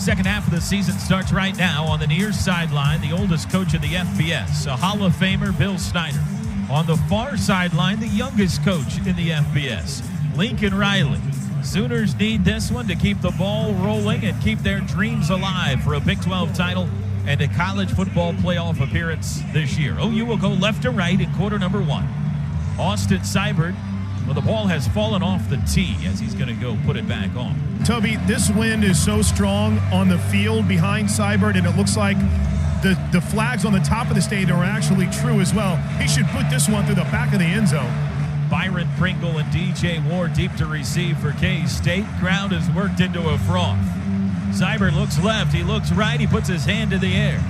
Second half of the season starts right now. On the near sideline, the oldest coach in the FBS, a Hall of Famer, Bill Snyder. On the far sideline, the youngest coach in the FBS, Lincoln Riley. Sooners need this one to keep the ball rolling and keep their dreams alive for a Big 12 title and a college football playoff appearance this year. OU will go left to right in quarter number 1. Austin Seibert, well, the ball has fallen off the tee as he's going to go put it back on. Toby, this wind is so strong on the field behind Seibert, and it looks like the flags on the top of the stadium are actually true as well. He should put this one through the back of the end zone. Byron Pringle and DJ Ward deep to receive for K-State. Crowd has worked into a froth. Seibert looks left, he looks right, he puts his hand in the air.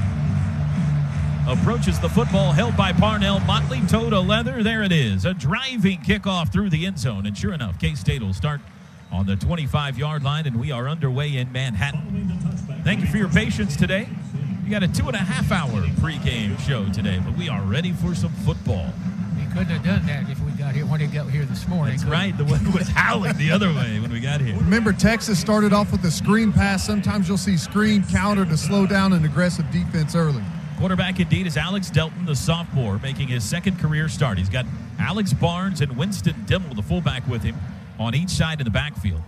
Approaches the football, held by Parnell Motley, toe to leather. There it is, a driving kickoff through the end zone. And sure enough, K-State will start on the 25-yard line, and we are underway in Manhattan. Thank you for your patience today. We got a 2.5-hour pregame show today, but we are ready for some football. We couldn't have done that if we got here when we got here this morning. That's right. The wind was howling the other way when we got here. Remember, Texas started off with a screen pass. Sometimes you'll see screen counter to slow down an aggressive defense early. Quarterback indeed is Alex Delton, the sophomore, making his second career start. He's got Alex Barnes and Winston Dimmel, the fullback, with him on each side in the backfield.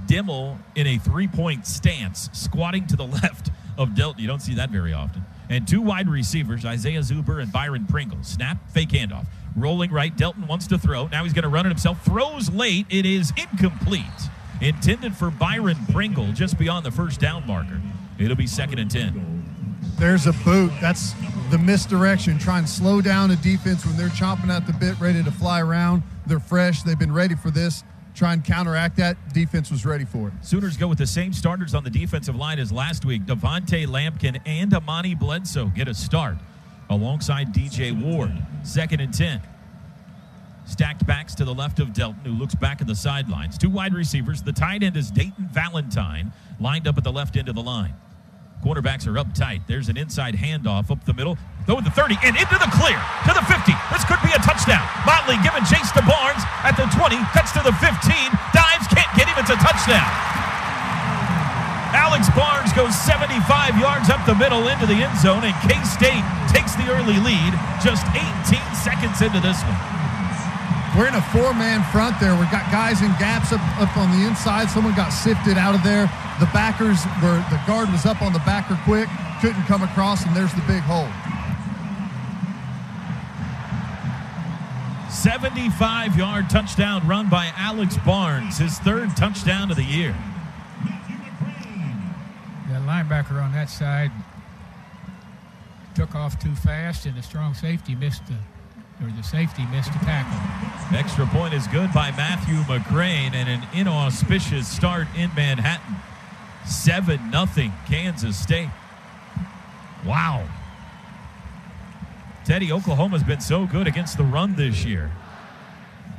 Dimmel in a three-point stance, squatting to the left of Delton. You don't see that very often. And two wide receivers, Isaiah Zuber and Byron Pringle. Snap, fake handoff. Rolling right, Delton wants to throw. Now he's going to run it himself. Throws late. It is incomplete. Intended for Byron Pringle just beyond the first down marker. It'll be 2nd and 10. There's a boot. That's the misdirection. Try and slow down a defense when they're chomping at the bit, ready to fly around. They're fresh. They've been ready for this. Try and counteract that. Defense was ready for it. Sooners go with the same starters on the defensive line as last week. Devontae Lampkin and Amani Bledsoe get a start alongside DJ Ward. 2nd and 10. Stacked backs to the left of Delton, who looks back at the sidelines. Two wide receivers. The tight end is Dayton Valentine, lined up at the left end of the line. Quarterbacks are up tight. There's an inside handoff up the middle. Throw at the 30 and into the clear to the 50. This could be a touchdown. Motley giving chase to Barnes at the 20. Cuts to the 15. Dives, can't get him. It's a touchdown. Alex Barnes goes 75 yards up the middle into the end zone, and K-State takes the early lead just 18 seconds into this one. We're in a four-man front there. We've got guys in gaps up on the inside. Someone got sifted out of there. The backers were, the guard was up on the backer quick, couldn't come across, and there's the big hole. 75-yard touchdown run by Alex Barnes, his third touchdown of the year. The linebacker on that side took off too fast, and the strong safety missed the tackle. Extra point is good by Matthew McCrane, and an inauspicious start in Manhattan. 7-0 Kansas State. Wow. Teddy, Oklahoma's been so good against the run this year.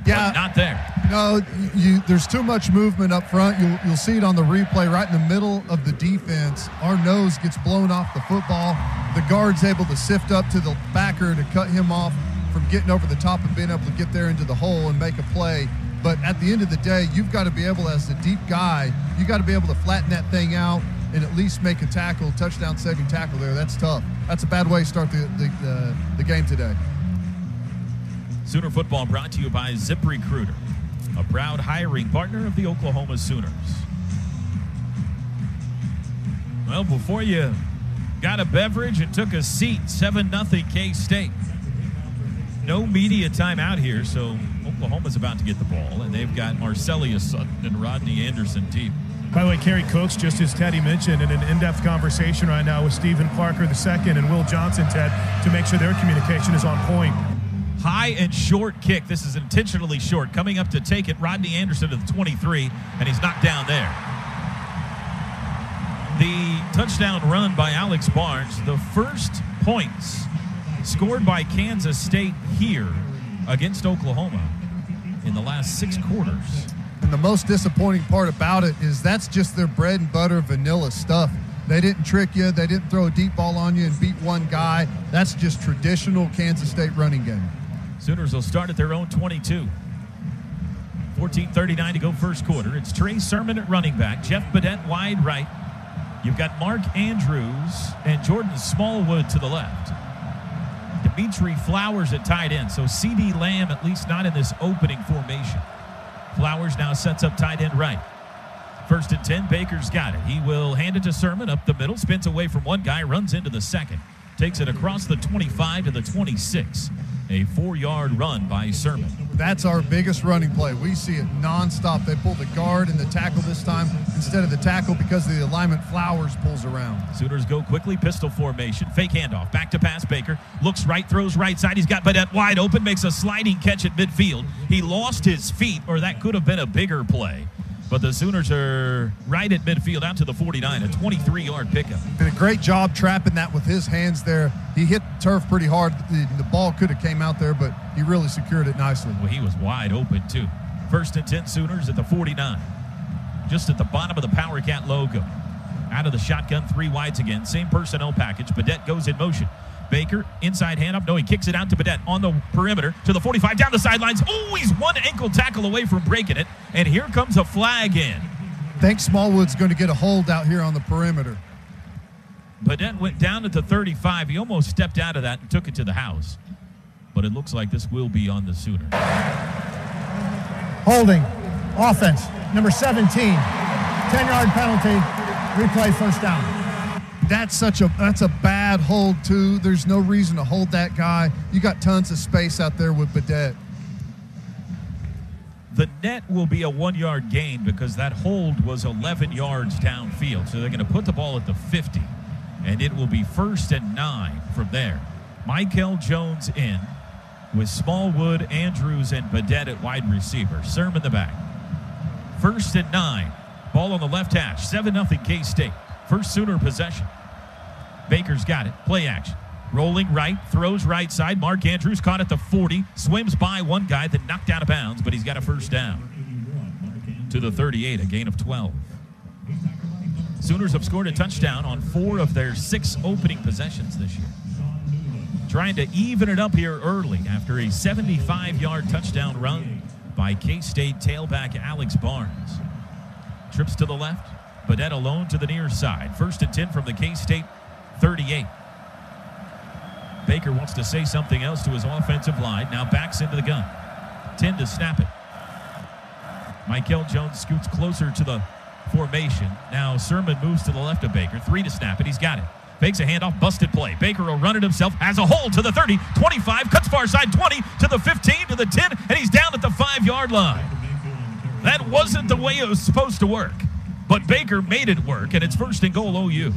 Yeah, but not there. No, there's too much movement up front. You'll see it on the replay right in the middle of the defense. Our nose gets blown off the football. The guard's able to sift up to the backer to cut him off from getting over the top and being able to get there into the hole and make a play. But at the end of the day, you've got to be able, as the deep guy, you got to be able to flatten that thing out and at least make a tackle, touchdown-saving tackle there. That's tough. That's a bad way to start the game today. Sooner football brought to you by ZipRecruiter, a proud hiring partner of the Oklahoma Sooners. Well, before you got a beverage and took a seat, 7-0 K-State. No media time out here, so Oklahoma's about to get the ball, and they've got Marcelius Sutton and Rodney Anderson deep. By the way, Kerry Cooks, just as Teddy mentioned, in an in-depth conversation right now with Stephen Parker II and Will Johnson, Ted, to make sure their communication is on point. High and short kick. This is intentionally short. Coming up to take it, Rodney Anderson to the 23, and he's knocked down there. The touchdown run by Alex Barnes, the first points scored by Kansas State here against Oklahoma in the last 6 quarters. And the most disappointing part about it is that's just their bread and butter vanilla stuff. They didn't trick you. They didn't throw a deep ball on you and beat one guy. That's just traditional Kansas State running game. Sooners will start at their own 22. 14:39 to go first quarter. It's Trey Sermon at running back. Jeff Badette wide right. You've got Mark Andrews and Jordan Smallwood to the left. Dimitri Flowers at tight end. So C.D. Lamb at least not in this opening formation. Flowers now sets up tight end right. 1st and 10, Baker's got it. He will hand it to Sermon up the middle, spins away from one guy, runs into the second. Takes it across the 25 to the 26. A 4-yard run by Sermon. That's our biggest running play. We see it nonstop. They pull the guard and the tackle this time instead of the tackle because of the alignment. Flowers pulls around. Sooners go quickly, pistol formation, fake handoff, back to pass. Baker looks right, throws right side. He's got Badette wide open, makes a sliding catch at midfield. He lost his feet, or that could have been a bigger play. But the Sooners are right at midfield out to the 49, a 23-yard pickup. Did a great job trapping that with his hands there. He hit the turf pretty hard. The ball could have came out there, but he really secured it nicely. Well, he was wide open, too. 1st and 10, Sooners at the 49. Just at the bottom of the Power Cat logo. Out of the shotgun, 3 wides again. Same personnel package. Badette goes in motion. Baker, inside handoff. No, he kicks it out to Badette on the perimeter to the 45, down the sidelines. Oh, he's one ankle tackle away from breaking it. And here comes a flag in. I think Smallwood's going to get a hold out here on the perimeter. Badette went down at the 35. He almost stepped out of that and took it to the house. But it looks like this will be on the Sooners. Holding. Offense. Number 17. 10-yard penalty. Replay, first down. That's a bad hold, too. There's no reason to hold that guy. You got tons of space out there with Badette. The net will be a 1-yard gain because that hold was 11 yards downfield. So they're going to put the ball at the 50, and it will be 1st and 9 from there. Michael Jones in with Smallwood, Andrews, and Badette at wide receiver. Sermon the back. 1st and 9. Ball on the left hash. 7-0 K-State. First Sooner possession. Baker's got it. Play action. Rolling right, throws right side. Mark Andrews caught at the 40, swims by one guy, then knocked out of bounds, but he's got a first down. To the 38, a gain of 12. Sooners have scored a touchdown on 4 of their 6 opening possessions this year. Trying to even it up here early after a 75-yard touchdown run by K-State tailback Alex Barnes. Trips to the left. Badette alone to the near side. 1st and 10 from the K-State 38. Baker wants to say something else to his offensive line. Now backs into the gun. 10 to snap it. Michael Jones scoots closer to the formation. Now Sermon moves to the left of Baker. 3 to snap it. He's got it. Fakes a handoff, busted play. Baker will run it himself, has a hole to the 30, 25, cuts far side, 20, to the 15, to the 10, and he's down at the 5-yard line. That wasn't the way it was supposed to work. But Baker made it work, and it's 1st and goal OU.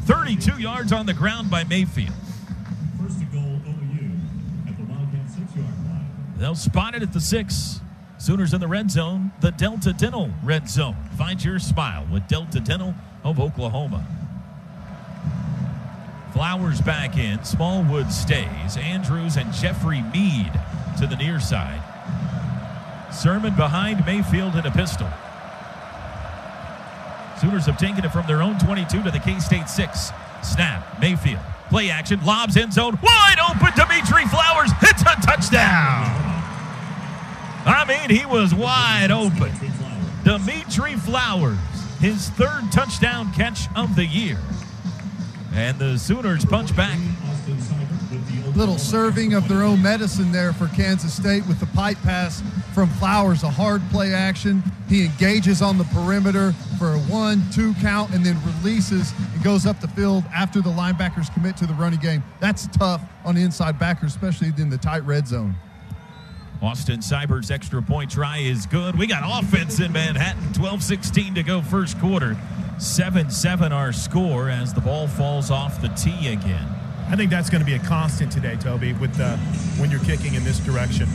32 yards on the ground by Mayfield. 1st and goal OU at the Wildcat 6-yard line. They'll spot it at the 6. Sooners in the red zone, the Delta Dental red zone. Find your smile with Delta Dental of Oklahoma. Flowers back in. Smallwood stays. Andrews and Jeffrey Mead to the near side. Sermon behind Mayfield in a pistol. Sooners have taken it from their own 22 to the K-State 6. Snap, Mayfield, play action, lobs end zone, wide open, Dimitri Flowers hits a touchdown. I mean, he was wide open. Dimitri Flowers, his 3rd touchdown catch of the year. And the Sooners punch back. Little serving of their own medicine there for Kansas State with the pipe pass from Flowers, a hard play action. He engages on the perimeter for a 1-2 count and then releases and goes up the field after the linebackers commit to the running game. That's tough on the inside backer, especially in the tight red zone. Austin Seibert's extra point try is good. We got offense in Manhattan. 12:16 to go first quarter. 7-7 our score as the ball falls off the tee again. I think that's going to be a constant today, Toby, with when you're kicking in this direction.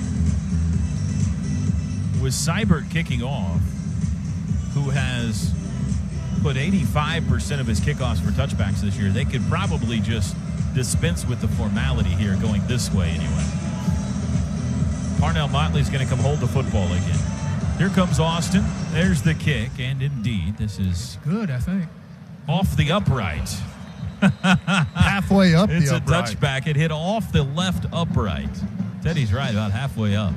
With Seibert kicking off, who has put 85% of his kickoffs for touchbacks this year, they could probably just dispense with the formality here going this way anyway. Parnell Motley's going to come hold the football again. Here comes Austin. There's the kick, and indeed, this is Good, I think. off the upright. Halfway up It's the a upright. touchback. It hit off the left upright. Teddy's right, about halfway up.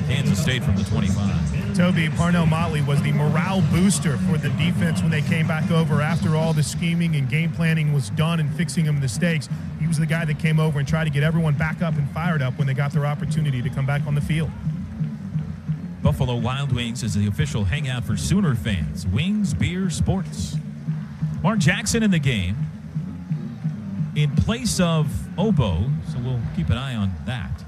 Kansas State from the 25. Toby, Parnell Motley was the morale booster for the defense when they came back over after all the scheming and game planning was done and fixing them mistakes. He was the guy that came over and tried to get everyone back up and fired up when they got their opportunity to come back on the field. Buffalo Wild Wings is the official hangout for Sooner fans. Wings, beer, sports. Mark Jackson in the game in place of Obo, so we'll keep an eye on that.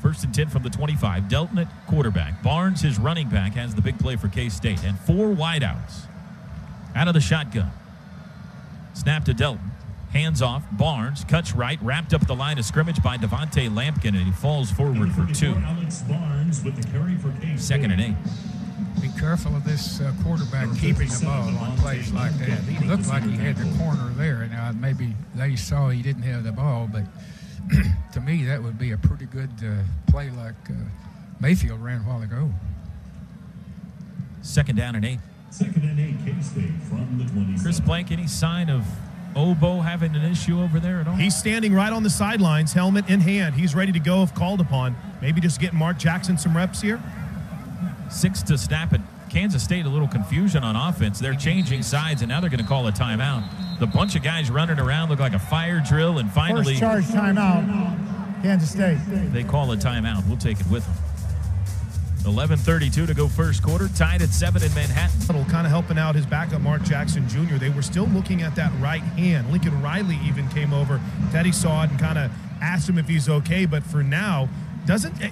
1st and 10 from the 25. Delton at quarterback. Barnes, his running back, has the big play for K-State. And 4 wideouts out of the shotgun. Snap to Delton. Hands off. Barnes cuts right. Wrapped up at the line of scrimmage by Devontae Lampkin, and he falls forward for 2. 2nd and 8. Be careful of this quarterback keeping the ball on plays like that. He looked like he had the corner there. Now, maybe they saw he didn't have the ball, but to me, that would be a pretty good play like Mayfield ran a while ago. 2nd down and 8. 2nd and 8, K-State from the 27. Chris Blank, any sign of Obo having an issue over there at all? He's standing right on the sidelines, helmet in hand. He's ready to go if called upon. Maybe just getting Mark Jackson some reps here. 6 to snap it. Kansas State, a little confusion on offense. They're changing sides, and now they're going to call a timeout. The bunch of guys running around look like a fire drill, and finally First charge timeout, Kansas State. they call a timeout. We'll take it with them. 11:32 to go first quarter. Tied at 7 in Manhattan. Kind of helping out his backup, Mark Jackson Jr. They were still looking at that right hand. Lincoln Riley even came over. Teddy saw it and kind of asked him if he's okay, but for now,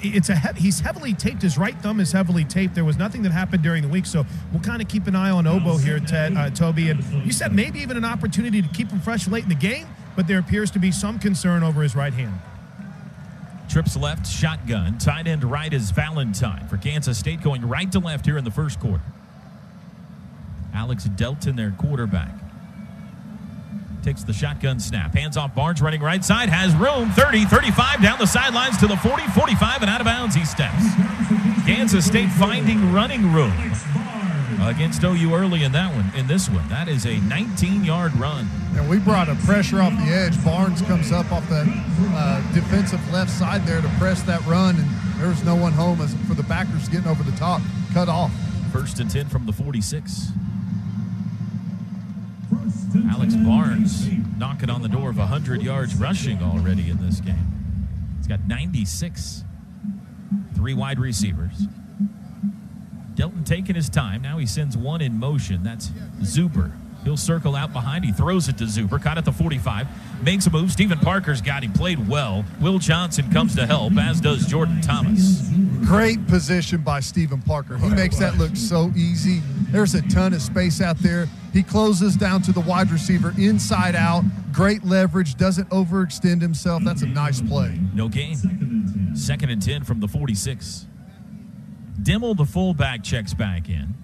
he's heavily taped. His right thumb is heavily taped. There was nothing that happened during the week, so we'll kind of keep an eye on Obo here, Toby. And you said maybe even an opportunity to keep him fresh late in the game, but there appears to be some concern over his right hand. Trips left, shotgun. Tight end right is Valentine for Kansas State, going right to left here in the first quarter. Alex Delton, their quarterback, takes the shotgun snap. Hands off Barnes, running right side. Has room. 30, 35, down the sidelines to the 40, 45, and out of bounds he steps. Kansas State finding running room against OU early in this one. That is a 19-yard run. And we brought a pressure off the edge. Barnes comes up off that defensive left side there to press that run, and there's no one home as for the backers getting over the top, cut off. 1st and 10 from the 46. Alex Barnes knocking on the door of 100 yards rushing already in this game. He's got 96. 3 wide receivers. Delton taking his time. Now he sends one in motion. That's Zuber. He'll circle out behind. He throws it to Zuber. Caught at the 45. Makes a move. Stephen Parker's got him. Played well. Will Johnson comes to help, as does Jordan Thomas. Great position by Stephen Parker. He makes that look so easy. There's a ton of space out there. He closes down to the wide receiver inside out. Great leverage. Doesn't overextend himself. That's a nice play. No gain. 2nd and 10 from the 46. Dimmel, the fullback, checks back in.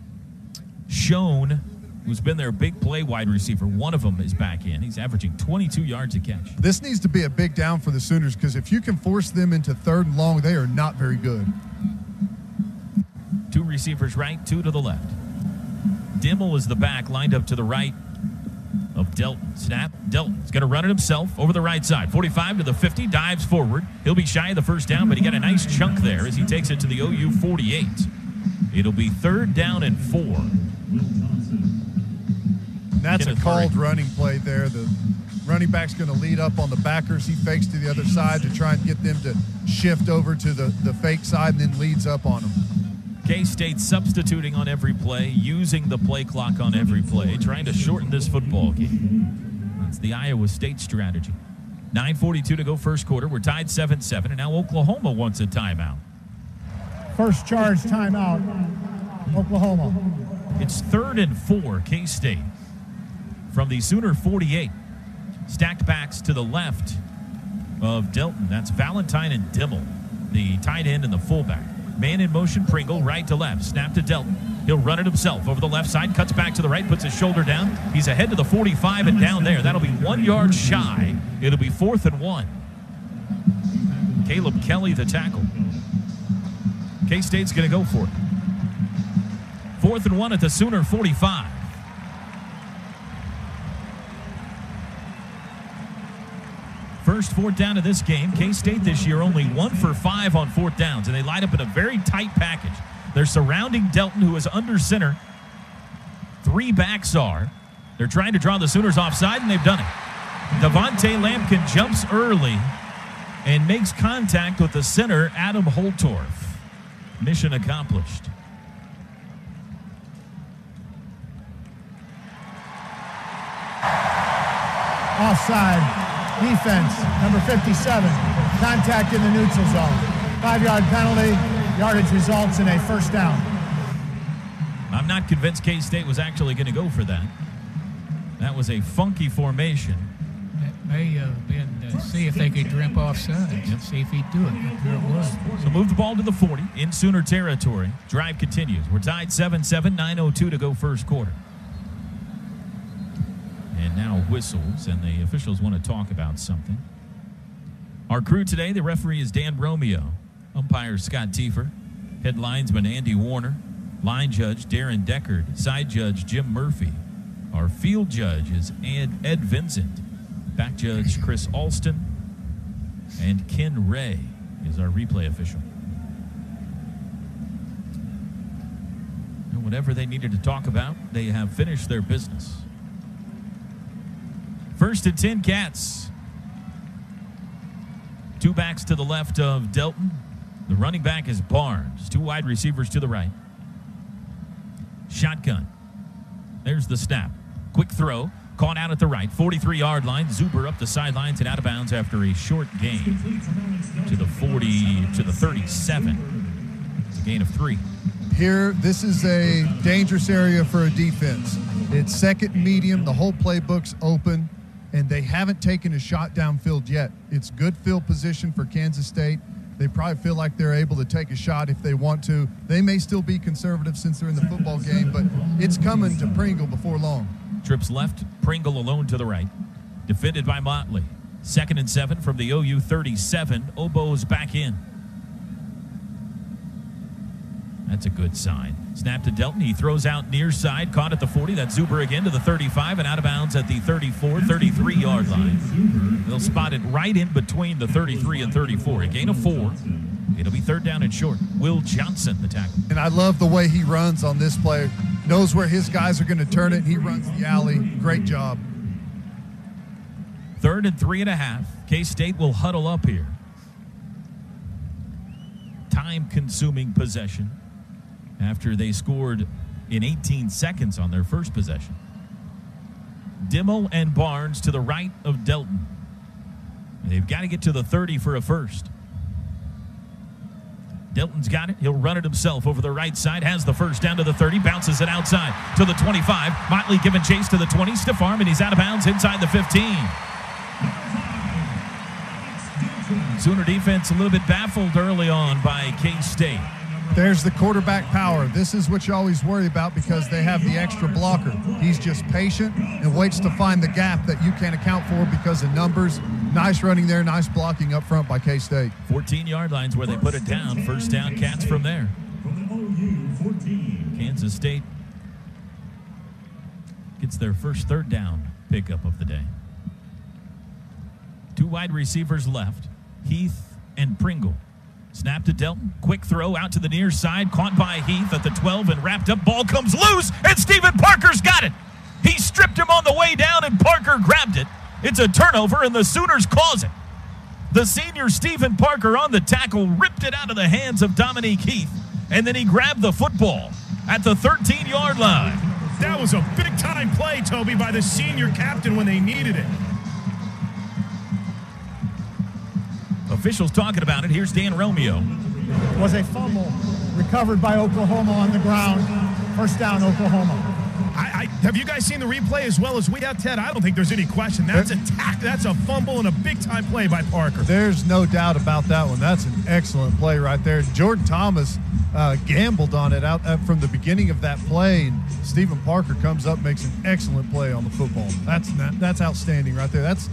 Schoen, who's been their big play wide receiver, one of them is back in. He's averaging 22 yards a catch. This needs to be a big down for the Sooners, because if you can force them into 3rd and long, they are not very good. 2 receivers right, 2 to the left. Dimmel is the back, lined up to the right of Delton. Snap. Delton's going to run it himself over the right side. 45 to the 50, dives forward. He'll be shy of the first down, but he got a nice chunk there as he takes it to the OU 48. It'll be 3rd down and 4. That's a called running play there. The running back's going to lead up on the backers. He fakes to the other side to try and get them to shift over to the fake side, and then leads up on them. K-State substituting on every play, using the play clock on every play, trying to shorten this football game. That's the Iowa State strategy. 9:42 to go first quarter. We're tied 7-7, and now Oklahoma wants a timeout. First charge timeout, Oklahoma. It's 3rd and 4, K-State. From the Sooner 48. Stacked backs to the left of Delton. That's Valentine and Dimmel, the tight end and the fullback. Man in motion, Pringle, right to left. Snap to Delton. He'll run it himself over the left side, cuts back to the right, puts his shoulder down. He's ahead to the 45 and down there. That'll be 1 yard shy. It'll be 4th and 1. Caleb Kelly, the tackle. K-State's going to go for it. 4th and 1 at the Sooner 45. First 4th down of this game. K-State this year only 1 for 5 on 4th downs, and they line up in a very tight package. They're surrounding Delton, who is under center. 3 backs are. They're trying to draw the Sooners offside, and they've done it. Devontae Lampkin jumps early and makes contact with the center, Adam Holtorf. Mission accomplished. Offside. Defense, number 57. Contact in the neutral zone. 5-yard penalty. Yardage results in a first down. I'm not convinced K-State was actually going to go for that. That was a funky formation. It may have been to see if they could drip offside and see if he'd do it. There it was. So move the ball to the 40 in Sooner territory. Drive continues. We're tied 7-7, 9:02 to go first quarter. And now whistles, and the officials want to talk about something. Our crew today, the referee is Dan Romeo. Umpire Scott Tiefer. Head linesman Andy Warner. Line judge Darren Deckard. Side judge Jim Murphy. Our field judge is Ed Vincent. Back judge Chris Alston. And Ken Ray is our replay official. And whatever they needed to talk about, they have finished their business. 1st and 10 Cats. 2 backs to the left of Delton. The running back is Barnes. 2 wide receivers to the right. Shotgun. There's the snap. Quick throw. Caught out at the right. 43-yard line. Zuber up the sidelines and out of bounds after a short gain to the 40, to the 37. It's a gain of 3. Here, this is a dangerous area for a defense. It's second and medium. The whole playbook's open, and they haven't taken a shot downfield yet. It's good field position for Kansas State. They probably feel like they're able to take a shot if they want to. They may still be conservative since they're in the football game, but it's coming to Pringle before long. Trips left, Pringle alone to the right. Defended by Motley. 2nd and 7 from the OU 37. Oboe's back in. That's a good sign. Snap to Delton. He throws out near side. Caught at the 40. That's Zuber again to the 35 and out of bounds at the 34, 33-yard line. They'll spot it right in between the 33 and 34. A gain of 4. It'll be 3rd down and short. Will Johnson, the tackle. And I love the way he runs on this play. Knows where his guys are going to turn it. He runs the alley. Great job. 3rd and 3.5. K-State will huddle up here. Time-consuming possession after they scored in 18 seconds on their first possession. Dimmel and Barnes to the right of Delton. They've got to get to the 30 for a first. Delton's got it. He'll run it himself over the right side. Has the first down to the 30. Bounces it outside to the 25. Motley giving chase to the 20. Stiff arm, and he's out of bounds inside the 15. Sooner defense a little bit baffled early on by K-State. There's the quarterback power. This is what you always worry about because they have the extra blocker. He's just patient and waits to find the gap that you can't account for because of numbers. Nice running there, nice blocking up front by K-State. 14-yard lines where they put it down. First down, Cats from there. Kansas State gets their first 3rd down pickup of the day. 2 wide receivers left, Heath and Pringle. Snap to Delton. Quick throw out to the near side. Caught by Heath at the 12 and wrapped up. Ball comes loose, and Stephen Parker's got it. He stripped him on the way down, and Parker grabbed it. It's a turnover, and the Sooners cause it. The senior Stephen Parker on the tackle ripped it out of the hands of Dominique Heath, and then he grabbed the football at the 13-yard line. That was a big-time play, Toby, by the senior captain when they needed it. Officials talking about it. Here's Dan Romeo. Was a fumble recovered by Oklahoma on the ground. First down, Oklahoma. Have you guys seen the replay as well as we have, Ted? I don't think there's any question. That's a fumble and a big-time play by Parker. There's no doubt about that one. That's an excellent play right there. Jordan Thomas gambled on it out from the beginning of that play, and Stephen Parker comes up, makes an excellent play on the football. That's outstanding right there. That's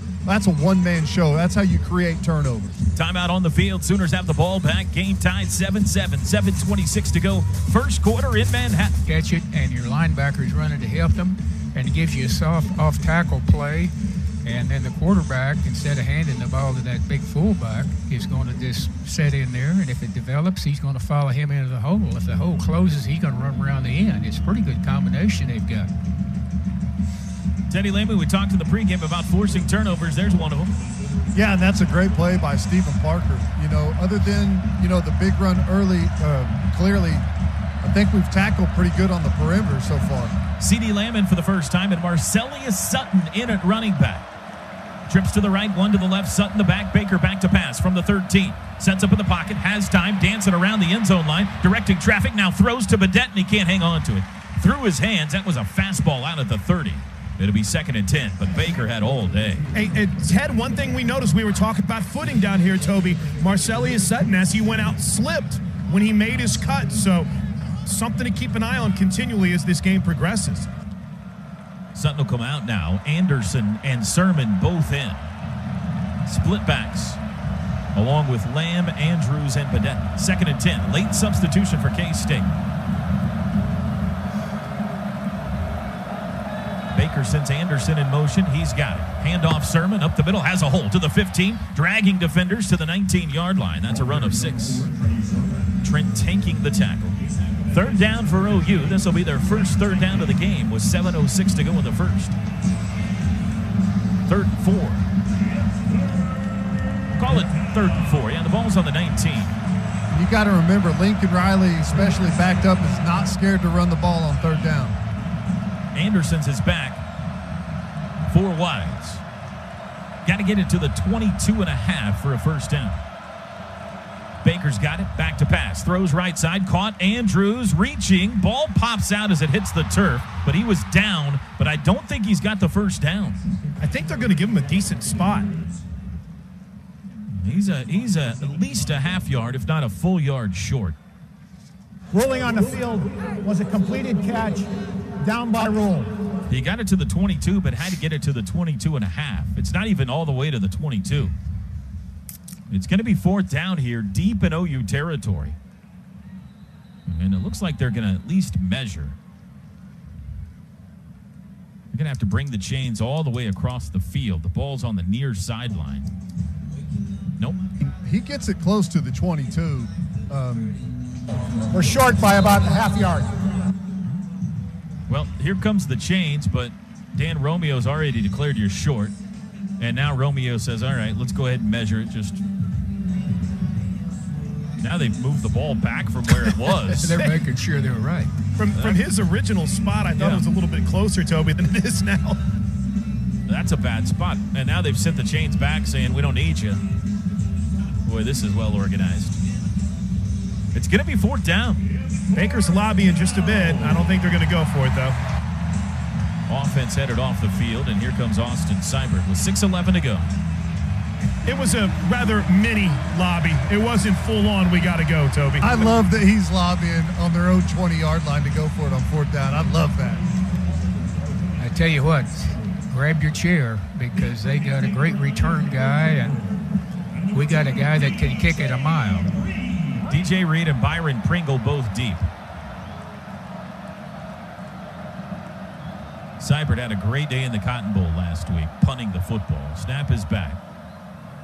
a one-man show. That's how you create turnovers. Timeout on the field. Sooners have the ball back. Game tied 7-7. 7:26 to go. First quarter in Manhattan. Catch it, and your linebacker's running to help them, and it gives you a soft off-tackle play. And then the quarterback, instead of handing the ball to that big fullback, is going to just set in there. And if it develops, he's going to follow him into the hole. If the hole closes, he's going to run around the end. It's a pretty good combination they've got. Teddy Lehman, we talked in the pregame about forcing turnovers. There's one of them. Yeah, and that's a great play by Stephen Parker. You know, other than, you know, the big run early, clearly, I think we've tackled pretty good on the perimeter so far. CeeDee Lamb in for the first time, and Marcellus Sutton in at running back. Trips to the right, one to the left, Sutton the back, Baker back to pass from the 13. Sets up in the pocket, has time, dancing around the end zone line, directing traffic, now throws to Badette, and he can't hang on to it. Through his hands, that was a fastball out at the 30. It'll be 2nd and 10, but Baker had all day. Hey, Ted, one thing we noticed, we were talking about footing down here, Toby. Marcellus Sutton, as he went out, slipped when he made his cut. So something to keep an eye on continually as this game progresses. Sutton will come out now. Anderson and Sermon both in. Split backs, along with Lamb, Andrews, and Badette. 2nd and 10. Late substitution for K-State. Baker sends Anderson in motion. He's got it. Handoff Sermon up the middle. Has a hole to the 15. Dragging defenders to the 19-yard line. That's a run of 6. Trent taking the tackle. 3rd down for OU. This will be their first 3rd down of the game with 7:06 to go in the first. 3rd and 4. Call it 3rd and 4. Yeah, the ball's on the 19. You got to remember, Lincoln Riley, especially backed up, is not scared to run the ball on 3rd down. Anderson's his back. 4 wides. Got to get it to the 22.5 for a first down. Baker's got it. Back to pass. Throws right side. Caught. Andrews reaching. Ball pops out as it hits the turf. But he was down. But I don't think he's got the first down. I think they're going to give him a decent spot. He's at least a half yard, if not a full yard short. Ruling on the field was a completed catch, down by rule. He got it to the 22, but had to get it to the 22.5. It's not even all the way to the 22. It's going to be 4th down here, deep in OU territory. And it looks like they're going to at least measure. They're going to have to bring the chains all the way across the field. The ball's on the near sideline. Nope. He gets it close to the 22. We're short by about a half yard. Well, here comes the chains, but Dan Romeo's already declared you're short. And now Romeo says, all right, let's go ahead and measure it. Just now they've moved the ball back from where it was. They're making sure they're right. From his original spot, I thought it was a little bit closer, Toby, than it is now. That's a bad spot. And now they've sent the chains back saying, we don't need you. Boy, this is well organized. It's going to be 4th down. Baker's lobbying just a bit. I don't think they're going to go for it, though. Offense headed off the field, and here comes Austin Seibert with 6:11 to go. It was a rather mini lobby. It wasn't full on, we got to go, Toby. I love that he's lobbying on their own 20-yard line to go for it on 4th down. I love that. I tell you what, grab your chair because they got a great return guy, and we got a guy that can kick it a mile. DJ Reed and Byron Pringle both deep. Seibert had a great day in the Cotton Bowl last week, punting the football. Snap is back.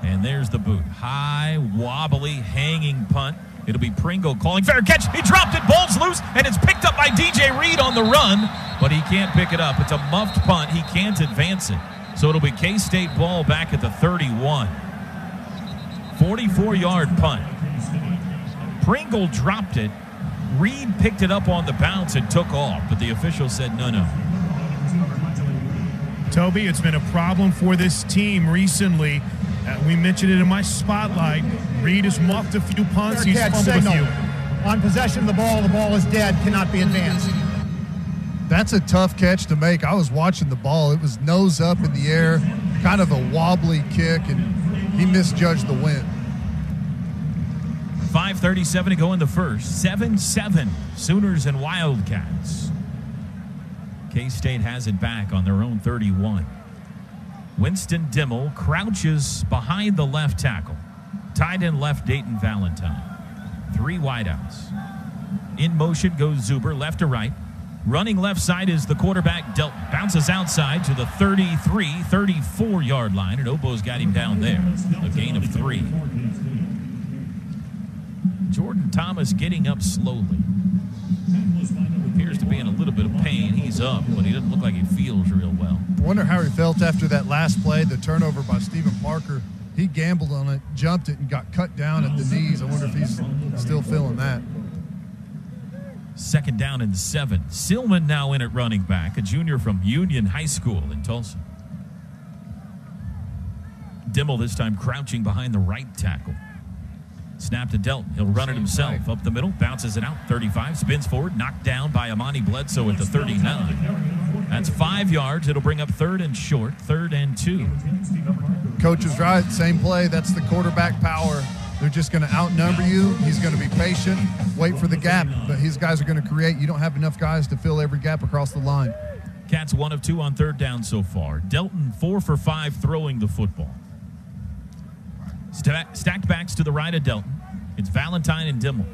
And there's the boot. High, wobbly, hanging punt. It'll be Pringle calling fair catch. He dropped it, ball's loose, and it's picked up by DJ Reed on the run, but he can't pick it up. It's a muffed punt. He can't advance it. So it'll be K-State ball back at the 31. 44-yard punt. Pringle dropped it. Reed picked it up on the bounce and took off, but the official said no. Toby, it's been a problem for this team recently. We mentioned it in my spotlight. Reed has muffed a few punts. He's fumbled a few. On possession of the ball is dead, cannot be advanced. That's a tough catch to make. I was watching the ball. It was nose up in the air, kind of a wobbly kick, and he misjudged the wind. 5:37 to go in the first. 7-7 Sooners and Wildcats. K-State has it back on their own 31. Winston Dimmel crouches behind the left tackle. Tight end left Dayton Valentine. 3 wideouts. In motion goes Zuber left to right. Running left side is the quarterback, Delton. Bounces outside to the 33, 34-yard line, and Obo's got him down there. A gain of 3. Jordan Thomas getting up slowly. Appears to be in a little bit of pain. He's up, but he doesn't look like he feels real well. I wonder how he felt after that last play, the turnover by Stephen Parker. He gambled on it, jumped it, and got cut down at the knees. I wonder if he's still feeling that. 2nd down and 7. Silman now in at running back, a junior from Union High School in Tulsa. Dimmel this time crouching behind the right tackle. Snap to Delton. He'll run it himself. Up the middle, bounces it out. 35, spins forward, knocked down by Amani Bledsoe at the 39. That's 5 yards. It'll bring up 3rd and short, 3rd and 2. Coach is right. Same play. That's the quarterback power. They're just going to outnumber you. He's going to be patient, wait for the gap, but his guys are going to create. You don't have enough guys to fill every gap across the line. Cats 1 of 2 on 3rd down so far. Delton 4 for 5 throwing the football. Stacked backs to the right of Delton. It's Valentine and Dimmel.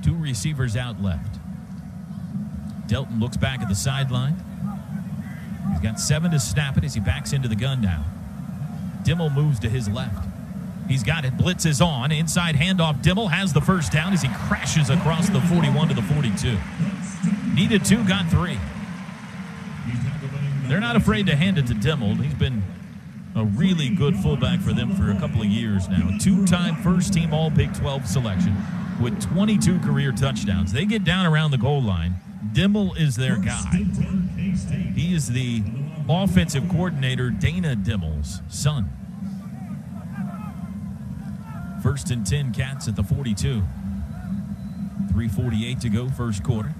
2 receivers out left. Delton looks back at the sideline. He's got 7 to snap it as he backs into the gun now. Dimmel moves to his left. He's got it. Blitz is on. Inside handoff. Dimmel has the first down as he crashes across the 41 to the 42. Needed 2, got 3. They're not afraid to hand it to Dimmel. He's been a really good fullback for them for a couple of years now. 2-time first-team All-Big 12 selection with 22 career touchdowns. They get down around the goal line. Dimmel is their guy. He is the offensive coordinator, Dana Dimmel's son. 1st and 10, Cats at the 42. 3:48 to go, first quarter.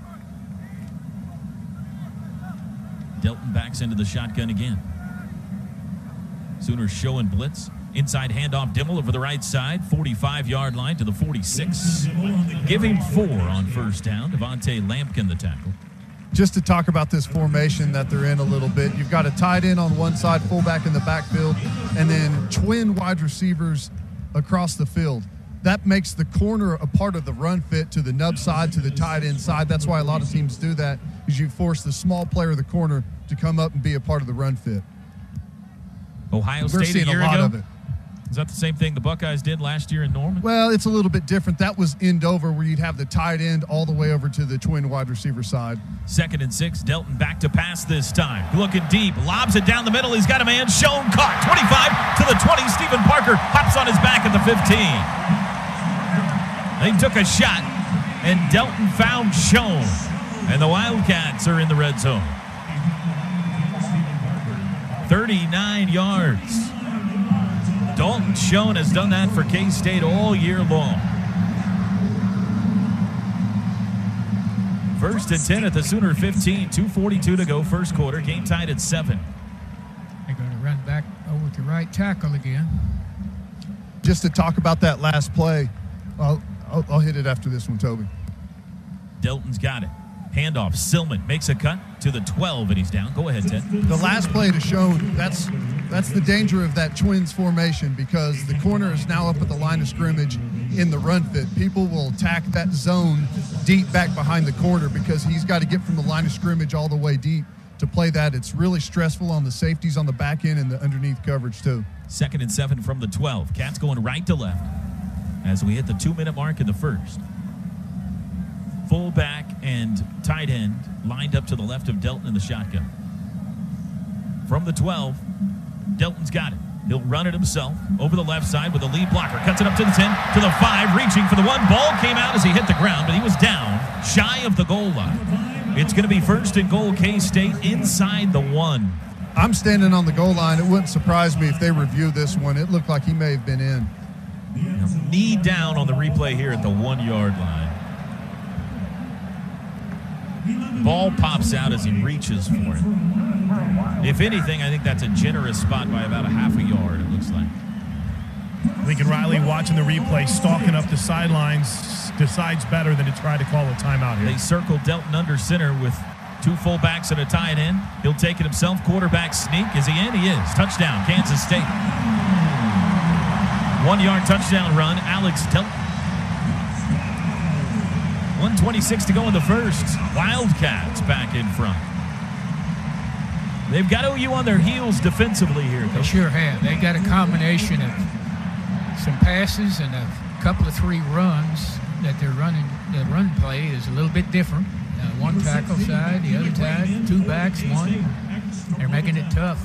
Delton backs into the shotgun again. Sooners showing blitz. Inside handoff, Dimmel over the right side, 45-yard line to the 46. Give him 4 on first down. Devontae Lampkin, the tackle. Just to talk about this formation that they're in a little bit, you've got a tight end on one side, fullback in the backfield, and then twin wide receivers across the field. That makes the corner a part of the run fit to the nub side, to the tight end side. That's why a lot of teams do that, is you force the small player of the corner to come up and be a part of the run fit. Ohio We're State seeing a year a lot ago? of it. Is that the same thing the Buckeyes did last year in Norman? Well, it's a little bit different. That was end over, where you'd have the tight end all the way over to the twin wide receiver side. 2nd and 6, Delton back to pass this time. Looking deep, lobs it down the middle. He's got a man, Schoen caught. 25 to the 20. Stephen Parker hops on his back at the 15. They took a shot, and Delton found Schoen. And the Wildcats are in the red zone. 39 yards. Dalton Schoen has done that for K-State all year long. 1st and 10 at the Sooner 15, 2:42 to go, first quarter. Game tied at 7. They're going to run back over to right tackle again. Just to talk about that last play, I'll hit it after this one, Toby. Delton's got it. Handoff. Silman makes a cut to the 12, and he's down. Go ahead, Ted. The last play to Schoen, that's the danger of that twins formation, because the corner is now up at the line of scrimmage in the run fit. People will attack that zone deep back behind the corner because he's got to get from the line of scrimmage all the way deep to play that. It's really stressful on the safeties on the back end and the underneath coverage too. 2nd and 7 from the 12. Cats going right to left as we hit the 2-minute mark in the first. Fullback and tight end lined up to the left of Delton in the shotgun. From the 12, Delton's got it. He'll run it himself over the left side with a lead blocker. Cuts it up to the 10, to the 5, reaching for the 1. Ball came out as he hit the ground, but he was down, shy of the goal line. It's going to be 1st and goal, K-State inside the 1. I'm standing on the goal line. It wouldn't surprise me if they review this one. It looked like he may have been in. Knee down on the replay here at the 1-yard line. Ball pops out as he reaches for it. If anything, I think that's a generous spot by about a half a yard, it looks like. Lincoln Riley, watching the replay, stalking up the sidelines, decides better than to try to call a timeout here. They circle Delton under center with 2 fullbacks and a tight end. He'll take it himself. Quarterback sneak. Is he in? He is. Touchdown, Kansas State. 1-yard touchdown run, Alex Delton. 1:26 to go in the first. Wildcats back in front. They've got OU on their heels defensively here. They sure have. They got a combination of some passes and a couple of 3 runs that they're running. The run play is a little bit different. One tackle side, the other side, 2 backs, 1. They're making it tough.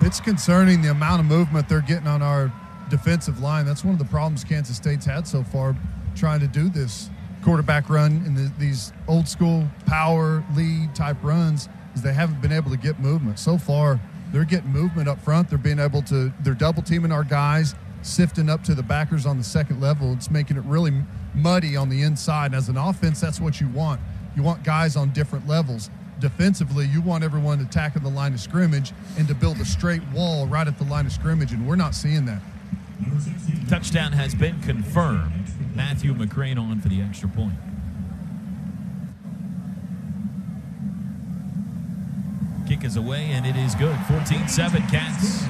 It's concerning the amount of movement they're getting on our defensive line. That's one of the problems Kansas State's had so far, trying to do this quarterback run in these old school power lead type runs, is they haven't been able to get movement. So far, they're getting movement up front. They're double teaming our guys, sifting up to the backers on the second level. It's making it really muddy on the inside. And as an offense, that's what you want. You want guys on different levels. Defensively, you want everyone attacking the line of scrimmage and to build a straight wall right at the line of scrimmage, and we're not seeing that. Touchdown has been confirmed. Matthew McCrane on for the extra point. Kick is away, and it is good. 14-7 Cats.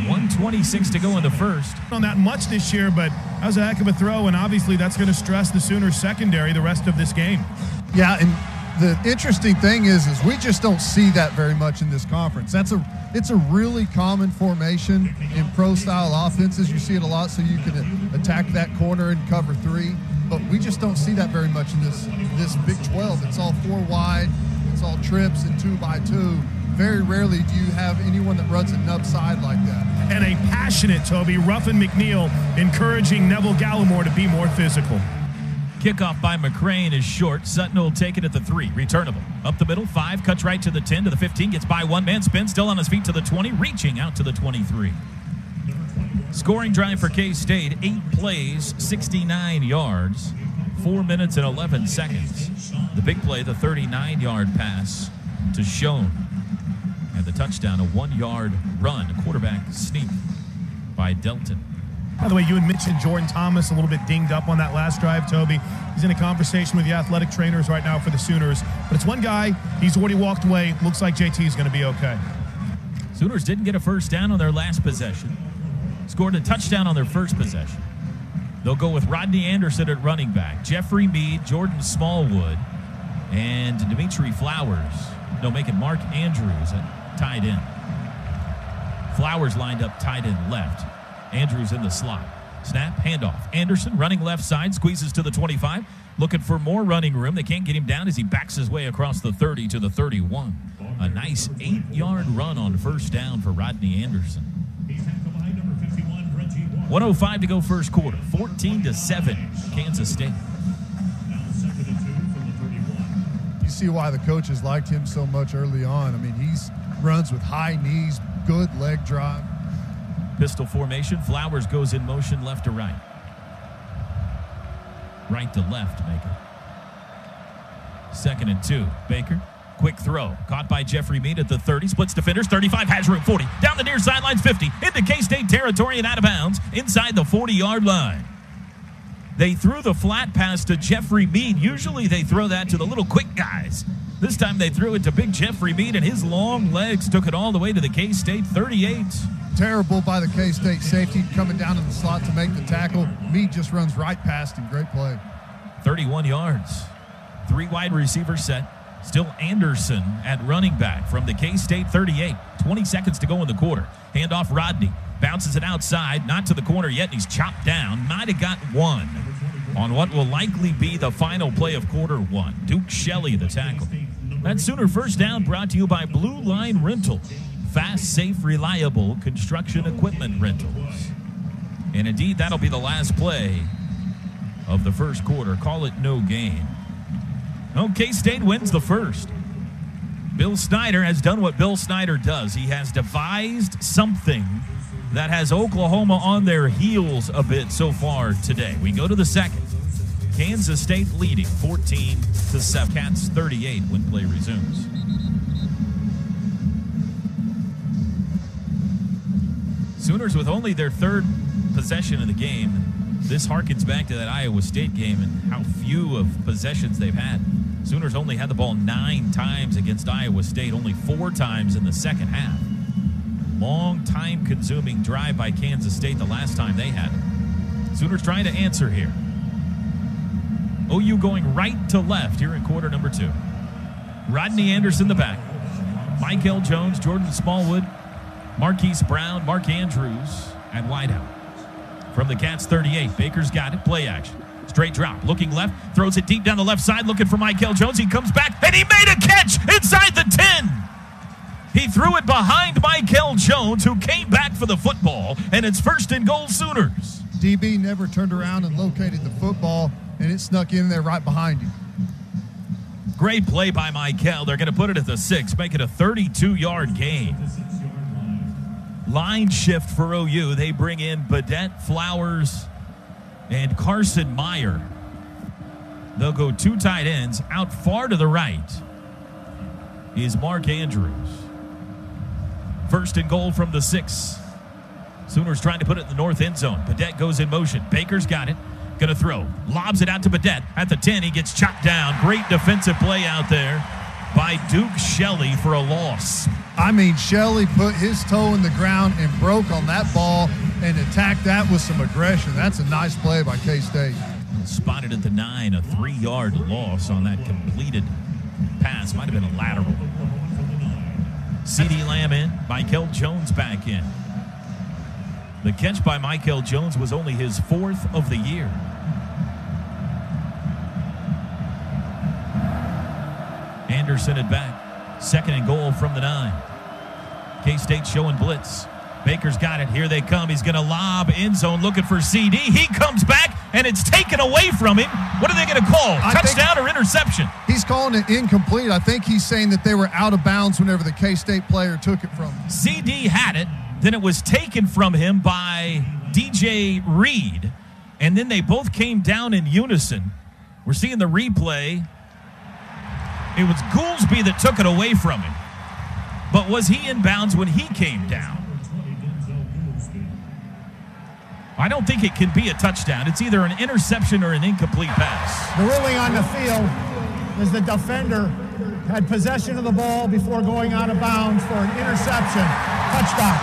1:26 to go in the first. On that much this year, but that was a heck of a throw, and obviously that's going to stress the Sooners secondary the rest of this game. Yeah, and the interesting thing is we just don't see that very much in this conference. It's a really common formation in pro-style offenses. You see it a lot, so you can attack that corner and cover 3. But we just don't see that very much in this Big 12. It's all 4 wide. It's all trips and 2x2. Very rarely do you have anyone that runs a nub side like that. And a passionate Toby Ruffin McNeil encouraging Neville Gallimore to be more physical. Kickoff by McCrane is short. Sutton will take it at the 3. Returnable. Up the middle, 5. Cuts right to the 10, to the 15. Gets by 1 man. Spins still on his feet to the 20. Reaching out to the 23. Scoring drive for K-State. 8 plays, 69 yards. 4 minutes and 11 seconds. The big play, the 39-yard pass to Schoen. And the touchdown, a 1-yard run. A quarterback sneak by Delton. By the way, you had mentioned Jordan Thomas a little bit dinged up on that last drive, Toby. He's in a conversation with the athletic trainers right now for the Sooners. But it's one guy. He's already walked away. Looks like JT is going to be okay. Sooners didn't get a first down on their last possession. Scored a touchdown on their first possession. They'll go with Rodney Anderson at running back. Jeffrey Mead, Jordan Smallwood, and Dimitri Flowers. No, making Mark Andrews at tight end. Flowers lined up tight end left. Andrews in the slot. Snap, handoff. Anderson running left side, squeezes to the 25. Looking for more running room. They can't get him down as he backs his way across the 30 to the 31. A nice 8-yard run on first down for Rodney Anderson. 1:05 to go first quarter. 14-7, Kansas State. You see why the coaches liked him so much early on. I mean, he runs with high knees, good leg drive. Pistol formation. Flowers goes in motion left to right. Right to left, Baker. 2nd and 2. Baker. Quick throw. Caught by Jeffrey Mead at the 30. Splits defenders. 35 has room. 40. Down the near sidelines. 50. Into K-State territory and out of bounds. Inside the 40-yard line. They threw the flat pass to Jeffrey Mead. Usually they throw that to the little quick guys. This time they threw it to big Jeffrey Mead, and his long legs took it all the way to the K-State 38. Terrible by the K-State safety coming down in the slot to make the tackle. Mead just runs right past him. Great play. 31 yards. 3 wide receivers set. Still Anderson at running back from the K-State 38. 20 seconds to go in the quarter. Handoff Rodney. Bounces it outside. Not to the corner yet, and he's chopped down. Might have got 1 on what will likely be the final play of quarter 1. Duke Shelley, the tackle. That Sooner first down brought to you by Blue Line Rental. Fast, safe, reliable construction equipment rentals. And indeed, that'll be the last play of the first quarter. Call it no gain. K-State wins the first. Bill Snyder has done what Bill Snyder does. He has devised something that has Oklahoma on their heels a bit so far today. We go to the second. Kansas State leading 14-7. Cats 38 when play resumes. Sooners with only their 3rd possession of the game. This harkens back to that Iowa State game and how few of possessions they've had. Sooners only had the ball 9 times against Iowa State, only 4 times in the second half. Long time-consuming drive by Kansas State the last time they had it. Sooners trying to answer here. OU going right to left here in quarter number 2. Rodney Anderson the back. Michael Jones, Jordan Smallwood, Marquise Brown, Mark Andrews at wideout. From the Cats 38, Baker's got it. Play action. Straight drop. Looking left. Throws it deep down the left side. Looking for Michael Jones. He comes back, and he made a catch inside the 10. He threw it behind Michael Jones, who came back for the football, and it's 1st and goal Sooners. DB never turned around and located the football, and it snuck in there right behind you. Great play by Michael. They're going to put it at the 6, make it a 32-yard gain. Line shift for OU. They bring in Badette, Flowers, and Carson Meyer. They'll go 2 tight ends. Out far to the right is Mark Andrews. 1st and goal from the 6. Sooners trying to put it in the north end zone. Badette goes in motion. Baker's got it. Going to throw. Lobs it out to Badette. At the 10, he gets chopped down. Great defensive play out there by Duke Shelley for a loss. I mean, Shelley put his toe in the ground and broke on that ball and attacked that with some aggression. That's a nice play by K-State. Spotted at the 9, a 3-yard loss on that completed pass. Might have been a lateral. CeeDee Lamb in. Michael Jones back in. The catch by Michael Jones was only his 4th of the year. Anderson at back. 2nd and goal from the 9. K-State showing blitz. Baker's got it. Here they come. He's going to lob end zone looking for CD. He comes back, and it's taken away from him. What are they going to call? Touchdown or interception? He's calling it incomplete. I think he's saying that they were out of bounds whenever the K-State player took it from him. CD had it. Then it was taken from him by DJ Reed. And then they both came down in unison. We're seeing the replay. It was Goolsby that took it away from him. But was he in bounds when he came down? I don't think it can be a touchdown. It's either an interception or an incomplete pass. The ruling on the field is the defender had possession of the ball before going out of bounds for an interception. Touchdown.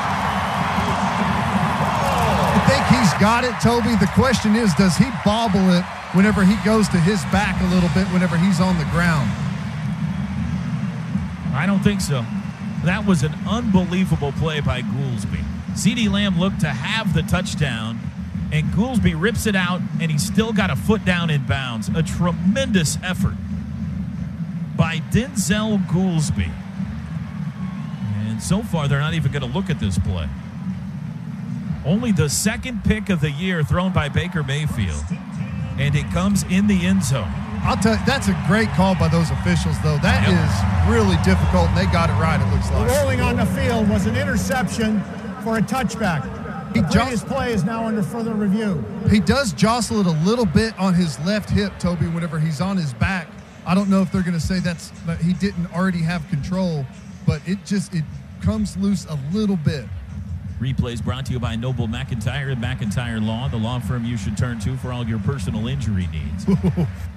I think he's got it, Toby. The question is, does he bobble it whenever he goes to his back a little bit whenever he's on the ground? I don't think so. That was an unbelievable play by Goolsby. CeeDee Lamb looked to have the touchdown, and Goolsby rips it out, and he's still got a foot down in bounds. A tremendous effort by Denzel Goolsby. And so far, they're not even going to look at this play. Only the 2nd pick of the year thrown by Baker Mayfield, and it comes in the end zone. I'll tell you, that's a great call by those officials, though. That is really difficult, and they got it right, it looks like. The ruling on the field was an interception for a touchback. The previous play is now under further review. He does jostle it a little bit on his left hip, Toby, whenever he's on his back. I don't know if they're going to say that he didn't already have control, but it comes loose a little bit. Replays brought to you by Noble McIntyre and McIntyre Law, the law firm you should turn to for all your personal injury needs.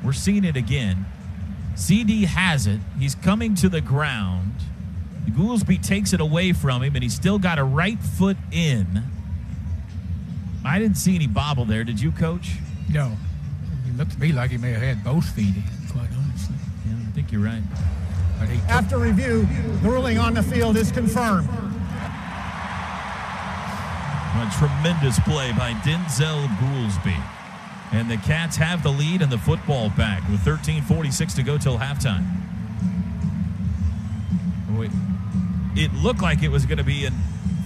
We're seeing it again. CD has it. He's coming to the ground. Goolsby takes it away from him, and he's still got a right foot in. I didn't see any bobble there. Did you, Coach? No. It looked to me like he may have had both feet in, quite honestly. Yeah, I think you're right. But After review, the ruling on the field is confirmed. A tremendous play by Denzel Goolsby. And the Cats have the lead and the football back with 13:46 to go till halftime. It looked like it was going to be a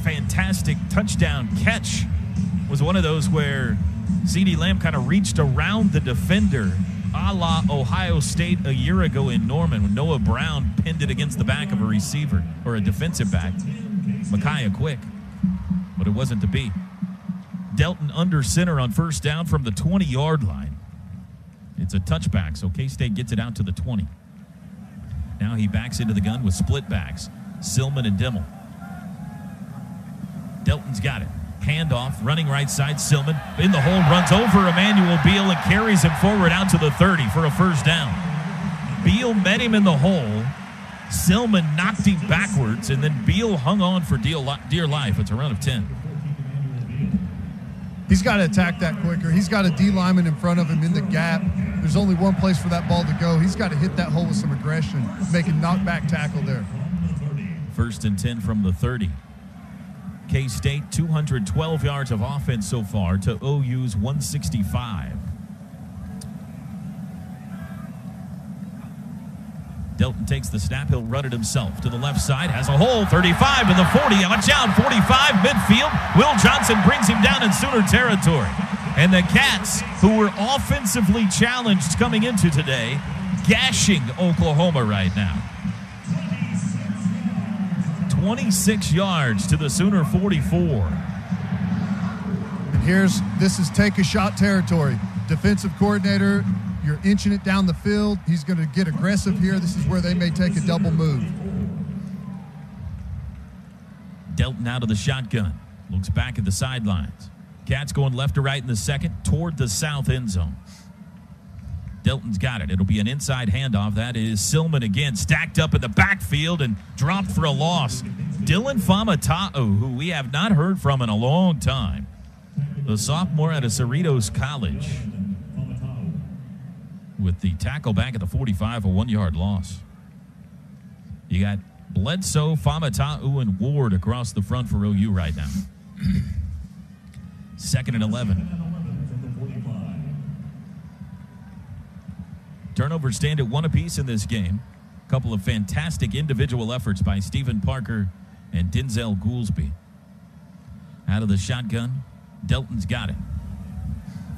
fantastic touchdown catch. It was one of those where CeeDee Lamb kind of reached around the defender, a la Ohio State a year ago in Norman when Noah Brown pinned it against the back of a receiver or a defensive back, Micaiah Quick. But it wasn't to be. Delton under center on first down from the 20-yard line. It's a touchback, so K-State gets it out to the 20. Now he backs into the gun with split backs. Silman and Dimmel. Delton's got it. Handoff, running right side, Silman. In the hole, runs over Emmanuel Beal and carries him forward out to the 30 for a first down. Beal met him in the hole. Silman knocked him backwards, and then Beal hung on for dear life. It's a run of 10. He's got to attack that quicker. He's got a D lineman in front of him in the gap. There's only one place for that ball to go. He's got to hit that hole with some aggression, make a knockback tackle there. 1st and 10 from the 30. K-State, 212 yards of offense so far to OU's 165. Delton takes the snap. He'll run it himself to the left side. Has a hole. 35 to the 40. Watch out. 45 midfield. Will Johnson brings him down in Sooner territory. And the Cats, who were offensively challenged coming into today, gashing Oklahoma right now. 26 yards to the Sooner 44. And this is take a shot territory. Defensive coordinator, you're inching it down the field. He's going to get aggressive here. This is where they may take a double move. Delton out of the shotgun. Looks back at the sidelines. Cats going left to right in the second toward the south end zone. Delton's got it. It'll be an inside handoff. That is Silman again, stacked up in the backfield and dropped for a loss. Dylan Famata'u, who we have not heard from in a long time. The sophomore out of Cerritos College. With the tackle back at the 45, a 1-yard loss. You got Bledsoe, Famata'u, and Ward across the front for OU right now. 2nd and 11. Turnovers stand at 1 apiece in this game. A couple of fantastic individual efforts by Stephen Parker and Denzel Goolsby. Out of the shotgun, Delton's got it.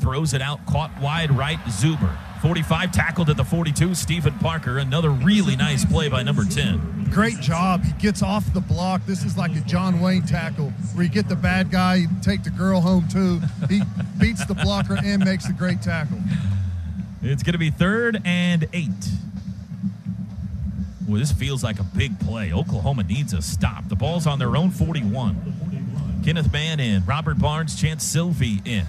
Throws it out, caught wide right, Zuber. 45 tackled at the 42, Stephen Parker. Another really nice play by number 10. Great job. He gets off the block. This is like a John Wayne tackle where you get the bad guy, you take the girl home too. He beats the blocker and makes a great tackle. It's going to be 3rd and 8. Well, this feels like a big play. Oklahoma needs a stop. The ball's on their own 41. Kenneth Mann in. Robert Barnes, Chance Sylvie in.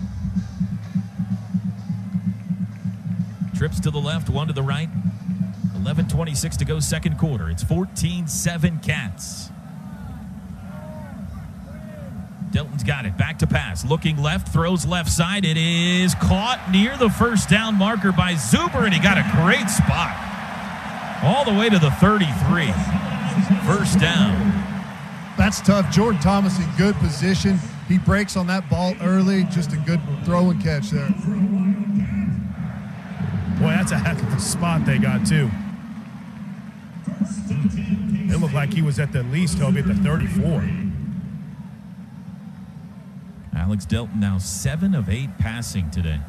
Trips to the left, 1 to the right. 11:26 to go, second quarter. It's 14-7 Cats. Delton's got it. Back to pass. Looking left. Throws left side. It is caught near the first down marker by Zuber, and he got a great spot. All the way to the 33. First down. That's tough. Jordan Thomas in good position. He breaks on that ball early. Just a good throw and catch there. Boy, that's a heck of a spot they got, too. It looked like he was at the least, Toby, at the 34. Alex Delton now 7 of 8 passing today.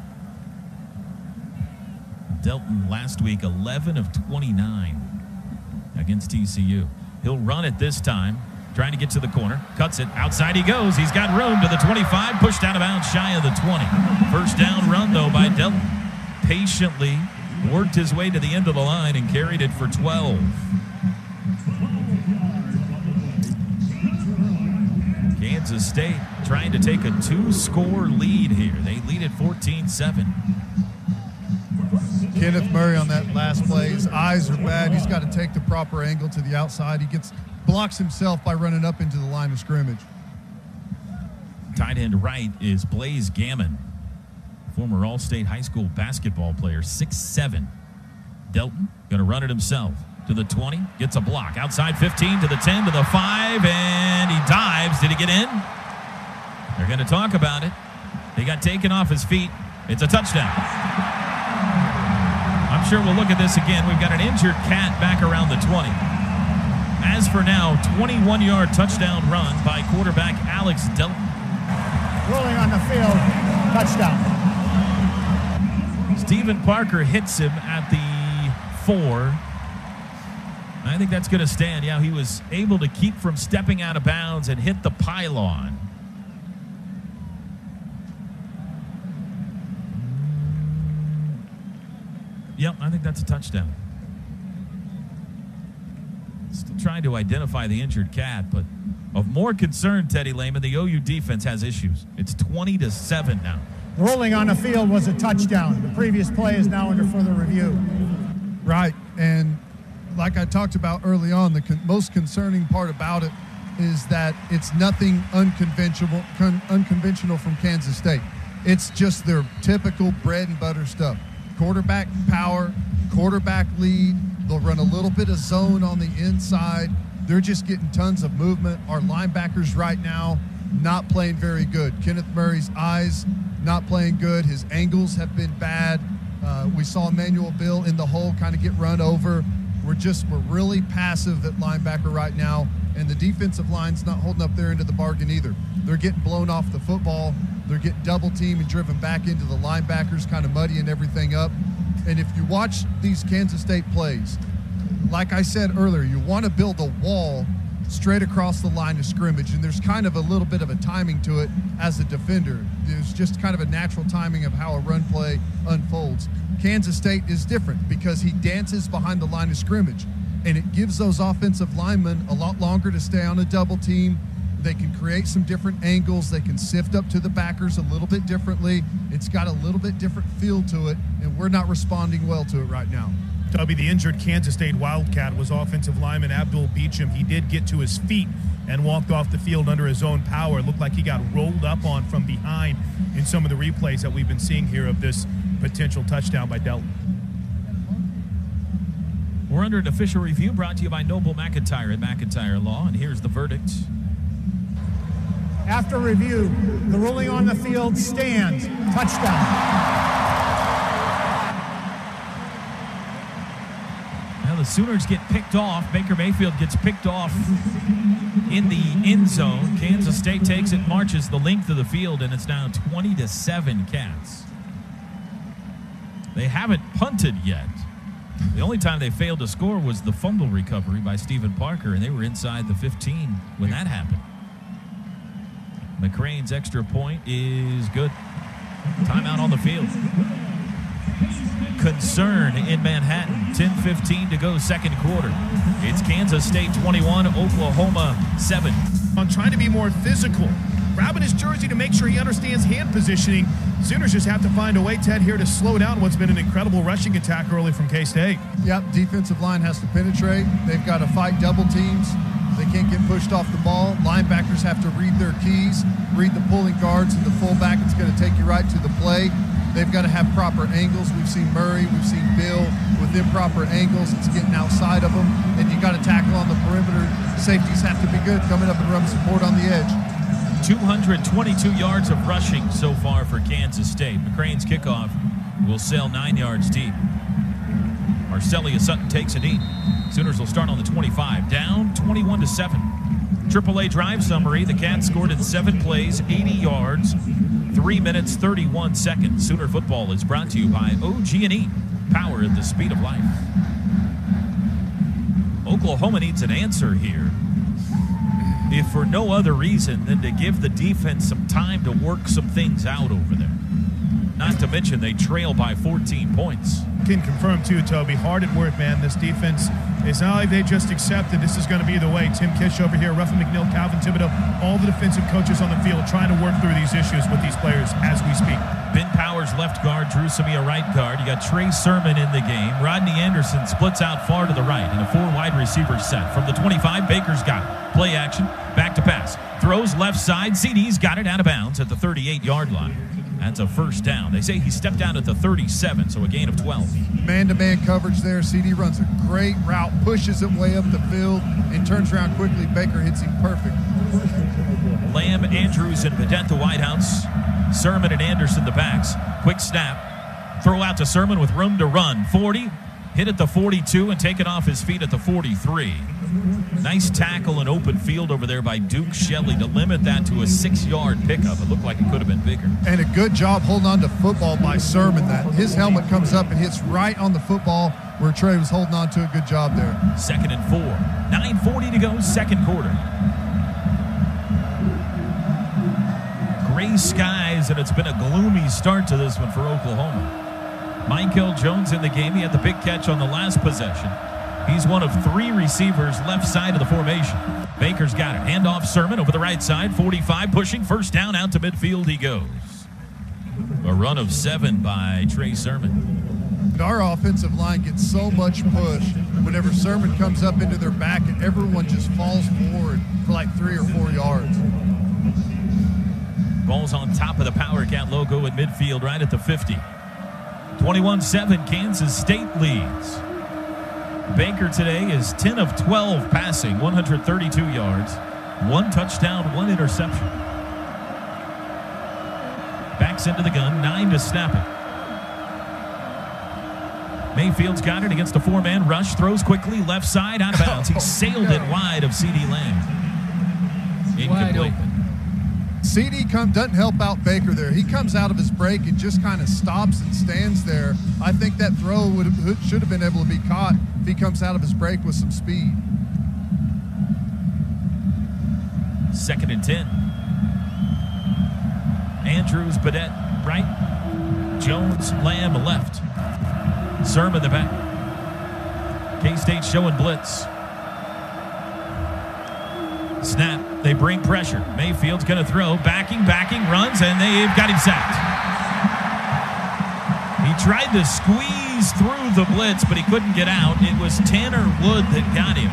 Delton last week 11 of 29 against TCU. He'll run it this time, trying to get to the corner. Cuts it. Outside he goes. He's got room to the 25. Pushed out of bounds shy of the 20. First down run, though, by Delton. Patiently worked his way to the end of the line and carried it for 12. Kansas State trying to take a 2-score lead here. They lead at 14-7. Kenneth Murray on that last play. His eyes are bad. He's got to take the proper angle to the outside. He blocks himself by running up into the line of scrimmage. Tight end right is Blaze Gammon, former All-State high school basketball player, 6'7". Delton going to run it himself to the 20, gets a block. Outside 15 to the 10 to the 5, and he dives. Did he get in? They're going to talk about it. He got taken off his feet. It's a touchdown. I'm sure we'll look at this again. We've got an injured Cat back around the 20. As for now, 21-yard touchdown run by quarterback Alex Delton. Rolling on the field, touchdown. Stephen Parker hits him at the 4. I think that's going to stand. Yeah, he was able to keep from stepping out of bounds and hit the pylon. Yep, I think that's a touchdown. Still trying to identify the injured Cat, but of more concern, Teddy Lehman, the OU defense has issues. It's 20-7 now. Rolling on the field was a touchdown. The previous play is now under further review. Right, and like I talked about early on, the most concerning part about it is that it's nothing unconventional from Kansas State. It's just their typical bread and butter stuff. quarterback power, quarterback lead. They'll run a little bit of zone on the inside. They're just getting tons of movement. Our linebackers right now not playing very good. Kenneth Murray's eyes not playing good. His angles have been bad. We saw Emmanuel Bill in the hole kind of get run over. We're really passive at linebacker right now, and the defensive line's not holding up their end of the bargain either. They're getting blown off the football. They're getting double teamed and driven back into the linebackers, kind of muddying everything up. And if you watch these Kansas State plays, like I said earlier, you want to build a wall straight across the line of scrimmage, and there's kind of a little bit of a timing to it as a defender. There's just kind of a natural timing of how a run play unfolds. Kansas State is different because he dances behind the line of scrimmage, and it gives those offensive linemen a lot longer to stay on a double team. They can create some different angles. They can sift up to the backers a little bit differently. It's got a little bit different feel to it, and we're not responding well to it right now. Toby, the injured Kansas State Wildcat was offensive lineman Abdul Beecham. He did get to his feet and walked off the field under his own power. It looked like he got rolled up on from behind in some of the replays that we've been seeing here of this potential touchdown by Delton. We're under an official review brought to you by Noble McIntyre at McIntyre Law, and here's the verdict. After review, the ruling on the field stands. Touchdown. The Sooners get picked off. Baker Mayfield gets picked off in the end zone. Kansas State takes it, marches the length of the field, and it's now 20-7 Cats. They haven't punted yet. The only time they failed to score was the fumble recovery by Stephen Parker, and they were inside the 15 when that happened. McCrane's extra point is good. Timeout on the field. Concern in Manhattan. 10:15 to go, second quarter. It's Kansas State 21, Oklahoma 7. On trying to be more physical, grabbing his jersey to make sure he understands hand positioning. Sooners just have to find a way, Ted, here to slow down what's been an incredible rushing attack early from K-State. Yep, defensive line has to penetrate. They've got to fight double teams. They can't get pushed off the ball. Linebackers have to read their keys, read the pulling guards and the fullback. It's going to take you right to the play. They've got to have proper angles. We've seen Murray, we've seen Bill with improper angles. It's getting outside of them, and you got to tackle on the perimeter. Safeties have to be good, coming up and run support on the edge. 222 yards of rushing so far for Kansas State. McCrane's kickoff will sail 9 yards deep. Arcelia Sutton takes a knee. Sooners will start on the 25, down 21-7. AAA drive summary. The Cats scored in 7 plays, 80 yards, 3 minutes, 31 seconds. Sooner football is brought to you by OG&E, power at the speed of life. Oklahoma needs an answer here, if for no other reason than to give the defense some time to work some things out over there. Not to mention they trail by 14 points. Can confirm too, Toby. Hard at work, man. This defense is not like they just accepted this is going to be the way. Tim Kish over here, Ruffin McNeil, Calvin Thibodeau, all the defensive coaches on the field trying to work through these issues with these players as we speak. Ben Powers left guard, Drew Samia right guard. You got Trey Sermon in the game. Rodney Anderson splits out far to the right in a 4 wide receiver set. From the 25, Baker's got it. Play action, back to pass. Throws left side. CD's got it out of bounds at the 38-yard line. That's a first down. They say he stepped out at the 37, so a gain of 12. Man-to-man coverage there. CD runs a great route, pushes it way up the field, and turns around quickly. Baker hits him perfect. Lamb, Andrews, and Pedette the wideouts. Sermon and Anderson the backs. Quick snap. Throw out to Sermon with room to run. 40. Hit at the 42 and taken off his feet at the 43. Nice tackle and open field over there by Duke Shelley to limit that to a 6-yard pickup. It looked like it could have been bigger. And a good job holding on to football by Sermon. That his helmet comes up and hits right on the football where Trey was holding on to. A good job there. 2nd and 4. 9:40 to go, second quarter. Gray skies, and it's been a gloomy start to this one for Oklahoma. Michael Jones in the game. He had the big catch on the last possession. He's one of 3 receivers left side of the formation. Baker's got it. Handoff Sermon over the right side. 45 pushing. First down out to midfield he goes. A run of 7 by Trey Sermon. Our offensive line gets so much push whenever Sermon comes up into their back, and everyone just falls forward for like 3 or 4 yards. Ball's on top of the Power Cat logo at midfield right at the 50. 21-7, Kansas State leads. Baker today is 10 of 12 passing, 132 yards, 1 touchdown, 1 interception. Backs into the gun, 9 to snap it. Mayfield's got it against a 4-man rush, throws quickly, left side, out of bounds. He sailed it wide of C.D. Lamb. Incomplete. C.D. doesn't help out Baker there. He comes out of his break and just kind of stops and stands there. I think that throw should have been able to be caught if he comes out of his break with some speed. 2nd and 10. Andrews, Badette, right. Jones, Lamb, left. Sermon, the back. K-State showing blitz. Snap. They bring pressure. Mayfield's going to throw. Backing, runs, and they've got him sacked. He tried to squeeze through the blitz, but he couldn't get out. It was Tanner Wood that got him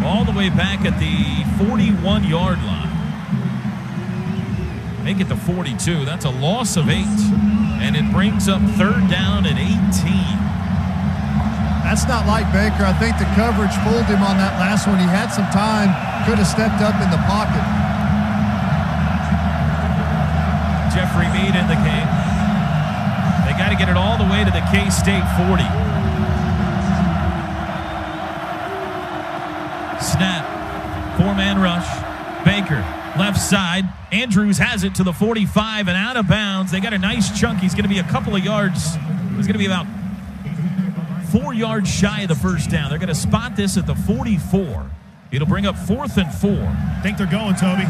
all the way back at the 41-yard line. Make it to 42. That's a loss of 8, and it brings up 3rd down and 18. That's not like Baker. I think the coverage fooled him on that last one. He had some time, could have stepped up in the pocket. Jeffrey Mead in the game. They got to get it all the way to the K-State 40. Snap. 4-man rush. Baker, left side. Andrews has it to the 45 and out of bounds. They got a nice chunk. He's going to be a couple of yards. He's going to be about 4 yards shy of the first down. They're going to spot this at the 44. It'll bring up 4th and 4. I think they're going, Toby.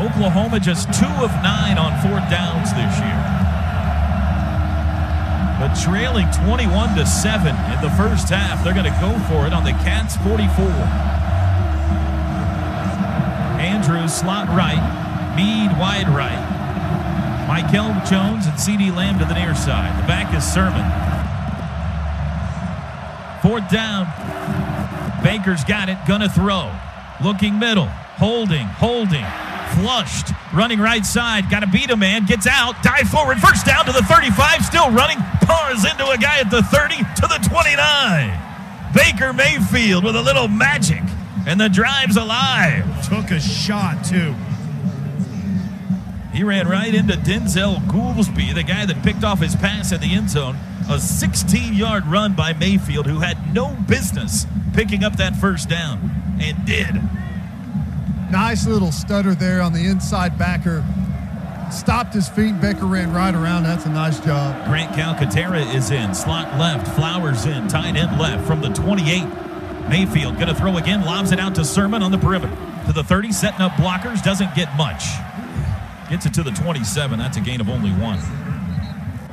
Oklahoma just 2 of 9 on 4th downs this year. But trailing 21-7 in the first half. They're going to go for it on the Cats 44. Andrews slot right. Mead wide right. Michael Jones and C.D. Lamb to the near side. The back is Sermon. 4th down. Baker's got it, gonna throw. Looking middle, holding, flushed, running right side, gotta beat a man, gets out, dive forward, first down to the 35, still running, pars into a guy at the 30 to the 29. Baker Mayfield with a little magic, and the drive's alive. Took a shot, too. He ran right into Denzel Goolsby, the guy that picked off his pass in the end zone. A 16-yard run by Mayfield, who had no business picking up that first down, and did. Nice little stutter there on the inside backer. Stopped his feet. Baker ran right around. That's a nice job. Grant Calcaterra is in. Slot left. Flowers in. Tight end left from the 28. Mayfield going to throw again. Lobs it out to Sermon on the perimeter. To the 30, setting up blockers. Doesn't get much. Gets it to the 27. That's a gain of only 1.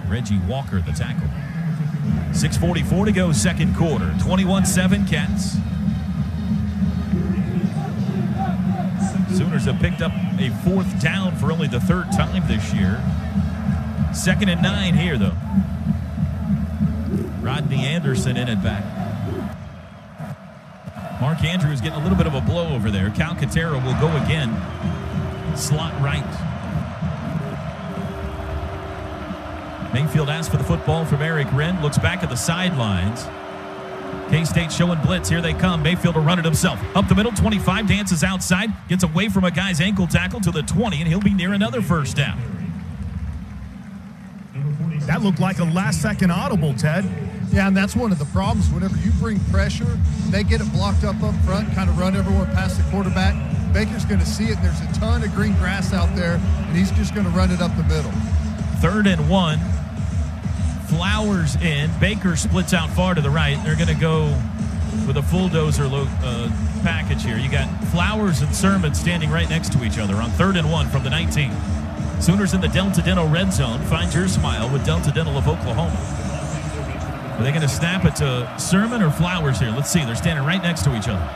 Reggie Walker, the tackle. 6:44 to go, 2nd quarter. 21-7 Cats. Sooners have picked up a 4th down for only the 3rd time this year. 2nd and 9 here, though. Rodney Anderson in it back. Mark Andrews getting a little bit of a blow over there. Calcaterra will go again. Slot right. Mayfield asks for the football from Eric Wren. Looks back at the sidelines. K-State showing blitz. Here they come. Mayfield will run it himself. Up the middle, 25, dances outside. Gets away from a guy's ankle tackle to the 20, and he'll be near another first down. That looked like a last-second audible, Ted. Yeah, and that's one of the problems. Whenever you bring pressure, they get it blocked up front, kind of run everyone past the quarterback. Baker's going to see it. There's a ton of green grass out there, and he's just going to run it up the middle. 3rd and 1. Flowers in. Baker splits out far to the right. They're going to go with a bulldozer package here. You got Flowers and Sermon standing right next to each other on 3rd and 1 from the 19. Sooners in the Delta Dental red zone. Find your smile with Delta Dental of Oklahoma. Are they going to snap it to Sermon or Flowers here? Let's see. They're standing right next to each other.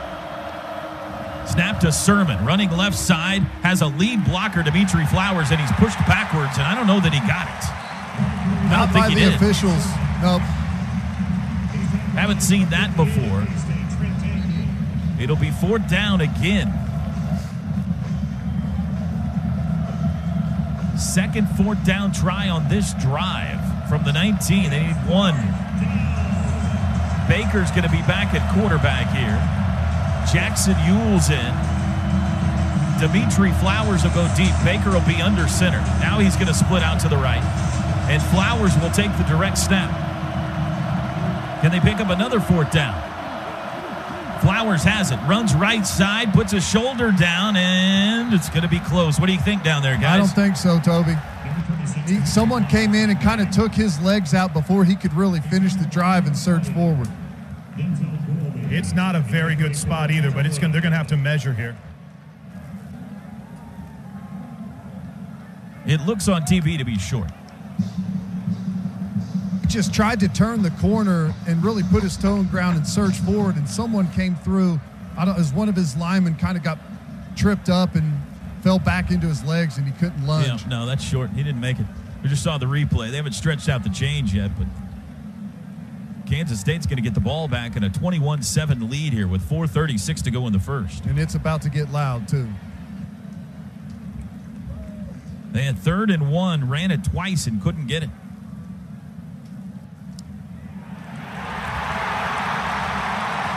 Snap to Sermon. Running left side. Has a lead blocker, Dimitri Flowers, and he's pushed backwards, and I don't know that he got it. Not by the officials. Nope. Haven't seen that before. It'll be 4th down again. Second fourth down try on this drive from the 19. They need one. Baker's going to be back at quarterback here. Jackson Ewell's in. Dimitri Flowers will go deep. Baker will be under center. Now he's going to split out to the right. And Flowers will take the direct snap. Can they pick up another fourth down? Flowers has it. Runs right side, puts a shoulder down, and it's going to be close. What do you think down there, guys? I don't think so, Toby. Someone came in and kind of took his legs out before he could really finish the drive and surge forward. It's not a very good spot either, but they're going to have to measure here. It looks on TV to be short. Just tried to turn the corner and really put his toe in the ground and surge forward, and someone came through. As one of his linemen kind of got tripped up and fell back into his legs, and he couldn't lunge. Yeah, no, that's short. He didn't make it. We just saw the replay. They haven't stretched out the change yet, but Kansas State's going to get the ball back in a 21-7 lead here with 4:36 to go in the first. And it's about to get loud, too. They had 3rd and 1, ran it twice and couldn't get it.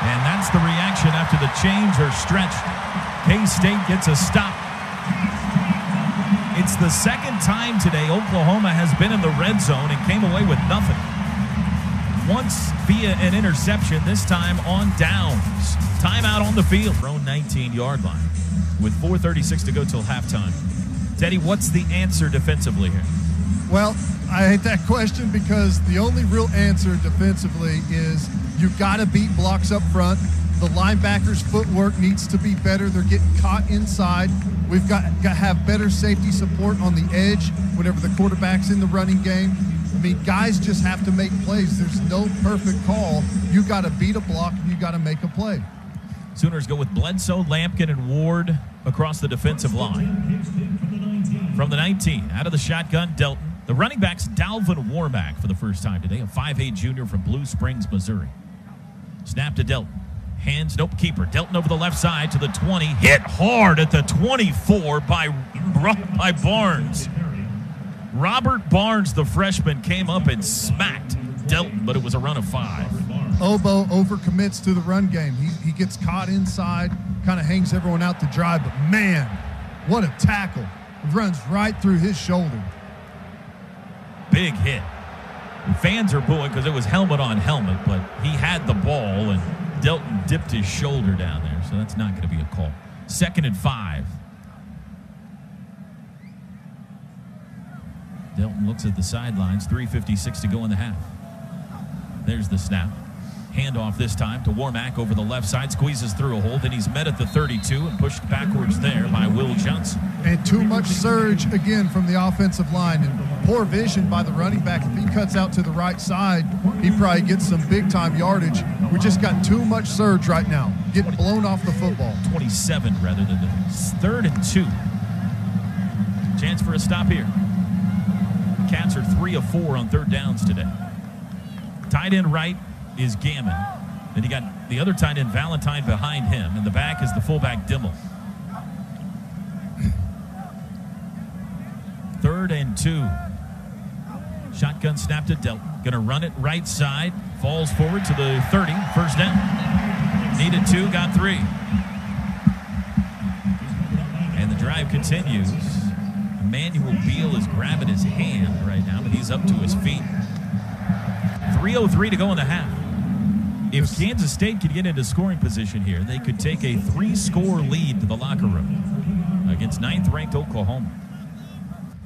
And that's the reaction after the change or stretch. K-State gets a stop. It's the second time today Oklahoma has been in the red zone and came away with nothing. Once via an interception, this time on downs. Timeout on the field. Own 19-yard line with 4:36 to go till halftime. Teddy, what's the answer defensively here? Well, I hate that question because the only real answer defensively is you got to beat blocks up front. The linebackers' footwork needs to be better. They're getting caught inside. We've got to have better safety support on the edge whenever the quarterback's in the running game. I mean, guys just have to make plays. There's no perfect call. You got to beat a block and you got to make a play. Sooners go with Bledsoe, Lampkin, and Ward across the defensive line. From the 19, out of the shotgun, Delton. The running back's Dalvin Warmack for the first time today, a 5'8 junior from Blue Springs, Missouri. Snap to Delton. Hands, nope, keeper. Delton over the left side to the 20. Hit hard at the 24 by Barnes. Robert Barnes, the freshman, came up and smacked Delton, but it was a run of 5. Obo overcommits to the run game. He gets caught inside, kind of hangs everyone out to dry, but man, what a tackle. It runs right through his shoulder. Big hit. Fans are booing because it was helmet on helmet, but he had the ball, and Delton dipped his shoulder down there, so that's not going to be a call. 2nd and 5. Delton looks at the sidelines. 3:56 to go in the half. There's the snap. Handoff this time to Warmack over the left side. Squeezes through a hole. Then he's met at the 32 and pushed backwards there by Will Johnson. And too much surge again from the offensive line. And poor vision by the running back. If he cuts out to the right side, he probably gets some big-time yardage. We just got too much surge right now. Getting blown off the football. 27 rather than the 3rd and 2. Chance for a stop here. Cats are 3 of 4 on 3rd downs today. Tight end right is Gammon. Then you got the other tight end, Valentine, behind him. And the back is the fullback, Dimmel. 3rd and 2. Shotgun snap to Delton. Going to run it right side. Falls forward to the 30. First down. Needed 2, got 3. And the drive continues. Emmanuel Beal is grabbing his hand right now, but he's up to his feet. 3:03 to go in the half. If Kansas State could get into scoring position here, they could take a 3-score lead to the locker room against 9th-ranked Oklahoma.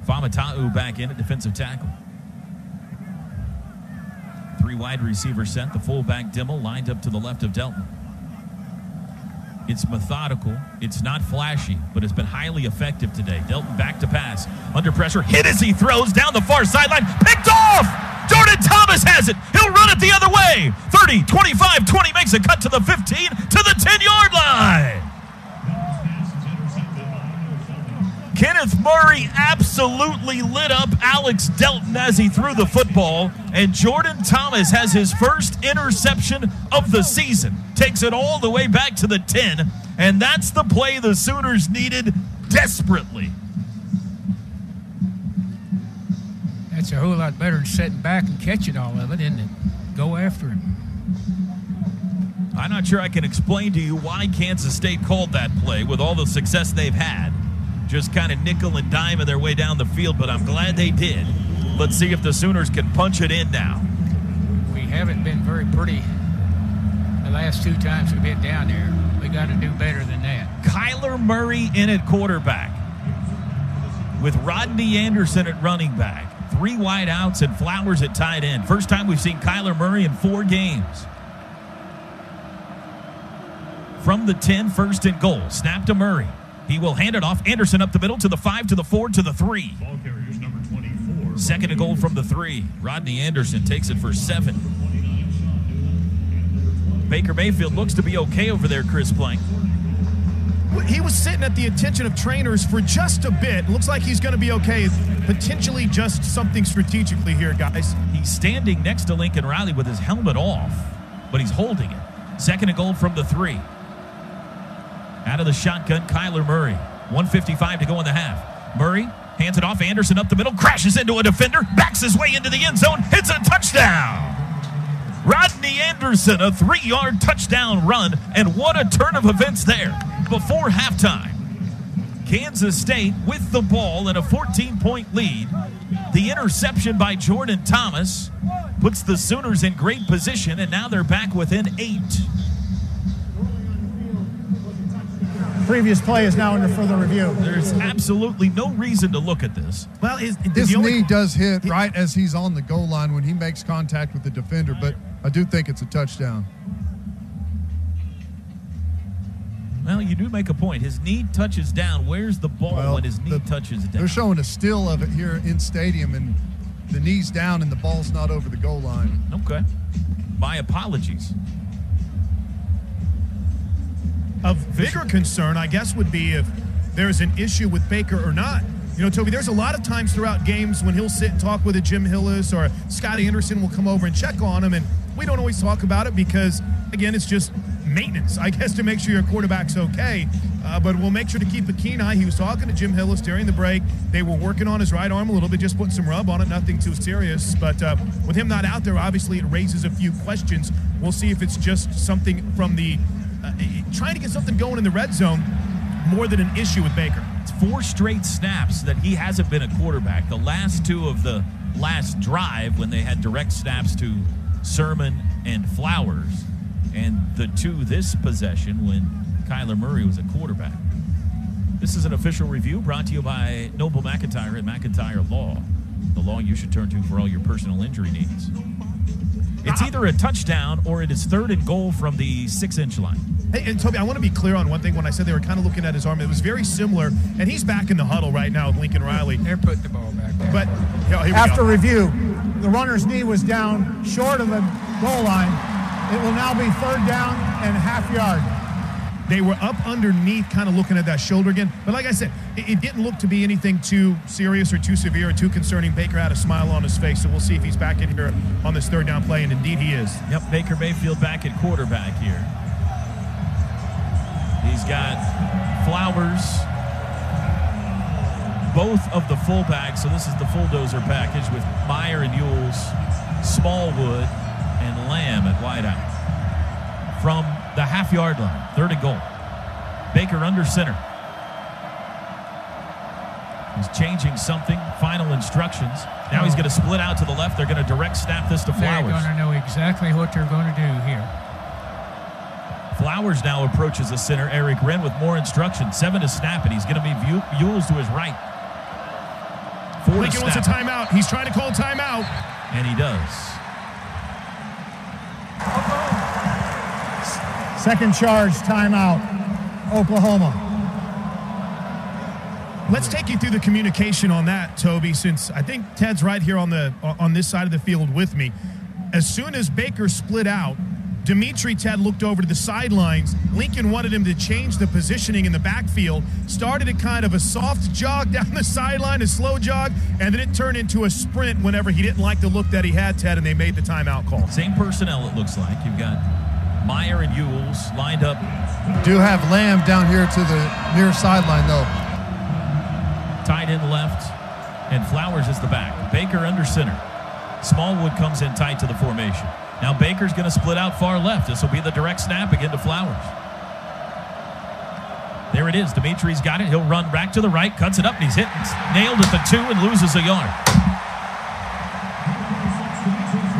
Famatau back in at defensive tackle. 3 wide receivers set. The fullback Dimmel lined up to the left of Delton. It's methodical. It's not flashy, but it's been highly effective today. Delton back to pass. Under pressure. Hit as he throws down the far sideline. Picked off! Jordan Thomas has it. He'll run it the other way. 30, 25, 20 makes a cut to the 15, to the 10-yard line. Kenneth Murray absolutely lit up Alex Delton as he threw the football, and Jordan Thomas has his first interception of the season. Takes it all the way back to the 10, and that's the play the Sooners needed desperately. That's a whole lot better than sitting back and catching all of it, isn't it? Go after it. I'm not sure I can explain to you why Kansas State called that play with all the success they've had. Just kind of nickel and diming their way down the field, but I'm glad they did. Let's see if the Sooners can punch it in now. We haven't been very pretty the last 2 times we've been down there. We got to do better than that. Kyler Murray in at quarterback with Rodney Anderson at running back. 3 wide outs and Flowers at tight end. First time we've seen Kyler Murray in 4 games. From the 10, first and goal. Snap to Murray. He will hand it off. Anderson up the middle to the 5, to the 4, to the 3. Ball carriers number 24. Second and goal from the 3. Rodney Anderson takes it for 7. Baker Mayfield looks to be okay over there, Chris Plank. He was sitting at the attention of trainers for just a bit. Looks like he's going to be okay. Potentially just something strategically here, guys. He's standing next to Lincoln Riley with his helmet off, but he's holding it. Second and goal from the 3. Out of the shotgun, Kyler Murray. 1:55 to go in the half. Murray hands it off. Anderson up the middle, crashes into a defender, backs his way into the end zone, hits a touchdown. Rodney Anderson, a 3-yard touchdown run, and what a turn of events there. Before halftime, Kansas State with the ball in a 14-point lead. The interception by Jordan Thomas puts the Sooners in great position, and now they're back within 8. Previous play is now under further review. There's absolutely no reason to look at this. Well, His knee does hit right as he's on the goal line when he makes contact with the defender, but I do think it's a touchdown. Well, you do make a point. His knee touches down. Where's the ball when his knee touches down? They're showing a still of it here in stadium, and the knee's down and the ball's not over the goal line. Okay. My apologies. Of bigger concern, I guess, would be if there's an issue with Baker or not. You know, Toby, there's a lot of times throughout games when he'll sit and talk with a Jim Hillis or Scotty Anderson will come over and check on him, and we don't always talk about it because, again, it's just maintenance, I guess, to make sure your quarterback's okay. But we'll make sure to keep a keen eye. He was talking to Jim Hillis during the break. They were working on his right arm a little bit, just putting some rub on it, nothing too serious. But with him not out there, obviously it raises a few questions. We'll see if it's just something from the trying to get something going in the red zone more than an issue with Baker. It's 4 straight snaps that he hasn't been a quarterback. The last 2 of the last drive when they had direct snaps to Sermon and Flowers, and the 2 this possession when Kyler Murray was a quarterback. This is an official review brought to you by Noble McIntyre at McIntyre Law, the law you should turn to for all your personal injury needs. It's either a touchdown or it is 3rd and goal from the 6-inch line. Hey, and Toby, I want to be clear on one thing. When I said they were kind of looking at his arm, it was very similar, and he's back in the huddle right now with Lincoln Riley. They're putting the ball back there. But here we After go. review, the runner's knee was down short of the goal line. It will now be 3rd down and ½ yard. They were up underneath, kind of looking at that shoulder again. But like I said, it didn't look to be anything too serious or too severe or too concerning. Baker had a smile on his face, so we'll see if he's back in here on this 3rd down play, and indeed he is. Yep, Baker Mayfield back at quarterback here. He's got Flowers, both of the fullbacks, so this is the bulldozer package with Meyer and Ewells, Smallwood, and Lamb at wideout. From the ½ line, 3rd and goal. Baker under center. He's changing something. Final instructions. Now he's going to split out to the left. They're going to direct snap this to Flowers. They're going to know exactly what they're going to do here. Flowers now approaches the center. Eric Wren with more instructions. 7 to snap it. He's going to be Ewells to his right. 4 Lincoln wants a timeout. He's trying to call timeout. And he does. Second charge, timeout, Oklahoma. Let's take you through the communication on that, Toby, since I think Ted's right here on this side of the field with me. As soon as Baker split out, Ted looked over to the sidelines. Lincoln wanted him to change the positioning in the backfield, started a kind of a soft jog down the sideline, a slow jog, and then it turned into a sprint whenever he didn't like the look that he had, Ted, and they made the timeout call. Same personnel, it looks like. You've got Meyer and Ewells lined up. Do have Lamb down here to the near sideline, though. Tight end left. and Flowers is the back. Baker under center. Smallwood comes in tight to the formation. Now Baker's going to split out far left. This will be the direct snap again to Flowers. There it is. Dimitri's got it. He'll run back to the right, cuts it up, and he's hit. Nailed at the 2 and loses a yard.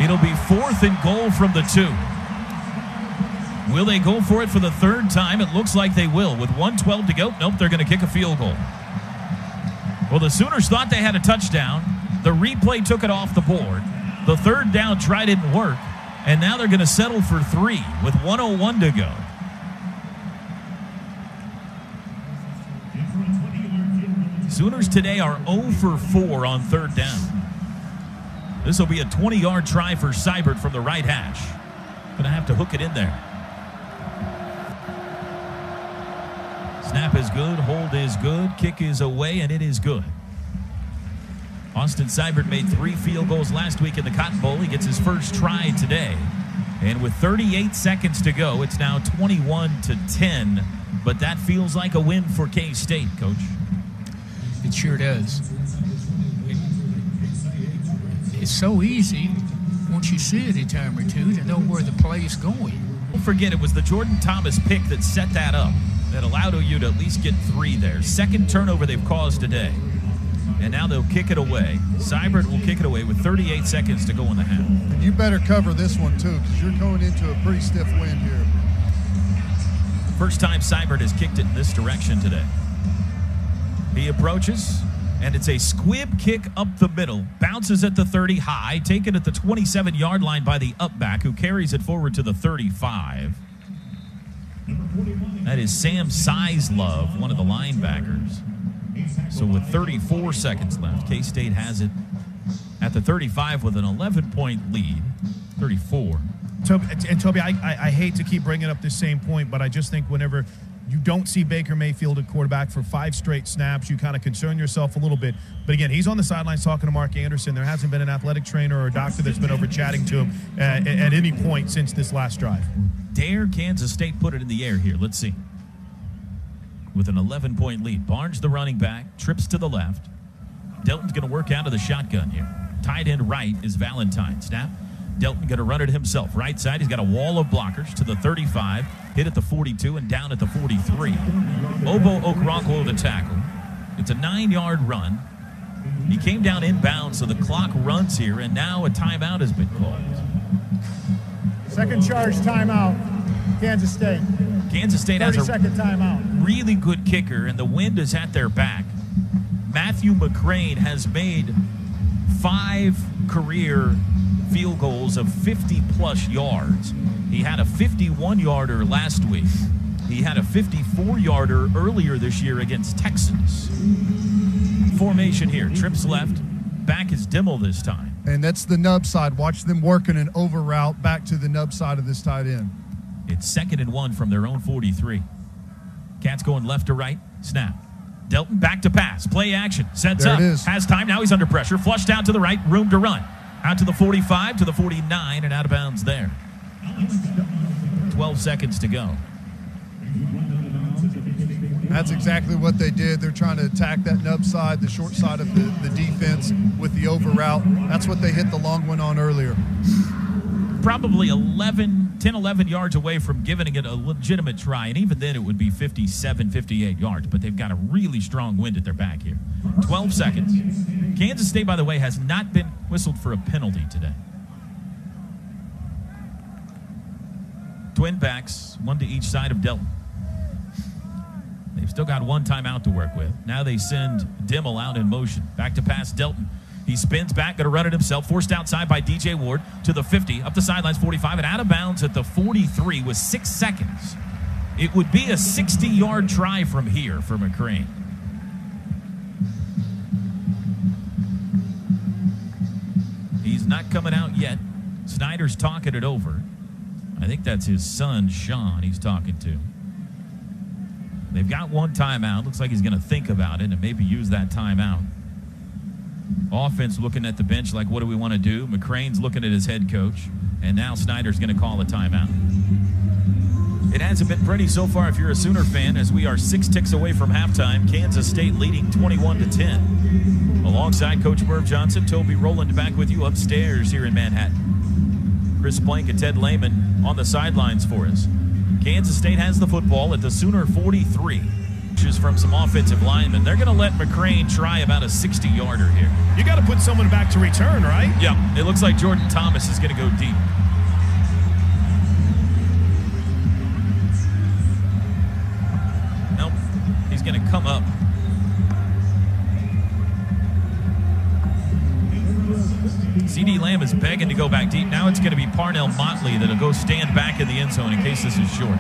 It'll be 4th and goal from the 2. Will they go for it for the 3rd time? It looks like they will. With 1:12 to go, nope, they're going to kick a field goal. Well, the Sooners thought they had a touchdown. The replay took it off the board. The 3rd down try didn't work, and now they're going to settle for 3 with 1:01 to go. Sooners today are 0 for 4 on 3rd down. This will be a 20-yard try for Seibert from the right hash. Going to have to hook it in there. Snap is good, hold is good, kick is away, and it is good. Austin Seibert made 3 field goals last week in the Cotton Bowl. He gets his first try today. And with 38 seconds to go, it's now 21-10. But that feels like a win for K-State, Coach. It sure does. It's so easy, once you see it a time or two, to know where the play is going. Don't forget, it was the Jordan Thomas pick that set that up, that allowed OU to at least get 3 there. 2nd turnover they've caused today. And now they'll kick it away. Seibert will kick it away with 38 seconds to go in the half. And you better cover this one, too, because you're going into a pretty stiff wind here. First time Seibert has kicked it in this direction today. He approaches, and it's a squib kick up the middle. Bounces at the 30 high, taken at the 27-yard line by the upback, who carries it forward to the 35. That is Sam Sizlove, one of the linebackers. So with 34 seconds left, K-State has it at the 35 with an 11-point lead, 34. Toby, I hate to keep bringing up this same point, but I just think whenever you don't see Baker Mayfield at quarterback for 5 straight snaps, you kind of concern yourself a little bit. But again, he's on the sidelines talking to Mark Anderson. There hasn't been an athletic trainer or a doctor that's been over chatting to him at any point since this last drive. Dare Kansas State put it in the air here? Let's see. With an 11-point lead. Barnes, the running back, trips to the left. Delton's going to work out of the shotgun here. Tight end right is Valentine. Snap. Delton going to run it himself. Right side, he's got a wall of blockers to the 35, hit at the 42, and down at the 43. Obo Okoronkwo the tackle. It's a 9-yard run. He came down inbounds, so the clock runs here, and now a timeout has been called. Second charge timeout, Kansas State. Kansas State has a 30-second timeout. Really good kicker, and the wind is at their back. Matthew McCrane has made 5 career field goals of 50-plus yards. He had a 51-yarder last week. He had a 54-yarder earlier this year against Texas. Formation here. Trips left. Back is Dimmel this time. And that's the nub side. Watch them working an over route back to the nub side of this tight end. It's 2nd and 1 from their own 43. Cats going left to right. Snap. Delton back to pass. Play action. Sets there up. It is. Has time. Now he's under pressure. Flushed out to the right. Room to run. Out to the 45, to the 49, and out of bounds there. 12 seconds to go. That's exactly what they did. They're trying to attack that nub side, the short side of the defense with the over route. That's what they hit the long one on earlier. Probably 10, 11 yards away from giving it a legitimate try, and even then it would be 57, 58 yards, but they've got a really strong wind at their back here. 12 seconds. Kansas State, by the way, has not been whistled for a penalty today. Twin backs, 1 to each side of Delton. They've still got 1 timeout to work with. Now they send Dimmel out in motion. Back to pass Delton. He spins back, going to run it himself. Forced outside by DJ Ward to the 50, up the sidelines, 45, and out of bounds at the 43 with 6 seconds. It would be a 60-yard try from here for McCrane. He's not coming out yet. Snyder's talking it over. I think that's his son, Sean, he's talking to. They've got 1 timeout. Looks like he's going to think about it and maybe use that timeout. Offense looking at the bench like, what do we want to do? McCrane's looking at his head coach. And now Snyder's going to call a timeout. It hasn't been pretty so far if you're a Sooner fan, as we are 6 ticks away from halftime. Kansas State leading 21-10. Alongside Coach Merv Johnson, Toby Rowland back with you upstairs here in Manhattan. Chris Plank and Ted Lehman on the sidelines for us. Kansas State has the football at the Sooner 43. From some offensive linemen. They're going to let McCrane try about a 60-yarder here. You got to put someone back to return, right? Yeah, it looks like Jordan Thomas is going to go deep. Nope, he's going to come up. C.D. Lamb is begging to go back deep. Now it's going to be Parnell Motley that'll go stand back in the end zone in case this is short.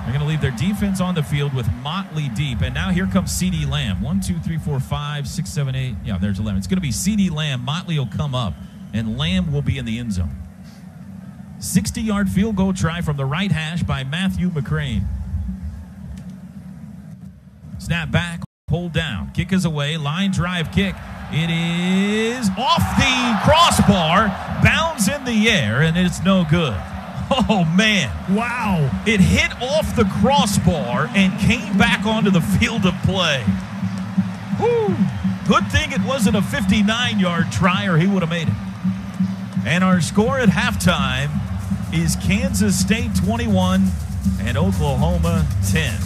They're going to leave their defense on the field with Motley deep. And now here comes C.D. Lamb. 1, 2, 3, 4, 5, 6, 7, 8. Yeah, there's 11. It's going to be C.D. Lamb. Motley will come up, and Lamb will be in the end zone. 60-yard field goal try from the right hash by Matthew McCrane. Snap back, hold down. Kick is away. Line drive kick. It is off the crossbar, bounds in the air, and it's no good. Oh, man. Wow. It hit off the crossbar and came back onto the field of play. Woo. Good thing it wasn't a 59-yard try or he would have made it. And our score at halftime is Kansas State 21 and Oklahoma 10.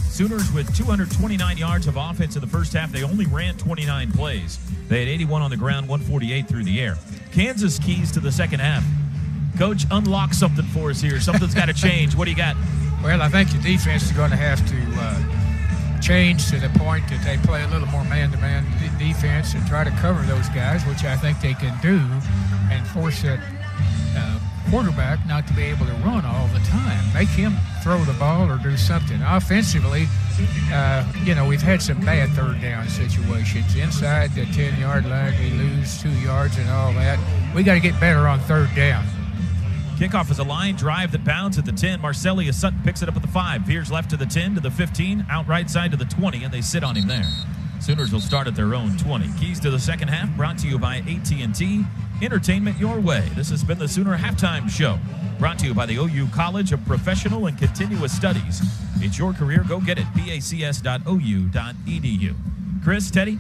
Sooners with 229 yards of offense in the first half. They only ran 29 plays. They had 81 on the ground, 148 through the air. Kansas keys to the second half. Coach, unlock something for us here. Something's got to change. What do you got? Well, I think the defense is going to have to change to the point that they play a little more man-to-man defense and try to cover those guys, which I think they can do, and force that quarterback not to be able to run all the time. Make him throw the ball or do something. Offensively, we've had some bad third down situations. Inside the 10-yard line, we lose 2 yards and all that. We got to get better on third down. Kickoff is a line drive that bounds at the 10. Marcelius Sutton picks it up at the 5. Veers left to the 10, to the 15, out right side to the 20, and they sit on him there. Sooners will start at their own 20. Keys to the second half brought to you by AT&T. Entertainment your way. This has been the Sooner Halftime Show, brought to you by the OU College of Professional and Continuous Studies. It's your career. Go get it. PACS.OU.edu. Chris, Teddy?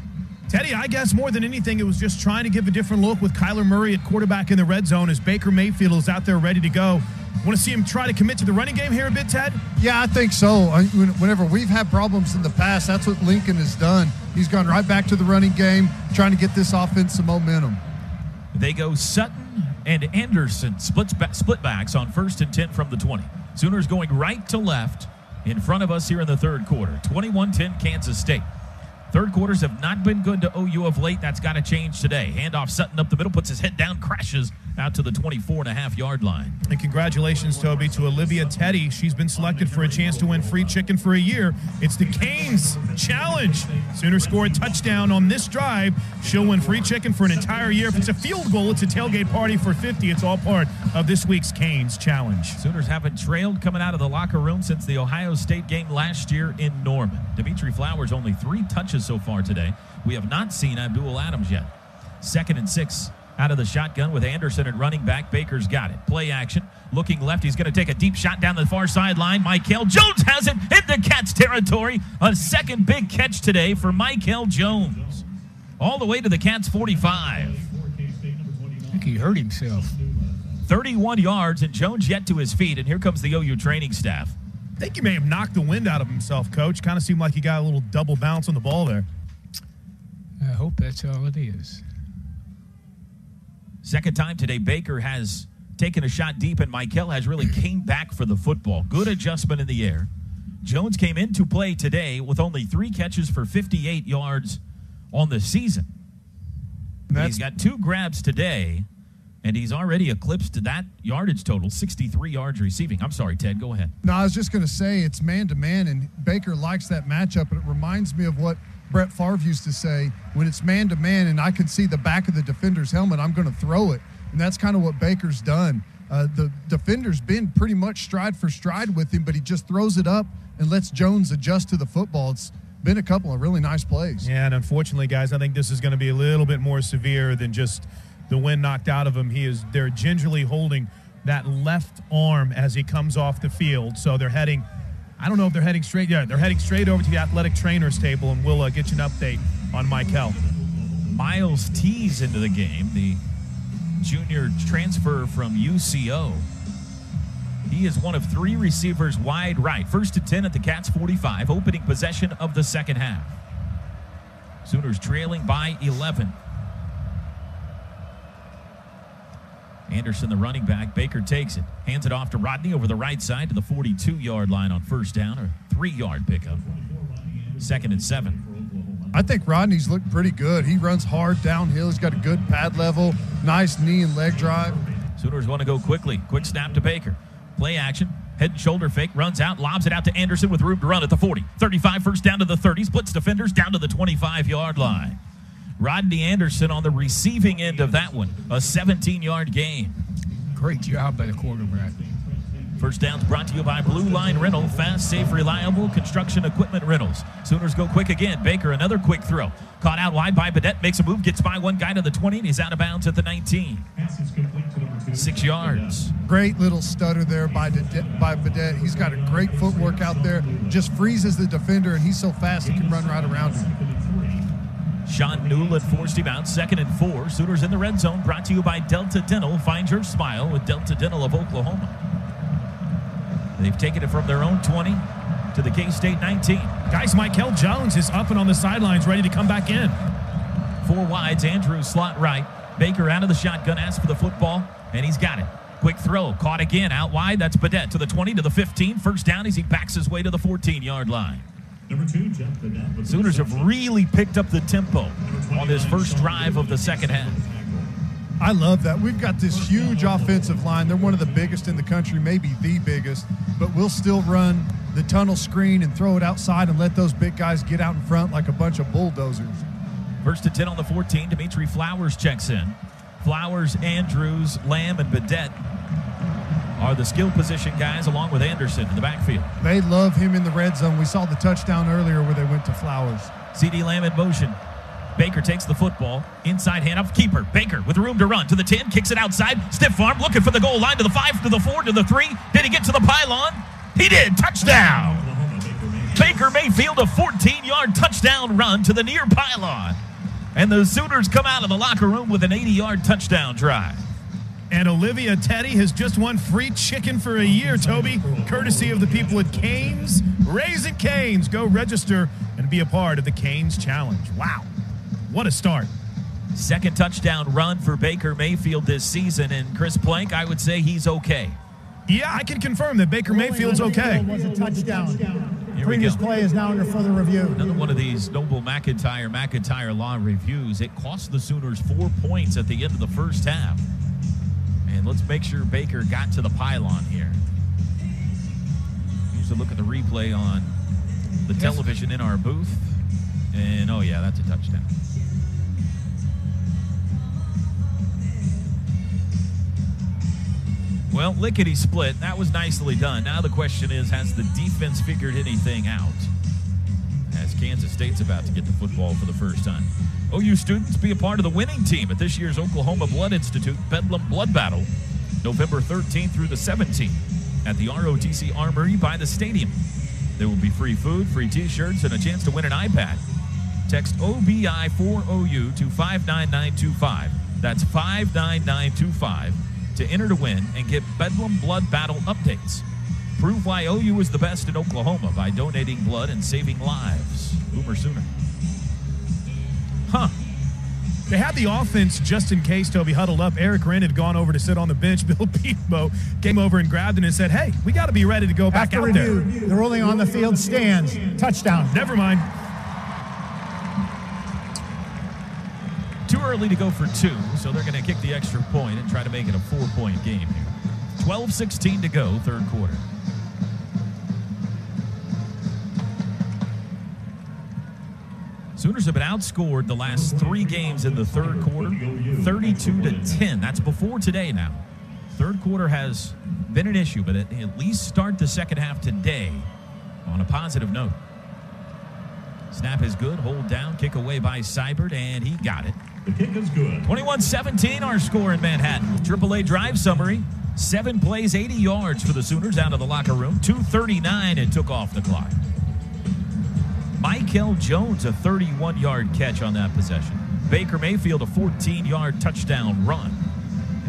Teddy, I guess more than anything, it was just trying to give a different look with Kyler Murray at quarterback in the red zone as Baker Mayfield is out there ready to go. Want to see him try to commit to the running game here a bit, Ted? Yeah, I think so. Whenever we've had problems in the past, that's what Lincoln has done. He's gone right back to the running game, trying to get this offense some momentum. They go Sutton and Anderson, split backs on 1st and 10 from the 20. Sooners going right to left in front of us here in the third quarter. 21-10 Kansas State. Third quarters have not been good to OU of late. That's got to change today. Handoff Sutton up the middle, puts his head down, crashes out to the 24.5-yard line. And congratulations, Toby, to Olivia Teddy. She's been selected for a chance to win free chicken for a year. It's the Canes Challenge. Sooners score a touchdown on this drive. She'll win free chicken for an entire year. If it's a field goal, it's a tailgate party for 50. It's all part of this week's Canes Challenge. Sooners haven't trailed coming out of the locker room since the Ohio State game last year in Norman. Dimitri Flowers only 3 touches so far today. We have not seen Abdul Adams yet. 2nd and 6 out of the shotgun with Anderson at running back. Baker's got it. Play action. Looking left. He's going to take a deep shot down the far sideline. Michael Jones has it in the Cats territory. A second big catch today for Michael Jones. All the way to the Cats 45. I think he hurt himself. 31 yards, and Jones yet to his feet. And here comes the OU training staff. I think he may have knocked the wind out of himself, Coach. Kind of seemed like he got a little double bounce on the ball there. I hope that's all it is. Second time today, Baker has taken a shot deep, and Michael has really came back for the football. Good adjustment in the air. Jones came into play today with only 3 catches for 58 yards on the season. He's got 2 grabs today, and he's already eclipsed that yardage total, 63 yards receiving. I'm sorry, Ted, go ahead. No, I was just going to say it's man-to-man, and Baker likes that matchup, and it reminds me of what Brett Favre used to say, when it's man-to-man and I can see the back of the defender's helmet, I'm going to throw it. And that's kind of what Baker's done. The defender's been pretty much stride for stride with him, but he just throws it up and lets Jones adjust to the football. It's been a couple of really nice plays. Yeah, and unfortunately, guys, I think this is going to be a little bit more severe than just the wind knocked out of him. They're gingerly holding that left arm as he comes off the field. So they're heading, I don't know if they're heading straight. Yeah, they're heading straight over to the athletic trainer's table, and we'll get you an update on Michael. Miles Tees into the game, the junior transfer from UCO. He is one of 3 receivers wide right. 1st and 10 at the Cats 45, opening possession of the second half. Sooners trailing by 11. Anderson, the running back. Baker takes it. Hands it off to Rodney over the right side to the 42-yard line on first down. A 3-yard pickup. 2nd and 7. I think Rodney's looked pretty good. He runs hard downhill. He's got a good pad level, nice knee and leg drive. Sooners want to go quickly. Quick snap to Baker. Play action. Head and shoulder fake. Runs out. Lobs it out to Anderson with room to run at the 40. 35 first down to the 30. Splits defenders down to the 25-yard line. Rodney Anderson on the receiving end of that one. A 17-yard gain. Great job by the quarterback. First down's brought to you by Blue Line Rental. Fast, safe, reliable construction equipment rentals. Sooners go quick again. Baker, another quick throw. Caught out wide by Badette. Makes a move. Gets by one guy to the 20. And he's out of bounds at the 19. 6 yards. Great little stutter there by Badette. He's got a great footwork out there. Just freezes the defender, and he's so fast he can run right around him. Sean Newland forced him out. 2nd and 4. Sooners in the red zone. Brought to you by Delta Dental. Find your smile with Delta Dental of Oklahoma. They've taken it from their own 20 to the K-State 19. Guys, Michael Jones is up and on the sidelines, ready to come back in. 4 wides. Andrews slot right. Baker out of the shotgun, asks for the football, and he's got it. Quick throw. Caught again. Out wide. That's Badette to the 20, to the 15. First down as he backs his way to the 14-yard line. Number 2, Jeff Badette. Sooners have really picked up the tempo on this first drive of the second half. I love that. We've got this huge offensive line. They're one of the biggest in the country, maybe the biggest, but we'll still run the tunnel screen and throw it outside and let those big guys get out in front like a bunch of bulldozers. 1st and 10 on the 14. Dimitri Flowers checks in. Flowers, Andrews, Lamb, and Badette are the skill position guys along with Anderson in the backfield. They love him in the red zone. We saw the touchdown earlier where they went to Flowers. CD Lamb in motion. Baker takes the football. Inside handoff. Keeper. Baker with room to run to the 10. Kicks it outside. Stiff arm. Looking for the goal line to the 5, to the 4, to the 3. Did he get to the pylon? He did. Touchdown. Baker Mayfield, a 14-yard touchdown run to the near pylon. And the Sooners come out of the locker room with an 80-yard touchdown drive. And Olivia Teddy has just won free chicken for a year, Toby, courtesy of the people at Canes. Raising Canes. Go register and be a part of the Canes Challenge. Wow. What a start. 2nd touchdown run for Baker Mayfield this season. And Chris Plank, I would say he's okay. Yeah, I can confirm that Baker Mayfield's okay. Was a touchdown. Here we Previous go. play is now under further review. Another one of these Noble McIntyre Law reviews. It cost the Sooners 4 points at the end of the first half. And let's make sure Baker got to the pylon here. Here's a look at the replay on the television in our booth. And, oh, yeah, that's a touchdown. Well, lickety split. That was nicely done. Now the question is, has the defense figured anything out? As Kansas State's about to get the football for the first time. OU students be a part of the winning team at this year's Oklahoma Blood Institute Bedlam Blood Battle, November 13th through the 17th at the ROTC Armory by the stadium. There will be free food, free t-shirts, and a chance to win an iPad. Text OBI4OU to 59925. That's 59925 to enter to win and get Bedlam Blood Battle updates. Prove why OU is the best in Oklahoma by donating blood and saving lives. Boomer Sooner. They had the offense just in case Toby huddled up. Eric Wren had gone over to sit on the bench. Bill Peebo came over and grabbed it and said, hey, we got to be ready to go back out there. The ruling on the field stands. Touchdown. Never mind. Too early to go for 2, so they're going to kick the extra point and try to make it a 4-point game here. 12-16 to go, third quarter. Sooners have been outscored the last 3 games in the third quarter, 32-10. That's before today now. Third quarter has been an issue, but at least start the second half today on a positive note. Snap is good, hold down, kick away by Seibert, and he got it. The kick is good. 21-17 our score in Manhattan. AAA drive summary. 7 plays, 80 yards for the Sooners out of the locker room. 2:39 it took off the clock. Michael Jones, a 31-yard catch on that possession. Baker Mayfield, a 14-yard touchdown run.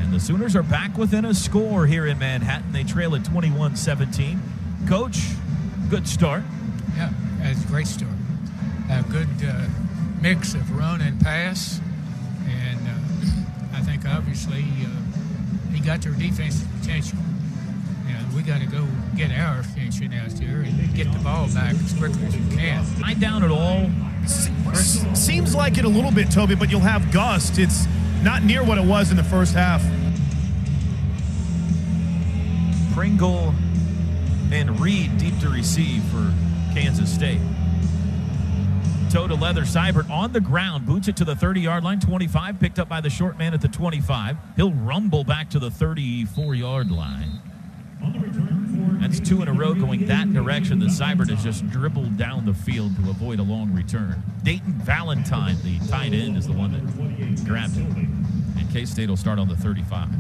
And the Sooners are back within a score here in Manhattan. They trail at 21-17. Coach, good start. Yeah, that's a great start. A good mix of run and pass. And I think, obviously, he got their defense's attention. We got to go get our attention out there and get the ball back as quickly as we can. Not down at all. Seems like it a little bit, Toby, but you'll have gust. It's not near what it was in the first half. Pringle and Reed deep to receive for Kansas State. Toe to leather. Seibert on the ground, boots it to the 30-yard line, 25, picked up by the short man at the 25. He'll rumble back to the 34-yard line. That's 2 in a row going that direction. The Seibert has just dribbled down the field to avoid a long return. Dayton Valentine, the tight end, is the one that grabbed it. And K-State will start on the 35.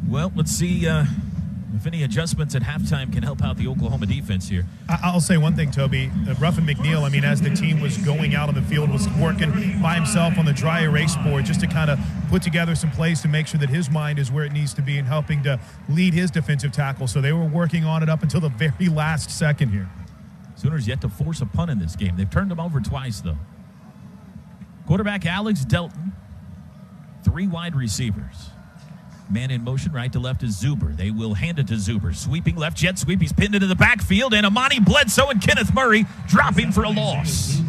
Well, let's see if any adjustments at halftime can help out the Oklahoma defense here. I'll say one thing, Toby. Ruffin McNeil, I mean, as the team was going out on the field, was working by himself on the dry erase board just to kind of put together some plays to make sure that his mind is where it needs to be and helping to lead his defensive tackle. So they were working on it up until the very last second here. Sooners yet to force a punt in this game. They've turned them over twice, though. Quarterback Alex Delton, 3 wide receivers. Man in motion, right to left is Zuber. They will hand it to Zuber. Sweeping left, jet sweep. He's pinned into the backfield, and Amani Bledsoe and Kenneth Murray dropping for a loss.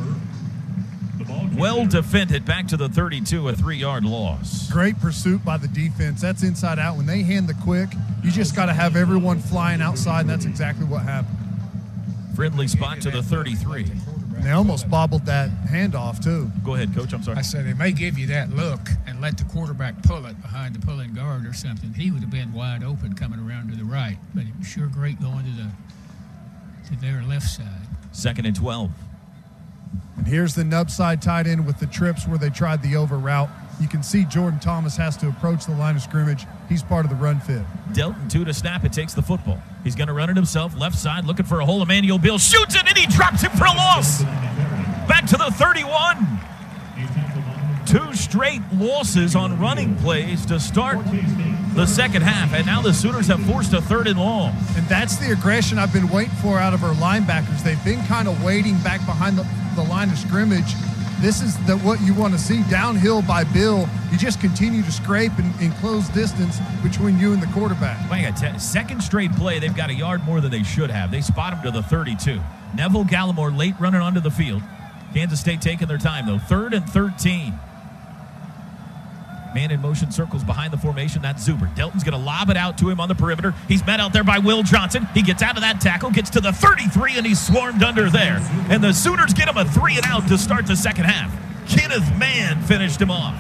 Well defended, back to the 32, a 3-yard loss. Great pursuit by the defense. That's inside out. When they hand the quick, you just got to have everyone flying outside, and that's exactly what happened. Friendly spot to the 33. And they almost bobbled that handoff, too. Go ahead, Coach. I'm sorry. I said they may give you that look and let the quarterback pull it behind the pulling guard or something. He would have been wide open coming around to the right, but it was sure great going to their left side. 2nd and 12. And here's the nub side tight end with the trips where they tried the over route. You can see Jordan Thomas has to approach the line of scrimmage. He's part of the run fit. Delton, 2 to snap. It takes the football. He's going to run it himself. Left side, looking for a hole. Emmanuel Bill shoots it, and he drops it for a loss. Back to the 31. 2 straight losses on running plays to start the second half. And now the Sooners have forced a 3rd and long. And that's the aggression I've been waiting for out of our linebackers. They've been kind of waiting back behind the line of scrimmage. This is what you want to see. Downhill by Bill, you just continue to scrape and close distance between you and the quarterback. Second straight play, they've got a yard more than they should have. They spot him to the 32. Neville Gallimore late running onto the field. Kansas State taking their time, though. 3rd and 13. Man in motion, circles behind the formation. That's Zuber. Delton's going to lob it out to him on the perimeter. He's met out there by Will Johnson. He gets out of that tackle, gets to the 33, and he's swarmed under there. And the Sooners get him a 3 and out to start the second half. Kenneth Mann finished him off.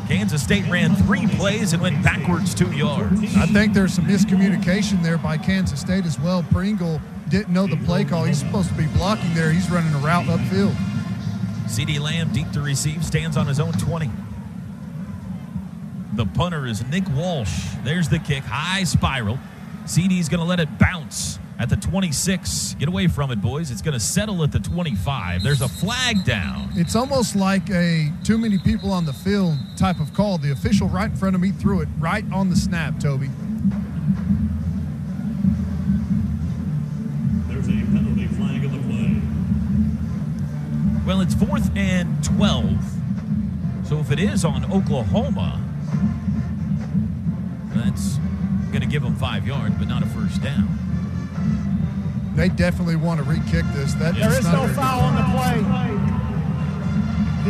Kansas State ran 3 plays and went backwards 2 yards. I think there's some miscommunication there by Kansas State as well. Pringle didn't know the play call. He's supposed to be blocking there. He's running a route upfield. C.D. Lamb deep to receive, stands on his own 20. The punter is Nick Walsh. There's the kick, high spiral. C.D.'s going to let it bounce at the 26. Get away from it, boys. It's going to settle at the 25. There's a flag down. It's almost like a too many people on the field type of call. The official right in front of me threw it right on the snap, Toby. There's a penalty flag on the play. Well, it's 4th and 12. So if it is on Oklahoma, that's going to give them 5 yards, but not a first down. They definitely want to re-kick this. There is no foul on the play.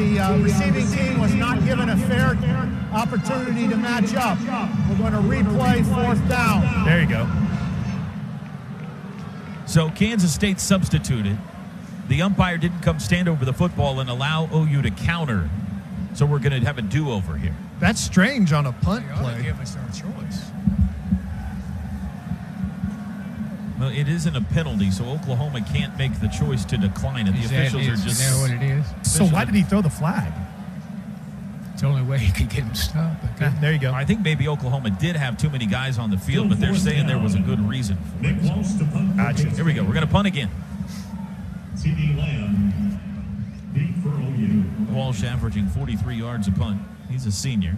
The receiving team was not given a fair opportunity to match up. We're going to replay 4th down. There you go. So Kansas State substituted. The umpire didn't come stand over the football and allow OU to counter. So we're going to have a do-over here. That's strange on a punt They ought to play. give us our choice. Well, it isn't a penalty, so Oklahoma can't make the choice to decline it. The officials are just... Is that what it is? So why did he throw the flag? It's the only way he could get him stopped. There you go. I think maybe Oklahoma did have too many guys on the field, but they're saying there was a good reason for it. Gotcha. Here we go. We're going to punt again. CD Lamb, deep for OU. Walsh averaging 43 yards a punt. He's a senior.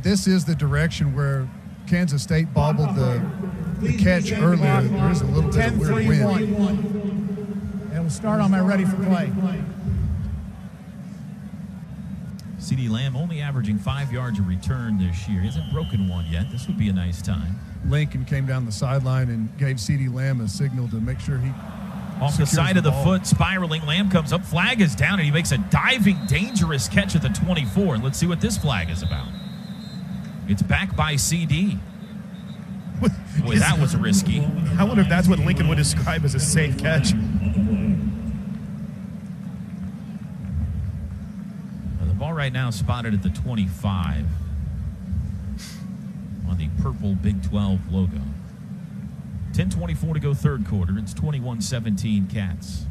This is the direction where Kansas State bobbled the catch earlier. There is a little bit of weird wind. It will start on my ready for play. CD Lamb only averaging 5 yards a return this year. He hasn't broken one yet. This would be a nice time. Lincoln came down the sideline and gave CD Lamb a signal to make sure he off the side of the ball. foot, spiraling. Lamb comes up, flag is down, and he makes a diving, dangerous catch at the 24. And let's see what this flag is about. It's back by CD. Boy, that was risky. I wonder if that's what Lincoln would describe as a safe catch. The ball right now spotted at the 25 on the purple Big 12 logo. 10:24 to go third quarter. It's 21-17 Cats.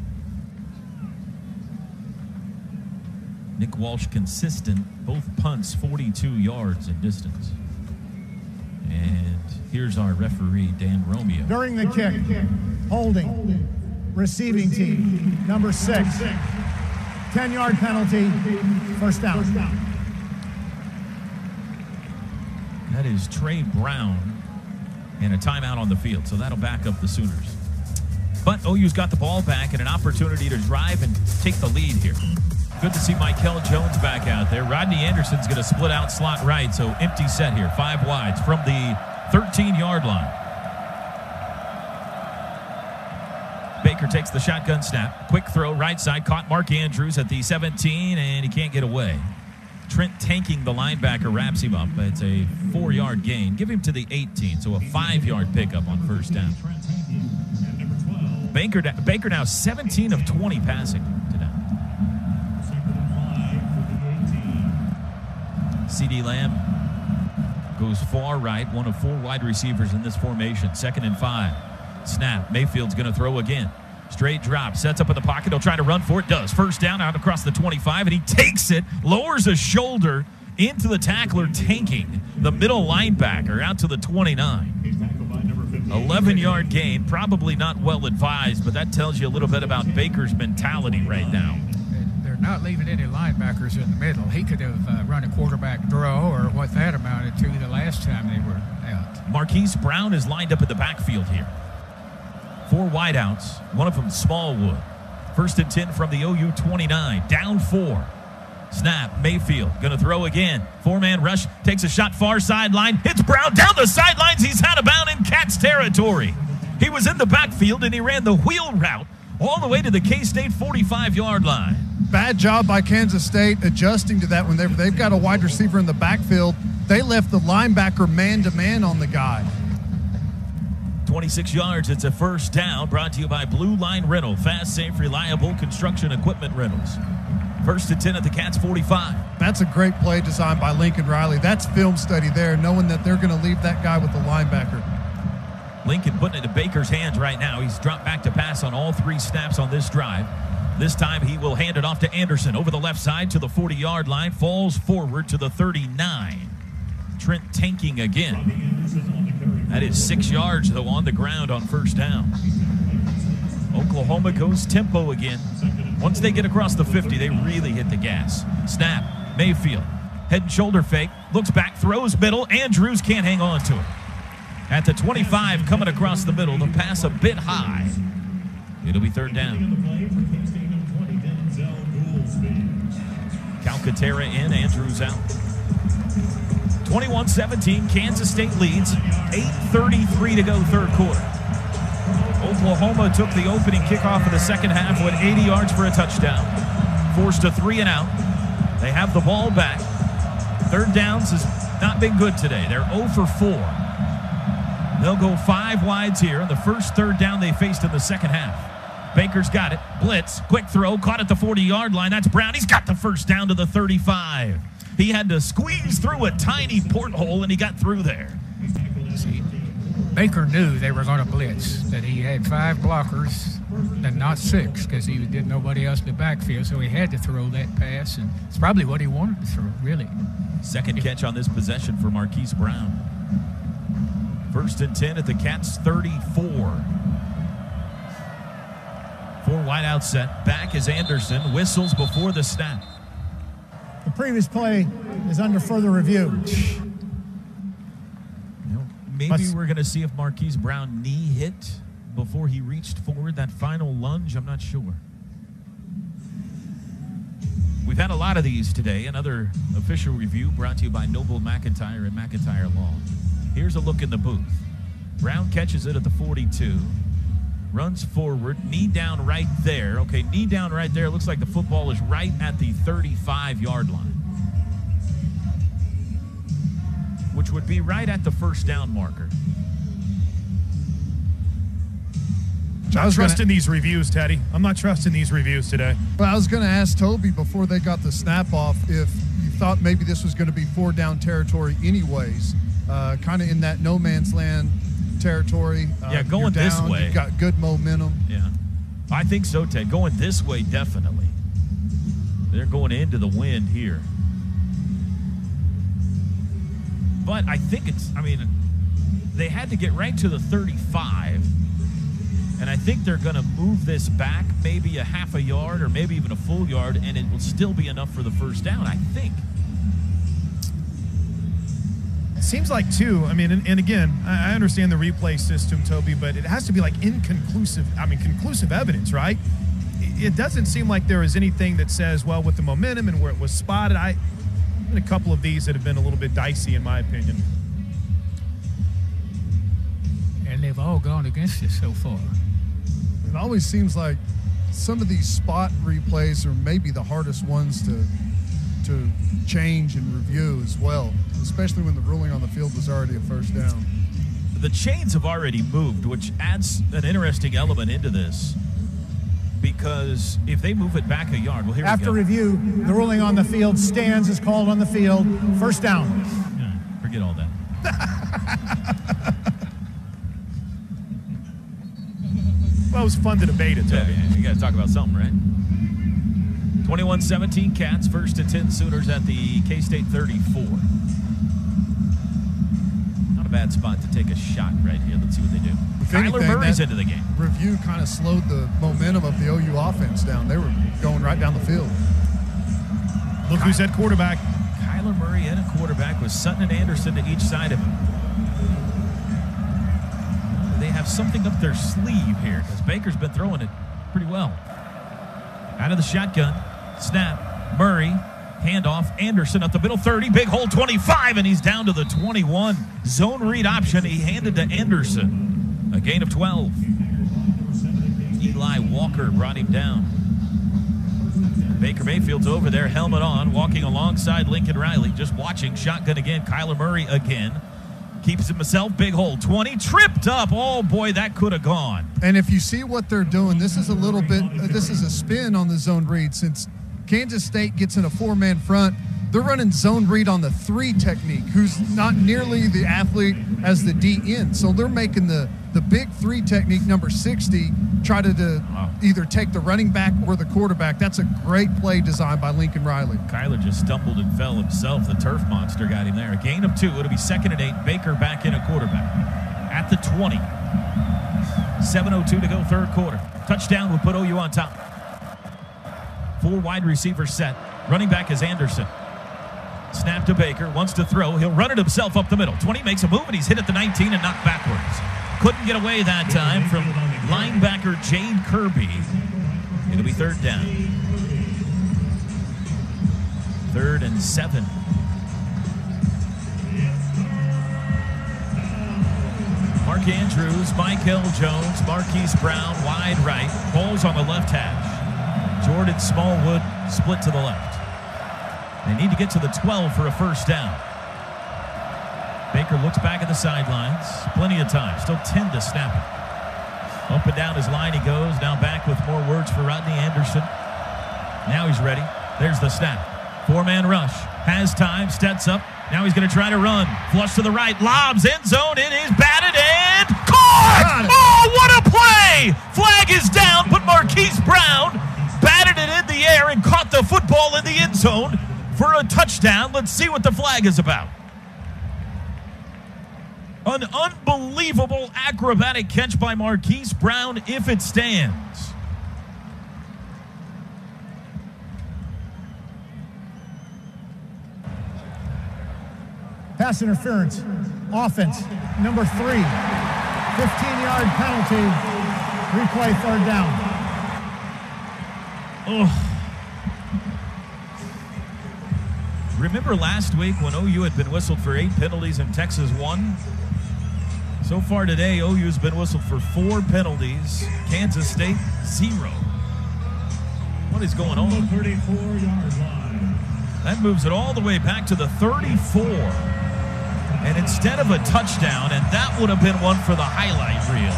Nick Walsh consistent, both punts 42 yards in distance. And here's our referee, Dan Romeo. During the kick, holding, receiving team, number 6. 10-yard penalty, first down. That is Trey Brown. And a timeout on the field, so that'll back up the Sooners. But OU's got the ball back and an opportunity to drive and take the lead here. Good to see Michael Jones back out there. Rodney Anderson's going to split out slot right, so empty set here. 5 wides from the 13-yard line. Baker takes the shotgun snap. Quick throw, right side, caught Mark Andrews at the 17, and he can't get away. Trent tanking the linebacker wraps him up. It's a 4-yard gain. Give him to the 18, so a 5-yard pickup on first down. Baker now 17 of 20 passing today. CD Lamb goes far right, one of 4 wide receivers in this formation. 2nd and 5. Snap. Mayfield's going to throw again. Straight drop, sets up in the pocket. He'll try to run for it. Does. First down out across the 25, and he takes it, lowers a shoulder into the tackler, tanking the middle linebacker out to the 29. 11-yard gain, probably not well advised, but that tells you a little bit about Baker's mentality right now. They're not leaving any linebackers in the middle. He could have run a quarterback draw or what that amounted to the last time they were out. Marquise Brown is lined up in the backfield here. 4 wideouts, one of them Smallwood. 1st and 10 from the OU 29. Down 4. Snap, Mayfield going to throw again. 4-man rush, takes a shot far sideline. Hits Brown down the sidelines. He's out of bounds in Cats territory. He was in the backfield and he ran the wheel route all the way to the K-State 45-yard line. Bad job by Kansas State adjusting to that when they've got a wide receiver in the backfield. They left the linebacker man-to-man on the guy. 26 yards, it's a first down, brought to you by Blue Line Rental. Fast, safe, reliable construction equipment rentals. 1st and 10 at the Cats 45. That's a great play designed by Lincoln Riley. That's film study there, knowing that they're going to leave that guy with the linebacker. Lincoln putting it in Baker's hands right now. He's dropped back to pass on all 3 snaps on this drive. This time he will hand it off to Anderson over the left side to the 40-yard line. Falls forward to the 39. Trent tanking again. That is 6 yards, though, on the ground on first down. Oklahoma goes tempo again. Once they get across the 50, they really hit the gas. Snap, Mayfield, head and shoulder fake, looks back, throws middle. Andrews can't hang on to it. At the 25, coming across the middle, the pass a bit high. It'll be third down. Calcaterra in, Andrews out. 21-17, Kansas State leads. 8:33 to go third quarter. Oklahoma took the opening kickoff of the second half, went 80 yards for a touchdown. Forced a 3 and out. They have the ball back. Third downs has not been good today. They're 0 for 4. They'll go 5 wides here. The first third down they faced in the second half. Baker's got it. Blitz. Quick throw. Caught at the 40-yard line. That's Brown. He's got the first down to the 35. He had to squeeze through a tiny porthole, and he got through there. See, Baker knew they were going to blitz, that he had 5 blockers and not 6 because he did nobody else in the backfield, so he had to throw that pass, and it's probably what he wanted to throw, really. Second catch on this possession for Marquise Brown. 1st and 10 at the Cats' 34. 4 wide out set. Back is Anderson. Whistles before the snap. The previous play is under further review. Maybe we're going to see if Marquise Brown knee hit before he reached forward that final lunge. I'm not sure. We've had a lot of these today. Another official review brought to you by Noble McIntyre and McIntyre Law. Here's a look in the booth. Brown catches it at the 42. Runs forward. Knee down right there. Okay, knee down right there. Looks like the football is right at the 35-yard line, which would be right at the first down marker. I'm not trusting these reviews, Teddy. I'm not trusting these reviews today. Well, I was going to ask Toby before they got the snap off if you thought maybe this was going to be 4-down territory anyways, kind of in that no man's land territory. Yeah, going this way. You've got good momentum. Yeah, I think so, Ted. Going this way, definitely. They're going into the wind here. But I think they had to get right to the 35. And I think they're going to move this back maybe a half a yard or maybe even a full yard, and it will still be enough for the first down, I think. It seems like, too, and again, I understand the replay system, Toby, but it has to be like conclusive evidence, right? It doesn't seem like there is anything that says, well, with the momentum and where it was spotted, a couple of these that have been a little bit dicey, in my opinion. And they've all gone against it so far. It always seems like some of these spot replays are maybe the hardest ones to change and review as well, especially when the ruling on the field was already a first down. The chains have already moved, which adds an interesting element into this. Because if they move it back a yard, well, here After we go. review, the ruling on the field stands as called on the field. First down. Yeah, forget all that. Well, it was fun to debate it, Toby. Yeah, you got to talk about something, right? 21-17 Cats, 1st and 10 Sooners at the K-State 34. Not a bad spot to take a shot right here. Let's see what they do. Kyler Murray's into the game. Review kind of slowed the momentum of the OU offense down. They were going right down the field. Look who's at quarterback. Kyler Murray and a quarterback with Sutton and Anderson to each side of him. They have something up their sleeve here because Baker's been throwing it pretty well. Out of the shotgun, snap, Murray, handoff, Anderson up the middle, 30, big hole, 25, and he's down to the 21. Zone read option, he handed to Anderson. A gain of 12. Eli Walker brought him down. Baker Mayfield's over there, helmet on, walking alongside Lincoln Riley, just watching, shotgun again, Kyler Murray again. Keeps himself, big hole, 20, tripped up. Oh, boy, that could have gone. And if you see what they're doing, this is a spin on the zone read. Since Kansas State gets in a 4-man front, they're running zone read on the 3 technique, who's not nearly the athlete as the D end. So they're making the big 3 technique, number 60, try to either take the running back or the quarterback. That's a great play designed by Lincoln Riley. Kyler just stumbled and fell himself. The turf monster got him there. A gain of 2. It'll be 2nd and 8. Baker back in a quarterback. At the 20. 7:02 to go, third quarter. Touchdown will put OU on top. 4 wide receivers set. Running back is Anderson. Snap to Baker. Wants to throw. He'll run it himself up the middle. 20 makes a move, and he's hit at the 19 and knocked backwards. Couldn't get away that time from linebacker Jade Kirby. It'll be 3rd down. 3rd and 7. Mark Andrews, Michael Jones, Marquise Brown, wide right. Ball's on the left hash. Jordan Smallwood split to the left. They need to get to the 12 for a first down. Baker looks back at the sidelines. Plenty of time. Still 10 to snap it. Up and down his line he goes. Now back with more words for Rodney Anderson. Now he's ready. There's the snap. 4-man rush. Has time. Steps up. Now he's going to try to run. Flush to the right. Lobs end zone. It is batted and caught! Oh, what a play! Flag is down, but Marquise Brown batted it in the air and caught the football in the end zone for a touchdown. Let's see what the flag is about. An unbelievable acrobatic catch by Marquise Brown if it stands. Pass interference. Offense, number 3. 15-yard penalty. Replay, third down. Ugh. Remember last week when OU had been whistled for 8 penalties and Texas won? So far today, OU's been whistled for 4 penalties. Kansas State, 0. What is going on? 34-yard line. That moves it all the way back to the 34. And instead of a touchdown, and that would have been one for the highlight reel,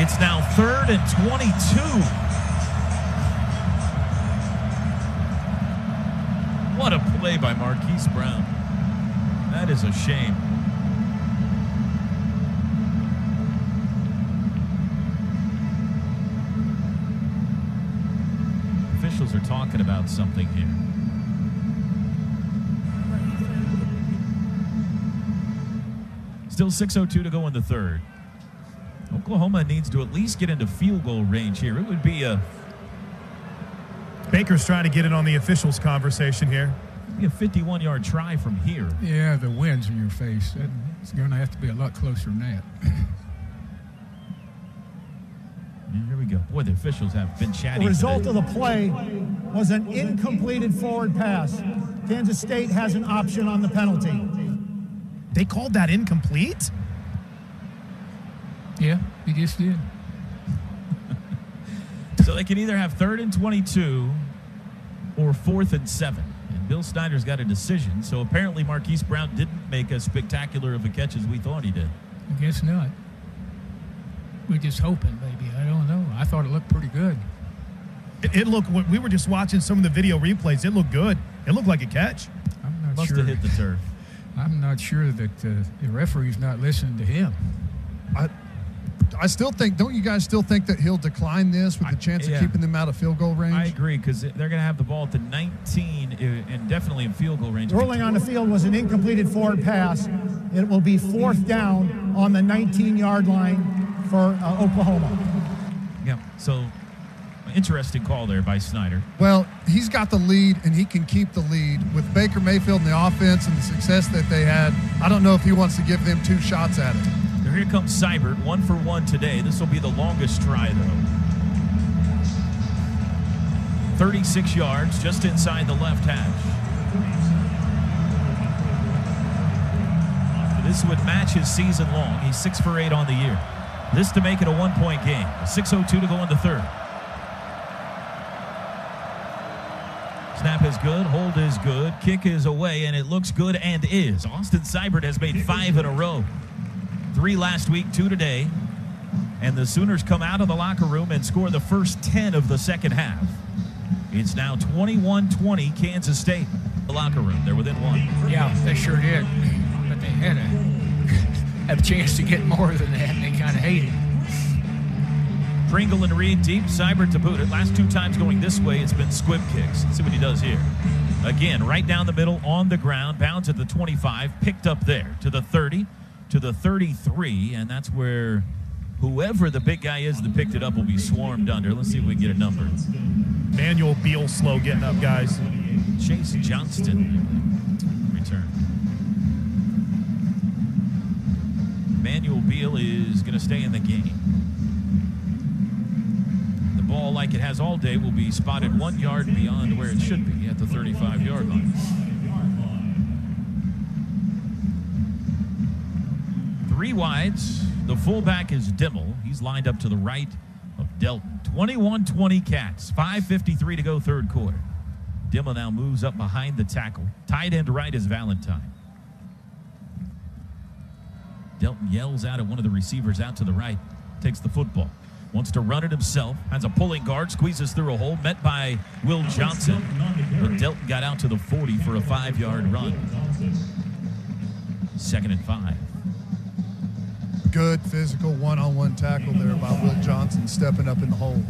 it's now 3rd and 22. What a play by Marquise Brown. That is a shame. Officials are talking about something here. Still 6:02 to go in the third. Oklahoma needs to at least get into field goal range here. It would be a... Baker's trying to get in on the officials conversation here. Be a 51-yard try from here. Yeah, the wind's in your face. It's going to have to be a lot closer than that. And here we go. Boy, the officials have been chatty. The result today. of the play was an incompleted forward pass. Kansas State has an option on the penalty. They called that incomplete? Yeah, he just did. So they can either have 3rd and 22 or 4th and 7. And Bill Snyder's got a decision. So apparently Marquise Brown didn't make as spectacular of a catch as we thought he did. I guess not. We're just hoping, maybe. I don't know. I thought it looked pretty good. It looked, we were just watching some of the video replays. It looked good. It looked like a catch. I'm not Must sure. have hit the turf. I'm not sure that the referee's not listening to him. I still think, don't you guys still think that he'll decline this with the chance of keeping them out of field goal range? I agree, because they're going to have the ball at the 19 and definitely in field goal range. Rolling on the field was an incompleted forward pass. It will be 4th down on the 19-yard line for Oklahoma. Yeah, so interesting call there by Snyder. Well, he's got the lead, and he can keep the lead. With Baker Mayfield and the offense and the success that they had, I don't know if he wants to give them 2 shots at it. Here comes Seibert, 1 for 1 today. This will be the longest try, though. 36 yards, just inside the left hash. This would match his season long. He's 6 for 8 on the year. This to make it a 1-point game. 6:02 to go in the third. Snap is good, hold is good, kick is away, and it looks good and is. Austin Seibert has made 5 in a row. 3 last week, 2 today. And the Sooners come out of the locker room and score the first 10 of the second half. It's now 21-20 Kansas State. The locker room, they're within 1. Yeah, they sure did. But they had a chance to get more than that, and they kind of hated it. Pringle and Reed deep, Seibert to boot it. Last 2 times going this way, it's been squib kicks. Let's see what he does here. Again, right down the middle, on the ground, bounds at the 25, picked up there to the 30. To the 33, and that's where whoever the big guy is that picked it up will be swarmed under. Let's see if we can get a number. Manuel Beal slow getting up, guys. Chase Johnston return. Manuel Beal is going to stay in the game. The ball, like it has all day, will be spotted 1 yard beyond where it should be at the 35-yard line. 3 wides. The fullback is Dimmel. He's lined up to the right of Delton. 21-20 Cats. 5:53 to go third quarter. Dimmel now moves up behind the tackle. Tight end right is Valentine. Delton yells out at one of the receivers out to the right. Takes the football. Wants to run it himself. Has a pulling guard. Squeezes through a hole. Met by Will Johnson. But Delton got out to the 40 for a 5-yard run. 2nd and 5. Good physical one-on-one tackle there by Will Johnson stepping up in the hole.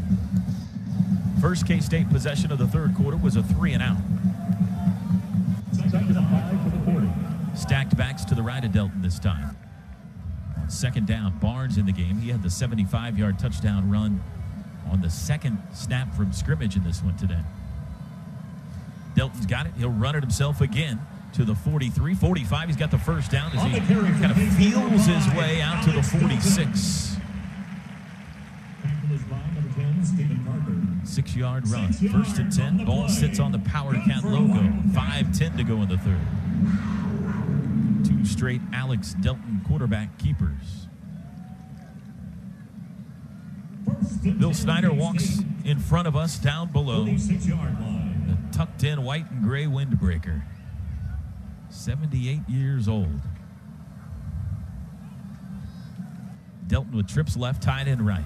First K-State possession of the third quarter was a 3-and-out. Second and 5 for the 40. Stacked backs to the right of Delton this time. On second down, Barnes in the game. He had the 75-yard touchdown run on the second snap from scrimmage in this one today. Delton's got it. He'll run it himself again to the 43, 45. He's got the first down as he kind of feels his way out to the 46. 6-yard run. First and 10. Ball sits on the Power Cat logo. 5:10 to go in the third. 2 straight Alex Delton quarterback keepers. Bill Snyder walks in front of us down below. The tucked in white and gray windbreaker. 78 years old. Delton with trips left, tight end right.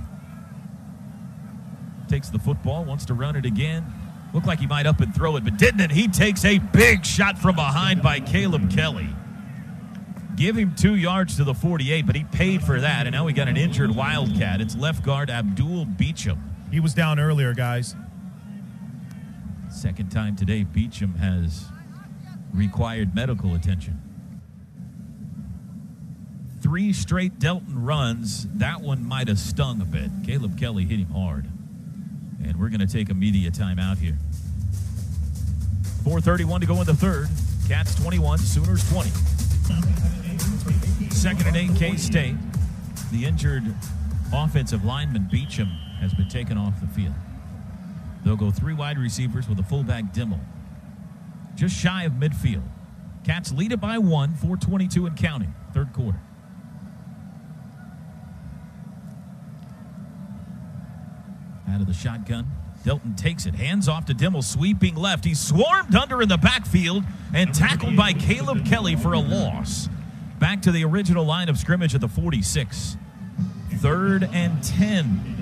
Takes the football, wants to run it again. Looked like he might up and throw it, but didn't it? He takes a big shot from behind by Caleb Kelly. Give him 2 yards to the 48, but he paid for that, and now we got an injured Wildcat. It's left guard Abdul Beecham. He was down earlier, guys. Second time today, Beecham has required medical attention. 3 straight Delton runs. That one might have stung a bit. Caleb Kelly hit him hard. And we're going to take a media timeout here. 4:31 to go in the third. Cats 21, Sooners 20. Second and 8, K-State. The injured offensive lineman Beecham has been taken off the field. They'll go 3 wide receivers with a fullback Dimmel. Just shy of midfield. Cats lead it by 1, 4:22 and counting, third quarter. Out of the shotgun, Delton takes it, hands off to Dimmel, sweeping left. He's swarmed under in the backfield and tackled by Caleb Kelly for a loss. Back to the original line of scrimmage at the 46. 3rd and 10.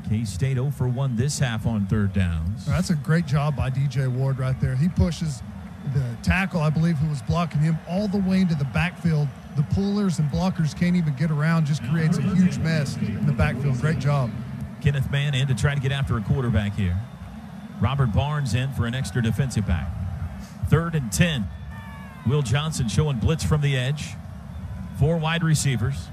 K-State 0 for 1 this half on third downs. That's a great job by DJ Ward right there. He pushes the tackle, I believe, who was blocking him all the way into the backfield. The pullers and blockers can't even get around, just creates a huge mess in the backfield. Great job. Kenneth Mann in to try to get after a quarterback here. Robert Barnes in for an extra defensive back. 3rd and 10. Will Johnson showing blitz from the edge. 4 wide receivers.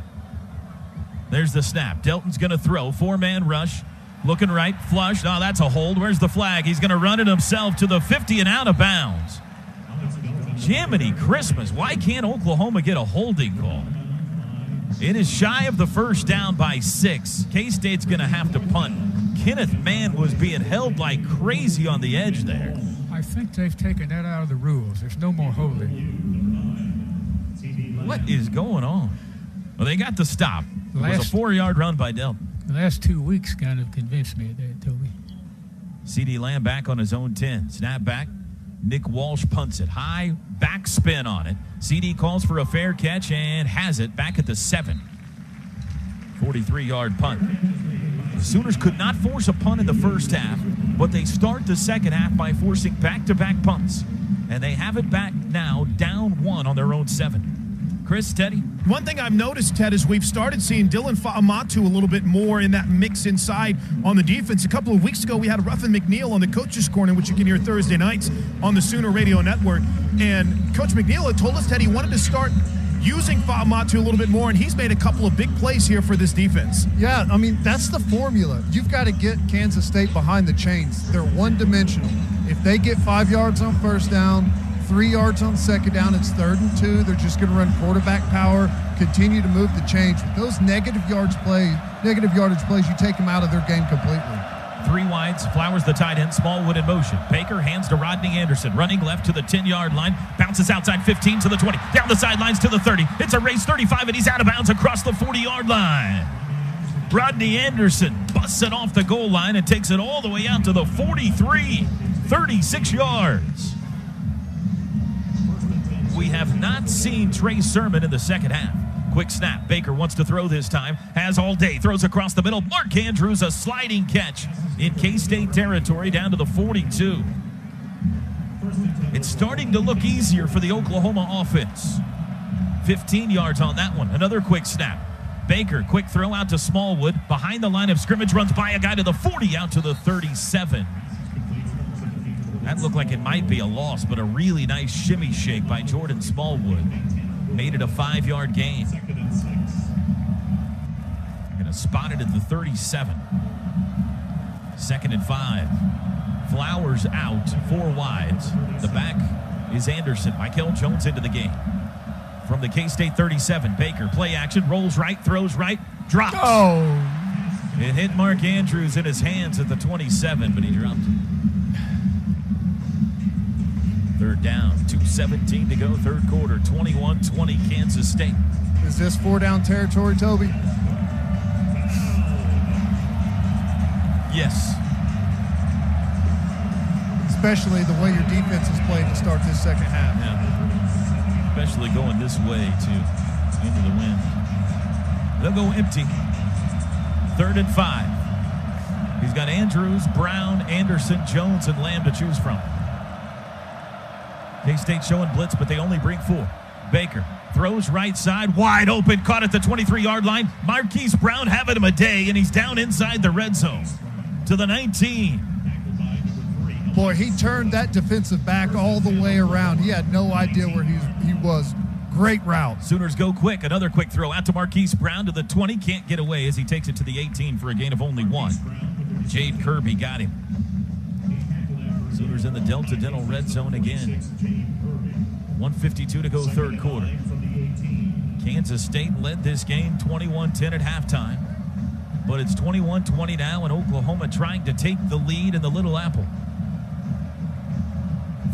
There's the snap. Delton's going to throw. 4-man rush. Looking right. Flush. Oh, that's a hold. Where's the flag? He's going to run it himself to the 50 and out of bounds. Jiminy Christmas. Why can't Oklahoma get a holding call? It is shy of the first down by 6. K-State's going to have to punt. Kenneth Mann was being held like crazy on the edge there. I think they've taken that out of the rules. There's no more holding. What is going on? Well, they got the stop. It was a 4-yard run by Delton. The last 2 weeks kind of convinced me of that, Toby. C.D. Lamb back on his own 10. Snap back. Nick Walsh punts it. High back spin on it. C.D. calls for a fair catch and has it back at the 7. 43-yard punt. The Sooners could not force a punt in the first half, but they start the second half by forcing back-to-back punts. And they have it back now, down 1 on their own 7. Chris, Teddy? One thing I've noticed, Ted, is we've started seeing Dylan Fa'amatu a little bit more in that mix inside on the defense. A couple of weeks ago, we had Ruffin McNeil on the Coach's Corner, which you can hear Thursday nights on the Sooner Radio Network. And Coach McNeil had told us that he wanted to start using Fa'amatu a little bit more, and he's made a couple of big plays here for this defense. Yeah, I mean, that's the formula. You've got to get Kansas State behind the chains. They're one-dimensional. If they get 5 yards on first down, 3 yards on second down, it's 3rd and 2. They're just going to run quarterback power, continue to move the chains. With those negative yardage plays, you take them out of their game completely. 3 wides, Flowers the tight end, Smallwood in motion. Baker hands to Rodney Anderson, running left to the 10-yard line, bounces outside 15 to the 20, down the sidelines to the 30. It's a race 35, and he's out of bounds across the 40-yard line. Rodney Anderson busts it off the goal line and takes it all the way out to the 43, 36 yards. We have not seen Trey Sermon in the second half. Quick snap. Baker wants to throw this time. Has all day. Throws across the middle. Mark Andrews, a sliding catch in K-State territory down to the 42. It's starting to look easier for the Oklahoma offense. 15 yards on that one. Another quick snap. Baker, quick throw out to Smallwood. Behind the line of scrimmage, runs by a guy to the 40, out to the 37. That looked like it might be a loss, but a really nice shimmy shake by Jordan Smallwood made it a 5-yard gain. Going to spot it at the 37. 2nd and 5. Flowers out, 4 wides. The back is Anderson. Michael Jones into the game. From the K-State 37, Baker, play action, rolls right, throws right, drops. Oh. It hit Mark Andrews in his hands at the 27, but he dropped it. 3rd down, 2:17 to go, 3rd quarter, 21-20 Kansas State. Is this 4-down territory, Toby? Yes. Especially the way your defense has played to start this second half. Yeah. Especially going this way into the wind. They'll go empty. 3rd and 5. He's got Andrews, Brown, Anderson, Jones, and Lamb to choose from. K-State showing blitz, but they only bring 4. Baker throws right side, wide open, caught at the 23-yard line. Marquise Brown having him a day, and he's down inside the red zone to the 19. Boy, he turned that defensive back all the way around. He had no idea where he was. Great route. Sooners go quick. Another quick throw out to Marquise Brown to the 20. Can't get away as he takes it to the 18 for a gain of only 1. Jade Kirby got him. Sooners in the Delta Dental red zone again. 1:52 to go, 3rd quarter. Kansas State led this game 21-10 at halftime. But it's 21-20 now, and Oklahoma trying to take the lead in the Little Apple.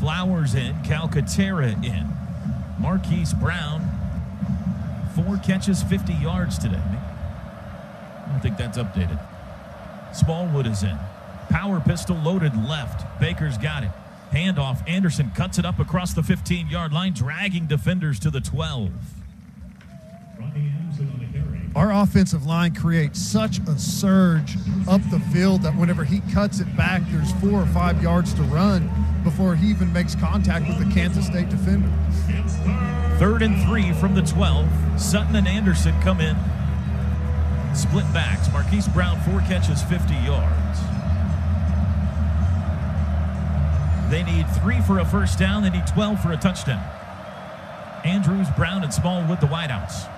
Flowers in, Calcaterra in. Marquise Brown, 4 catches, 50 yards today. I don't think that's updated. Smallwood is in. Power pistol loaded left. Baker's got it. Handoff. Anderson cuts it up across the 15-yard line, dragging defenders to the 12. Rodney Anderson on the carry. Our offensive line creates such a surge up the field that whenever he cuts it back, there's 4 or 5 yards to run before he even makes contact with the Kansas State defender. 3rd and 3 from the 12. Sutton and Anderson come in. Split backs. Marquise Brown, 4 catches, 50 yards. They need 3 for a first down. They need 12 for a touchdown. Andrews, Brown, and Smallwood, the wideouts.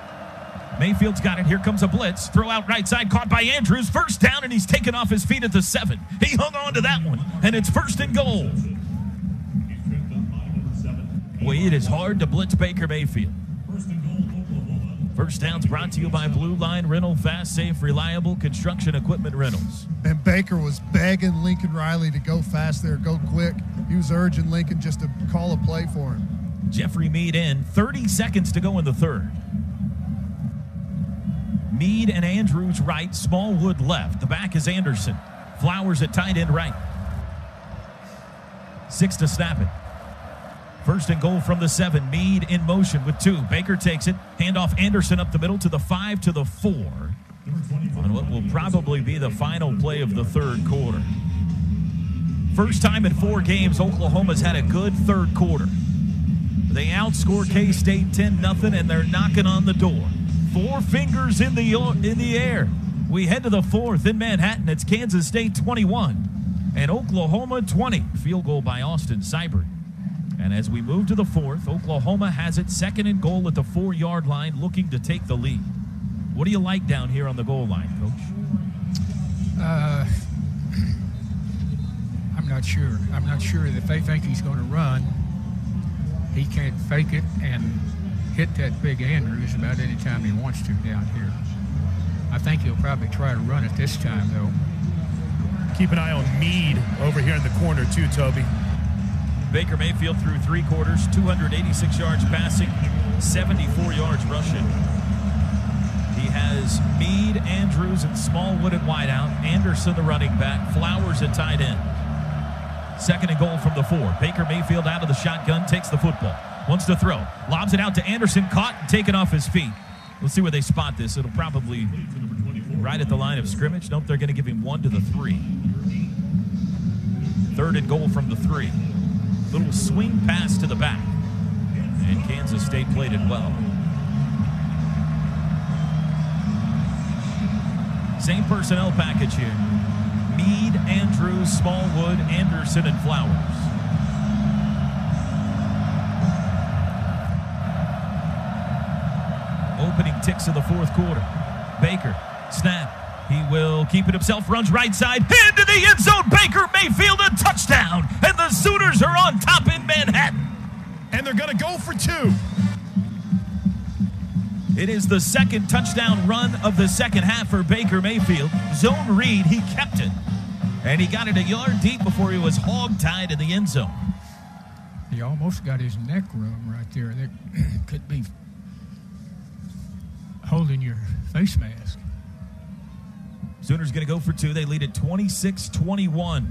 Mayfield's got it. Here comes a blitz. Throw out right side. Caught by Andrews. First down, and he's taken off his feet at the 7. He hung on to that one, and it's 1st and goal. Boy, it is hard to blitz Baker Mayfield. 1st and goal, Oklahoma. First Downs brought to you by Blue Line Rental, fast, safe, reliable construction equipment rentals. And Baker was begging Lincoln Riley to go fast there, go quick. He was urging Lincoln just to call a play for him. Jeffrey Mead in, 30 seconds to go in the 3rd. Mead and Andrews right, Smallwood left. The back is Anderson. Flowers at tight end right. 6 to snap it. 1st and goal from the 7. Mead in motion with 2. Baker takes it. Handoff Anderson up the middle to the 5 to the 4. On what will probably be the final play of the 3rd quarter. First time in 4 games, Oklahoma's had a good 3rd quarter. They outscore K-State 10-0, and they're knocking on the door. 4 fingers in the air. We head to the 4th in Manhattan. It's Kansas State 21 and Oklahoma 20. Field goal by Austin Seibert. And as we move to the 4th, Oklahoma has it 2nd and goal at the 4-yard line, looking to take the lead. What do you like down here on the goal line, Coach? I'm not sure. I'm not sure if they think he's going to run. He can't fake it and hit that big Andrews about any time he wants to down here. I think he'll probably try to run it this time, though. Keep an eye on Mead over here in the corner, too, Toby. Baker Mayfield through 3 quarters, 286 yards passing, 74 yards rushing. He has Mead, Andrews, and Smallwood at wideout. Anderson, the running back. Flowers at tight end. 2nd and goal from the 4. Baker Mayfield out of the shotgun, takes the football. Wants to throw. Lobs it out to Anderson, caught and taken off his feet. Let's see where they spot this. It'll probably right at the line of scrimmage. Nope, they're going to give him 1 to the 3. 3rd and goal from the 3. Little swing pass to the back. And Kansas State played it well. Same personnel package here. Mead, Andrews, Smallwood, Anderson, and Flowers. clock ticks in the fourth quarter. Baker, snap. He will keep it himself, runs right side, into the end zone. Baker Mayfield, a touchdown. And the Sooners are on top in Manhattan. And they're going to go for 2. It is the second touchdown run of the second half for Baker Mayfield. Zone read, he kept it. And he got it a yard deep before he was hog-tied in the end zone. He almost got his neck wrung right there. That could be holding your face mask. Sooners going to go for 2. They lead at 26-21.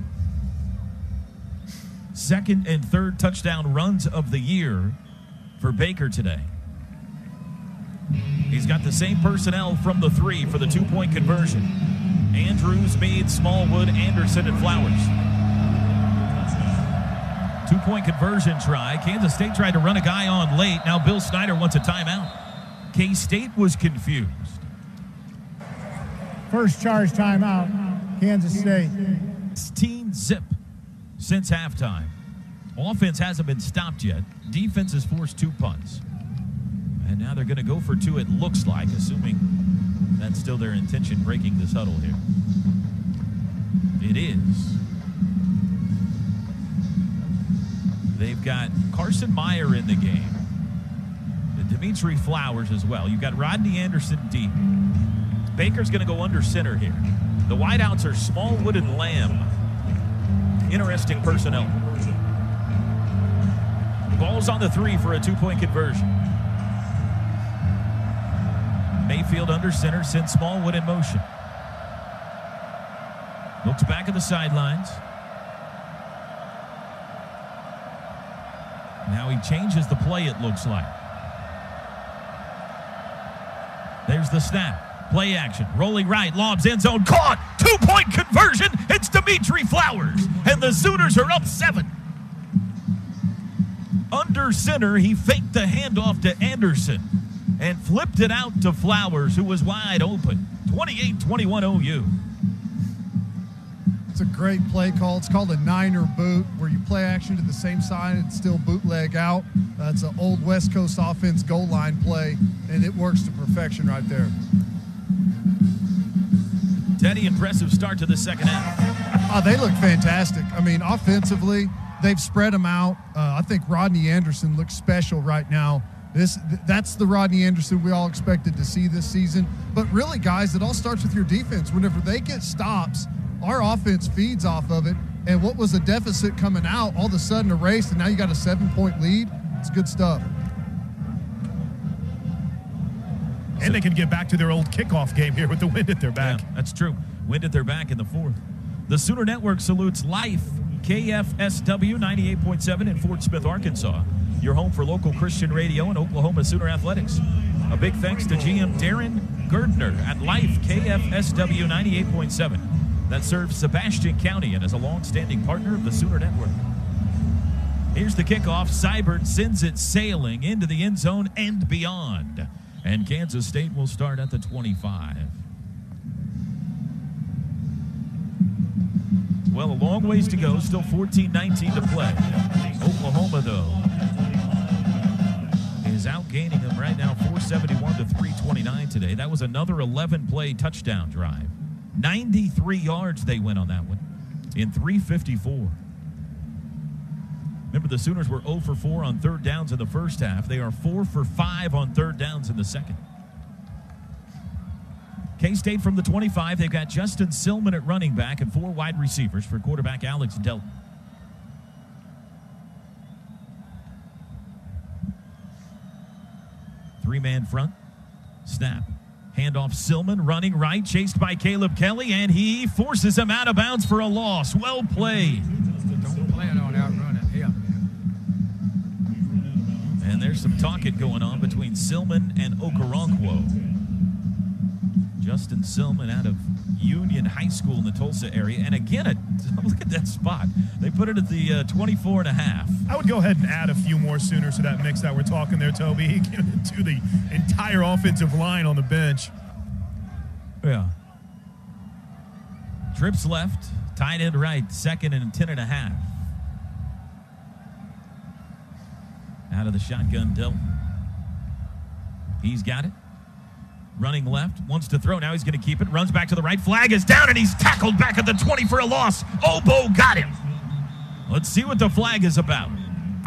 Second and third touchdown runs of the year for Baker today. He's got the same personnel from the 3 for the 2-point conversion. Andrews, Meade, Smallwood, Anderson, and Flowers. 2-point conversion try. Kansas State tried to run a guy on late. Now Bill Snyder wants a timeout. K-State was confused. First charge timeout, Kansas State. 16-zip since halftime. Offense hasn't been stopped yet. Defense has forced 2 punts. And now they're going to go for 2, it looks like, assuming that's still their intention, breaking this huddle here. It is. They've got Carson Meyer in the game. Dimitri Flowers as well. You've got Rodney Anderson deep. Baker's going to go under center here. The wideouts are Smallwood and Lamb. Interesting personnel. Ball's on the 3 for a 2-point conversion. Mayfield under center, sends Smallwood in motion. Looks back at the sidelines. Now he changes the play, it looks like. There's the snap. Play action. Rolling right. Lobs end zone. Caught. 2-point conversion. It's Dimitri Flowers. And the Sooners are up 7. Under center, he faked the handoff to Anderson and flipped it out to Flowers, who was wide open. 28-21 OU. It's a great play call. It's called a Niner boot, where you play action to the same side and still bootleg out. It's an old West Coast offense goal line play, and it works to perfection right there. Teddy, impressive start to the second half. Oh, they look fantastic. I mean, offensively, they've spread them out. I think Rodney Anderson looks special right now. That's the Rodney Anderson we all expected to see this season. But really, guys, it all starts with your defense. Whenever they get stops, our offense feeds off of it. And what was a deficit coming out, all of a sudden erased, and now you got a 7-point lead. It's good stuff. And they can get back to their old kickoff game here with the wind at their back. Yeah, that's true. Wind at their back in the fourth. The Sooner Network salutes Life, KFSW 98.7 in Fort Smith, Arkansas. Your home for local Christian radio and Oklahoma Sooner athletics. A big thanks to GM Darren Gerdner at Life, KFSW 98.7. That serves Sebastian County and is a long-standing partner of the Sooner Network. Here's the kickoff. Seibert sends it sailing into the end zone and beyond. And Kansas State will start at the 25. Well, a long ways to go. Still 14-19 to play. Oklahoma, though, is outgaining them right now, 471 to 329 today. That was another 11-play touchdown drive. 93 yards they went on that one in 3:54. Remember, the Sooners were 0 for 4 on third downs in the first half. They are 4 for 5 on third downs in the second. K-State from the 25. They've got Justin Silman at running back and 4 wide receivers for quarterback Alex Delton. Three-man front. Snap. Handoff Silman, running right, chased by Caleb Kelly, and he forces him out of bounds for a loss. Well played. Don't plan on outrunning him. And there's some talking going on between Silman and Okoronkwo. Justin Silman out of Union High School in the Tulsa area. And again, look at that spot. They put it at the 24.5. I would go ahead and add a few more Sooners to that mix that we're talking there, Toby, to the entire offensive line on the bench. Yeah. Trips left, tight end right, 2nd and 10.5. Out of the shotgun, Delton. He's got it. Running left, wants to throw. Now he's going to keep it. Runs back to the right. Flag is down, and he's tackled back at the 20 for a loss. Obo got him. Let's see what the flag is about.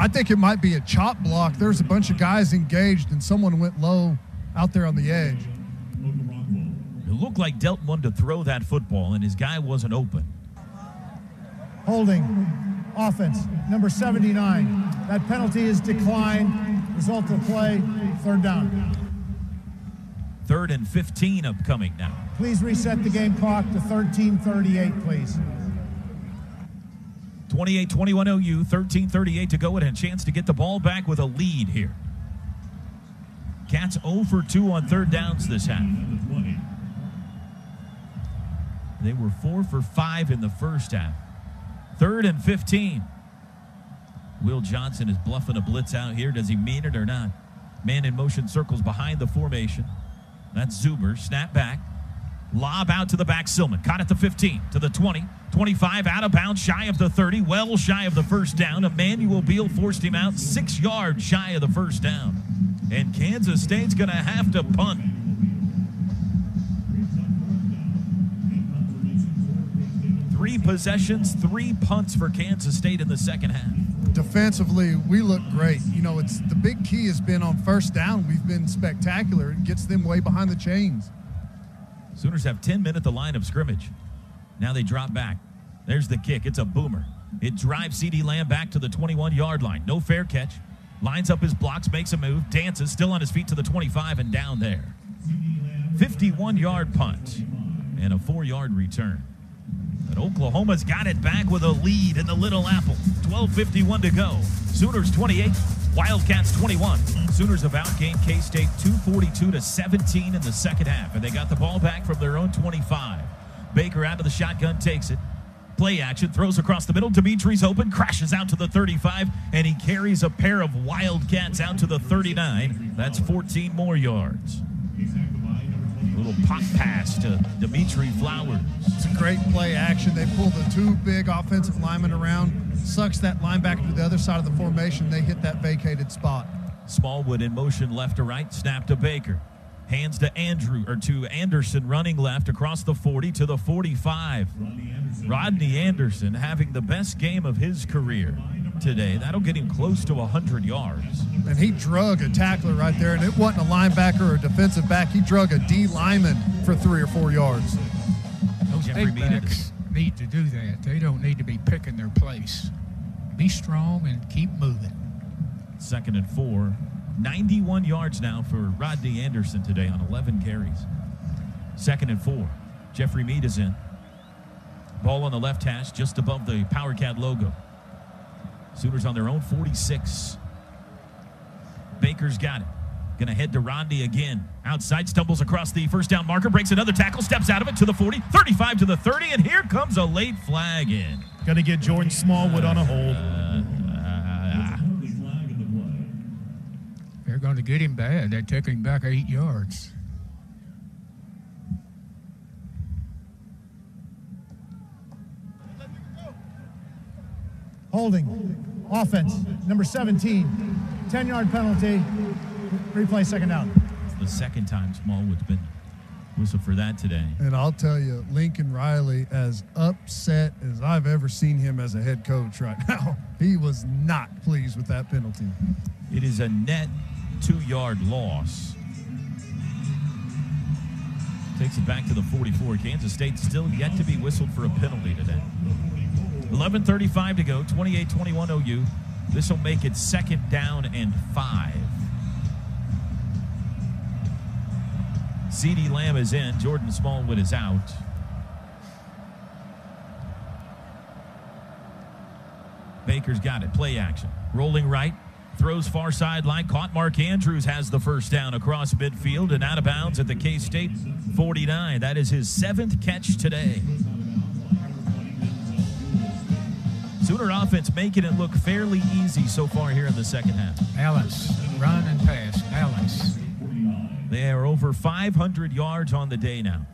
I think it might be a chop block. There's a bunch of guys engaged, and someone went low out there on the edge. It looked like Delton wanted to throw that football, and his guy wasn't open. Holding. Offense. Number 79. That penalty is declined. Result of play, 3rd down. 3rd and 15 upcoming now. Please reset the game clock to 13:38, please. 28-21 OU, 13:38 to go, and a chance to get the ball back with a lead here. Cats 0 for 2 on 3rd downs this half. They were 4 for 5 in the first half. 3rd and 15. Will Johnson is bluffing a blitz out here. Does he mean it or not? Man in motion circles behind the formation. That's Zuber. Snap back. Lob out to the back. Silman caught at the 15, to the 20, 25, out of bounds, shy of the 30, well shy of the first down. Emmanuel Beal forced him out 6 yards shy of the first down. And Kansas State's going to have to punt. Three possessions, 3 punts for Kansas State in the second half. Defensively, we look great. You know, it's the big key has been on first down. We've been spectacular. It gets them way behind the chains. Sooners have 10 men at the line of scrimmage. Now they drop back. There's the kick. It's a boomer. It drives C.D. Lamb back to the 21-yard line. No fair catch. Lines up his blocks, makes a move, dances, still on his feet to the 25 and down there. 51-yard punt and a 4-yard return. But Oklahoma's got it back with a lead in the Little Apple. 12:51 to go. Sooners 28, Wildcats 21. Sooners have outgained K-State 242-17 in the second half, and they got the ball back from their own 25. Baker out of the shotgun, takes it. Play action, throws across the middle. Dimitri's open, crashes out to the 35, and he carries a pair of Wildcats out to the 39. That's 14 more yards. A little pop pass to Dimitri Flowers. It's a great play action. They pull the 2 big offensive linemen around, sucks that linebacker to the other side of the formation. They hit that vacated spot. Smallwood in motion left to right, snap to Baker. Hands to Anderson running left across the 40 to the 45. Rodney Anderson having the best game of his career today. That'll get him close to 100 yards. And he drug a tackler right there, and it wasn't a linebacker or a defensive back. He drug a D lineman for 3 or 4 yards. Big backs need to do that. They don't need to be picking their place. Be strong and keep moving. 2nd and 4. 91 yards now for Rodney Anderson today on 11 carries. 2nd and 4. Jeffrey Mead is in. Ball on the left hash just above the PowerCat logo. Sooners on their own 46. Baker's got it. Going to head to Rodney again. Outside, stumbles across the first down marker, breaks another tackle, steps out of it to the 40, 35 to the 30, and here comes a late flag in. Going to get Jordan Smallwood on a hold. They're going to get him bad. They took him back 8 yards. Holding. Offense. Number 17. 10-yard penalty. Replay, 2nd down. It's the second time Smallwood's been whistled for that today. And I'll tell you, Lincoln Riley, as upset as I've ever seen him as a head coach right now, he was not pleased with that penalty. It is a net 2-yard loss. Takes it back to the 44. Kansas State still yet to be whistled for a penalty today. 11:35 to go, 28-21 OU. This will make it 2nd down and 5. C.D. Lamb is in. Jordan Smallwood is out. Baker's got it. Play action. Rolling right. Throws far sideline. Caught. Mark Andrews has the first down across midfield and out of bounds at the K-State 49. That is his 7th catch today. Sooner offense making it look fairly easy so far here in the second half. Balance. Run and pass. Balance. They are over 500 yards on the day now.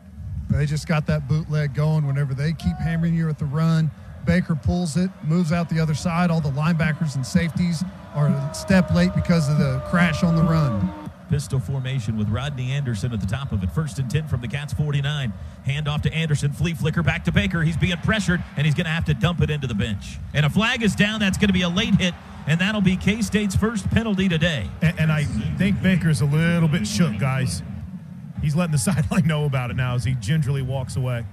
They just got that bootleg going whenever they keep hammering you at the run. Baker pulls it, moves out the other side. All the linebackers and safeties are a step late because of the crash on the run. Pistol formation with Rodney Anderson at the top of it. 1st and 10 from the Cats 49. Hand off to Anderson. Flea flicker back to Baker. He's being pressured, and he's going to have to dump it into the bench. And a flag is down. That's going to be a late hit, and that'll be K-State's first penalty today. And I think Baker's a little bit shook, guys. He's letting the sideline know about it now as he gingerly walks away.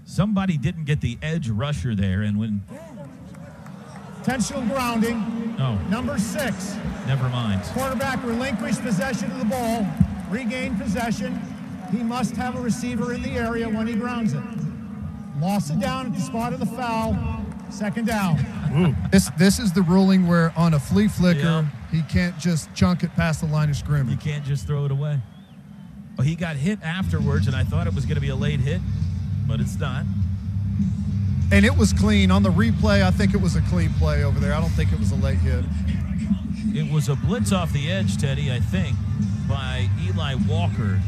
Somebody didn't get the edge rusher there, and when... Intentional grounding. Oh. Number 6. Never mind. Quarterback relinquished possession of the ball. Regained possession. He must have a receiver in the area when he grounds it. Lost it down at the spot of the foul. 2nd down. Ooh. This is the ruling where on a flea flicker, he can't just chunk it past the line of scrimmage. You can't just throw it away. Well, he got hit afterwards, and I thought it was going to be a late hit, but it's not. And it was clean. On the replay, I think it was a clean play over there. I don't think it was a late hit. It was a blitz off the edge, Teddy, I think, by Eli Walker,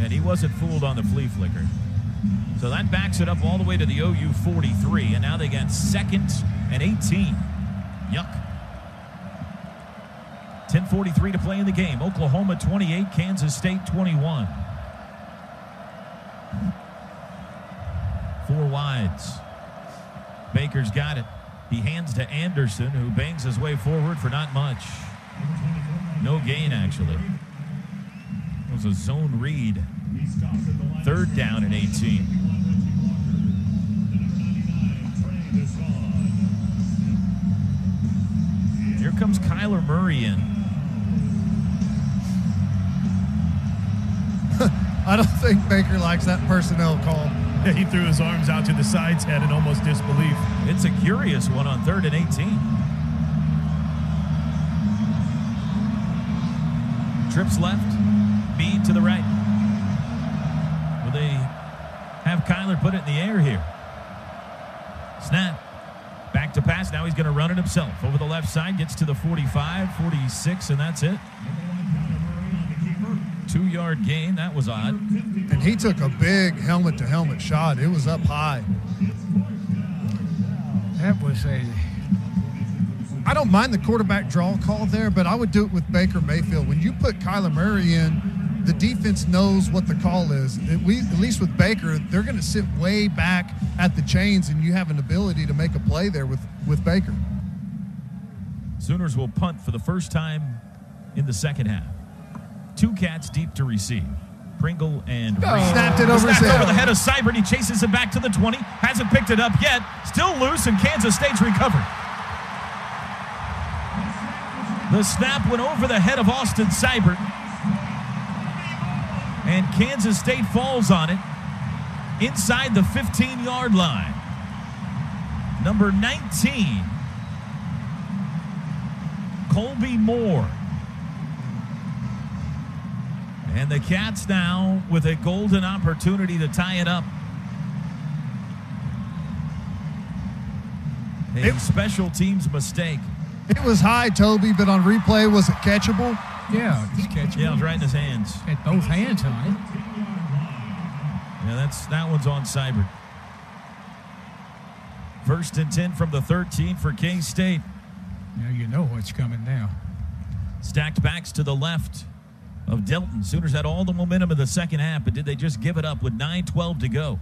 and he wasn't fooled on the flea flicker. So that backs it up all the way to the OU 43, and now they got 2nd and 18. Yuck. 10:43 to play in the game. Oklahoma 28, Kansas State 21. 4 wides. Baker's got it. He hands to Anderson, who bangs his way forward for not much. No gain, actually. It was a zone read. 3rd down and 18. Here comes Kyler Murray in. I don't think Baker likes that personnel call. He threw his arms out to the side's head in almost disbelief. It's a curious one on 3rd and 18. Trips left, Meade to the right. Will they have Kyler put it in the air here? Snap. Back to pass. Now he's going to run it himself. Over the left side, gets to the 45, 46, and that's it. 2-yard gain. That was odd. And he took a big helmet-to-helmet shot. It was up high. That was I don't mind the quarterback draw call there, but I would do it with Baker Mayfield. When you put Kyler Murray in, the defense knows what the call is. At least with Baker, they're going to sit way back at the chains, and you have an ability to make a play there with Baker. Sooners will punt for the first time in the second half. 2 Cats deep to receive. Pringle and Reed. Snapped it over his head. Over the head of Seibert. He chases it back to the 20. Hasn't picked it up yet. Still loose, and Kansas State's recovered. The snap went over the head of Austin Seibert. And Kansas State falls on it inside the 15-yard line. Number 19, Colby Moore. And the Cats now with a golden opportunity to tie it up. A special teams mistake. It was high, Toby, but on replay, was it catchable? Yeah, it's catchable. Yeah, it was right in his hands. Had both hands on it. Yeah, that one's on Seibert. 1st and 10 from the 13 for K-State. Now you know what's coming now. Stacked backs to the left of Delton. Sooners had all the momentum in the second half, but did they just give it up with 9:12 to go?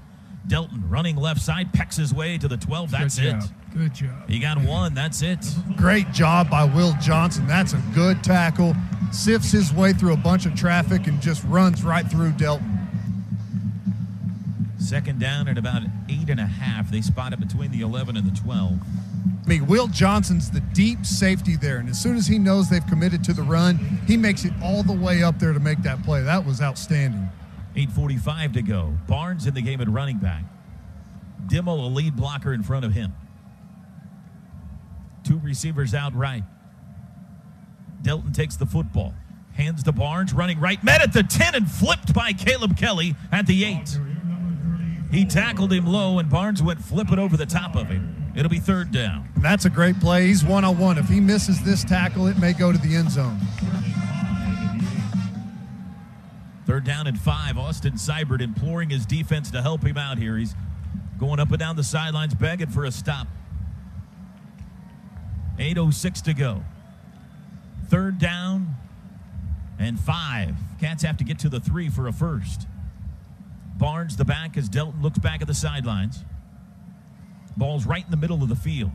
Delton running left side, pecks his way to the 12. That's it. Good job. He got 1. That's it. Great job by Will Johnson. That's a good tackle. Sifts his way through a bunch of traffic and just runs right through Delton. 2nd down and about 8.5. They spot it between the 11 and the 12. I mean, Will Johnson's the deep safety there, and as soon as he knows they've committed to the run, he makes it all the way up there to make that play. That was outstanding. 8:45 to go. Barnes in the game at running back. Dimmel, a lead blocker in front of him. 2 receivers out right. Delton takes the football. Hands to Barnes, running right. Met at the 10 and flipped by Caleb Kelly at the 8. He tackled him low, and Barnes went flipping over the top of him. It'll be 3rd down. And that's a great play. He's one-on-one. If he misses this tackle, it may go to the end zone. 3rd down and 5. Austin Seibert imploring his defense to help him out here. He's going up and down the sidelines, begging for a stop. 8:06 to go. 3rd down and 5. Cats have to get to the 3 for a first. Barnes the back as Delton looks back at the sidelines. Ball's right in the middle of the field.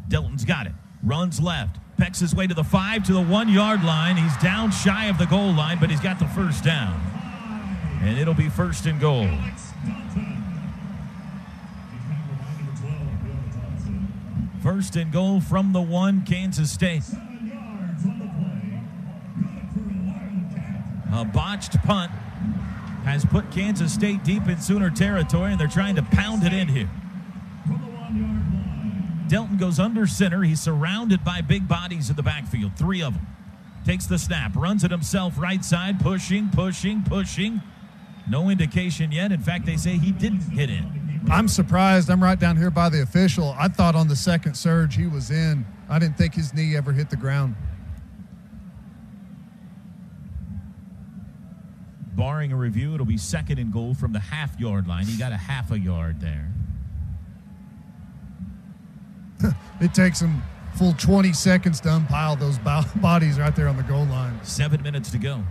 Delton's got it. Runs left. Pecks his way to the 5 to the 1-yard line. He's down shy of the goal line, but he's got the first down. And it'll be 1st and goal. First and goal from the 1, Kansas State. A botched punt has put Kansas State deep in Sooner territory, and they're trying to pound it in here. Delton goes under center. He's surrounded by big bodies in the backfield, 3 of them. Takes the snap, runs it himself right side, pushing. No indication yet. In fact, they say he didn't get in. I'm surprised. I'm right down here by the official. I thought on the second surge he was in. I didn't think his knee ever hit the ground. Barring a review, it'll be 2nd and goal from the half-yard line. He got a half a yard there. It takes him full 20 seconds to unpile those bodies right there on the goal line. 7 minutes to go.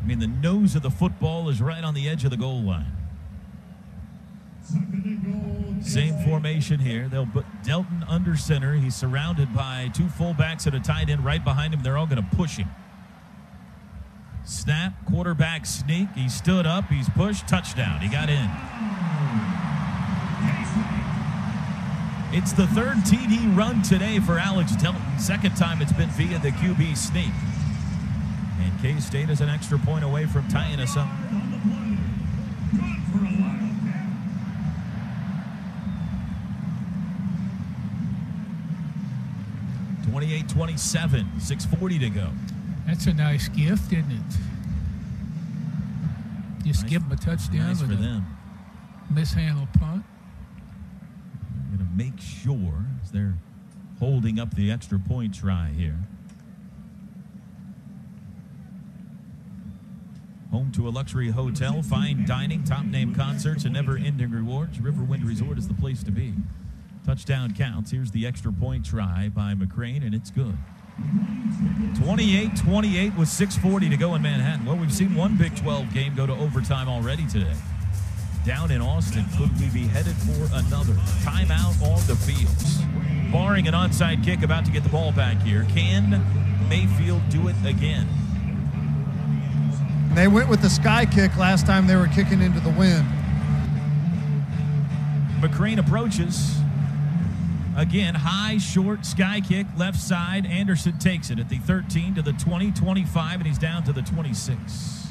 I mean, the nose of the football is right on the edge of the goal line. Same formation here. They'll put Delton under center. He's surrounded by 2 fullbacks and a tight end right behind him. They're all going to push him. Snap, quarterback sneak. He stood up. He's pushed. Touchdown. He got in. It's the 3rd TD run today for Alex Delton. 2nd time it's been via the QB sneak. And K-State is an extra point away from tying us up. (28-27), 6:40 to go. That's a nice gift, isn't it? Just Nice. give them a touchdown Nice for with them. a mishandled punt. Going to make sure as they're holding up the extra point try here. Home to a luxury hotel, fine dining, top-name concerts, and never-ending rewards. Riverwind Resort is the place to be. Touchdown counts. Here's the extra point try by McCrane, and it's good. 28-28 with 6:40 to go in Manhattan. Well, we've seen one Big 12 game go to overtime already today. Down in Austin, could we be headed for another? Timeout on the fields. Barring an onside kick, about to get the ball back here. Can Mayfield do it again? They went with the sky kick last time they were kicking into the wind. McCrane approaches. Again, high, short, sky kick, left side. Anderson takes it at the 13 to the 20, 25, and he's down to the 26.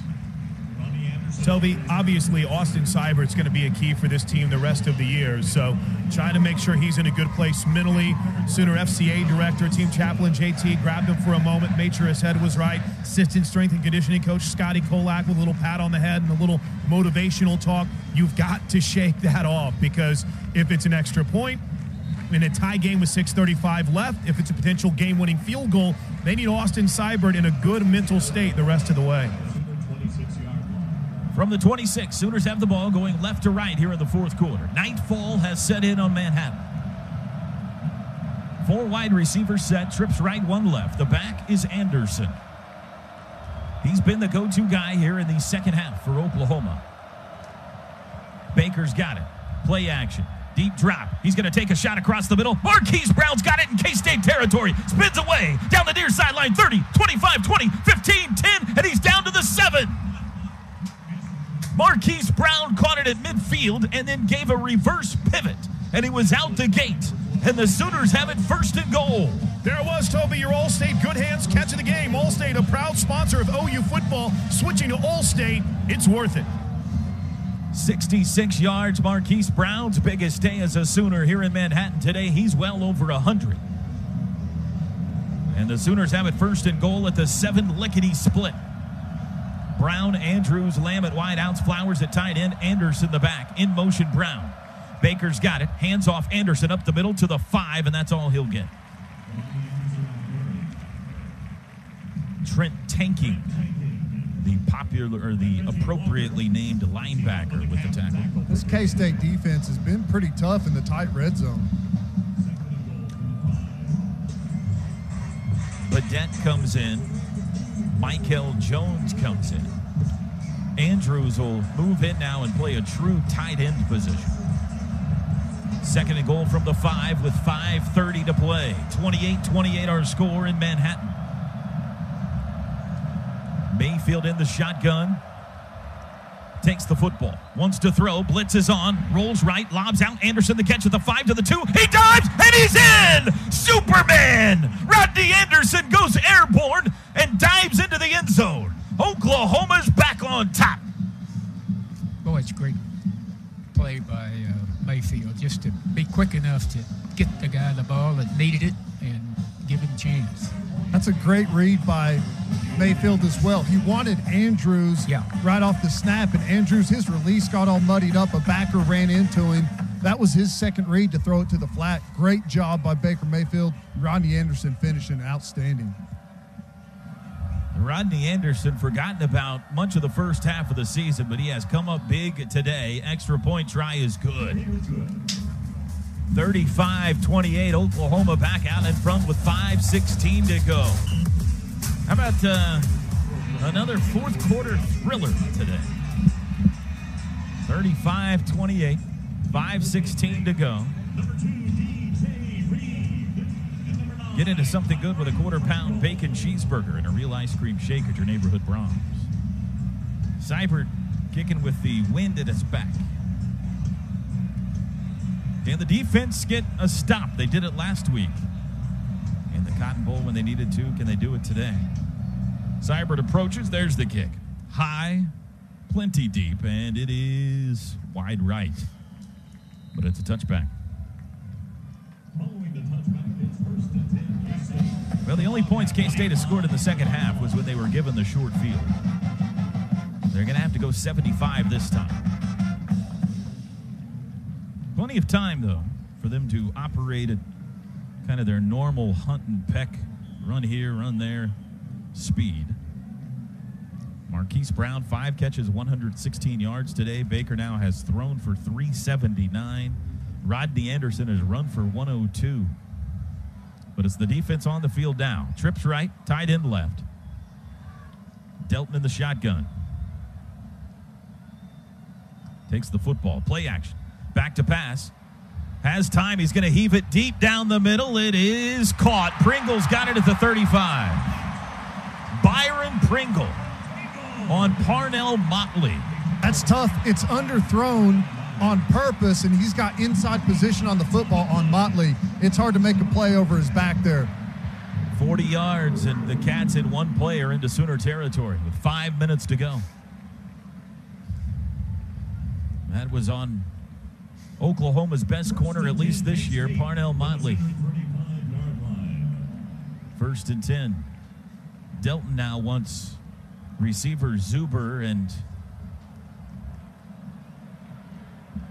Toby, obviously Austin Seibert's going to be a key for this team the rest of the year, so trying to make sure he's in a good place mentally. Sooner FCA director, team chaplain JT grabbed him for a moment, made sure his head was right. Assistant strength and conditioning coach Scotty Kolak with a little pat on the head and a little motivational talk. You've got to shake that off, because if it's an extra point in a tie game with 6:35 left, if it's a potential game-winning field goal, they need Austin Seibert in a good mental state the rest of the way. From the 26, Sooners have the ball going left to right here in the 4th quarter. Nightfall has set in on Manhattan. 4 wide receivers set, trips right, 1 left. The back is Anderson. He's been the go-to guy here in the second half for Oklahoma. Baker's got it. Play action. Deep drop. He's going to take a shot across the middle. Marquise Brown's got it in K-State territory. Spins away. Down the near sideline. 30, 25, 20, 15, 10, and he's down to the 7. Marquise Brown caught it at midfield and then gave a reverse pivot, and it was out the gate. And the Sooners have it 1st and goal. There it was, Toby, your All-State good hands catch of the game. All-State, a proud sponsor of OU football. Switching to All-State, it's worth it. 66 yards, Marquise Brown's biggest day as a Sooner here in Manhattan today. He's well over 100. And the Sooners have it 1st and goal at the 7 lickety split. Brown, Andrews, Lamb at wideouts, Flowers at tight end, Anderson the back. In motion, Brown. Baker's got it. Hands off Anderson up the middle to the 5, and that's all he'll get. Trent tanking the popular, or the appropriately named linebacker with the tackle. This K-State defense has been pretty tough in the tight red zone. But Cadet comes in. Michael Jones comes in. Andrews will move in now and play a true tight end position. Second and goal from the 5 with 5:30 to play. 28-28 our score in Manhattan. Mayfield in the shotgun. Takes the football. Wants to throw. Blitz is on. Rolls right. Lobs out. Anderson the catch at the 5 to the 2. He dives and he's in! Superman! Rodney Anderson goes airborne and dives into the end zone. Oklahoma's back on top. Boy, it's great play by Mayfield just to be quick enough to get the guy the ball that needed it and give him a chance. That's a great read by Mayfield as well. He wanted Andrews right off the snap, and Andrews, his release got all muddied up. A backer ran into him. That was his second read to throw it to the flat. Great job by Baker Mayfield. Rodney Anderson finishing outstanding. Rodney Anderson forgotten about much of the first half of the season, but he has come up big today. Extra point try is good. 35-28, Oklahoma back out in front with 5:16 to go. How about another fourth quarter thriller today? 35-28, 5:16 to go. Get into something good with a quarter-pound bacon cheeseburger and a real ice cream shake at your neighborhood Brahms. Seibert kicking with the wind at its back. Can the defense get a stop? They did it last week in the Cotton Bowl when they needed to. Can they do it today? Seibert approaches. There's the kick. High, plenty deep, and it is wide right. But it's a touchback. Well, the only points K-State has scored in the second half was when they were given the short field. They're going to have to go 75 this time. Plenty of time, though, for them to operate at kind of their normal hunt and peck, run here, run there speed. Marquise Brown, 5 catches, 116 yards today. Baker now has thrown for 379. Rodney Anderson has run for 102. But it's the defense on the field now. Trips right, tight end left. Delton in the shotgun. Takes the football. Play action. Back to pass. Has time. He's going to heave it deep down the middle. It is caught. Pringle's got it at the 35. Byron Pringle on Parnell Motley. That's tough. It's underthrown on purpose, and he's got inside position on the football on Motley. It's hard to make a play over his back there. 40 yards, and the Cats in one play are into Sooner territory with 5 minutes to go. That was on Oklahoma's best corner, at least this year, Parnell Motley. 1st and 10. Delton now wants receiver Zuber and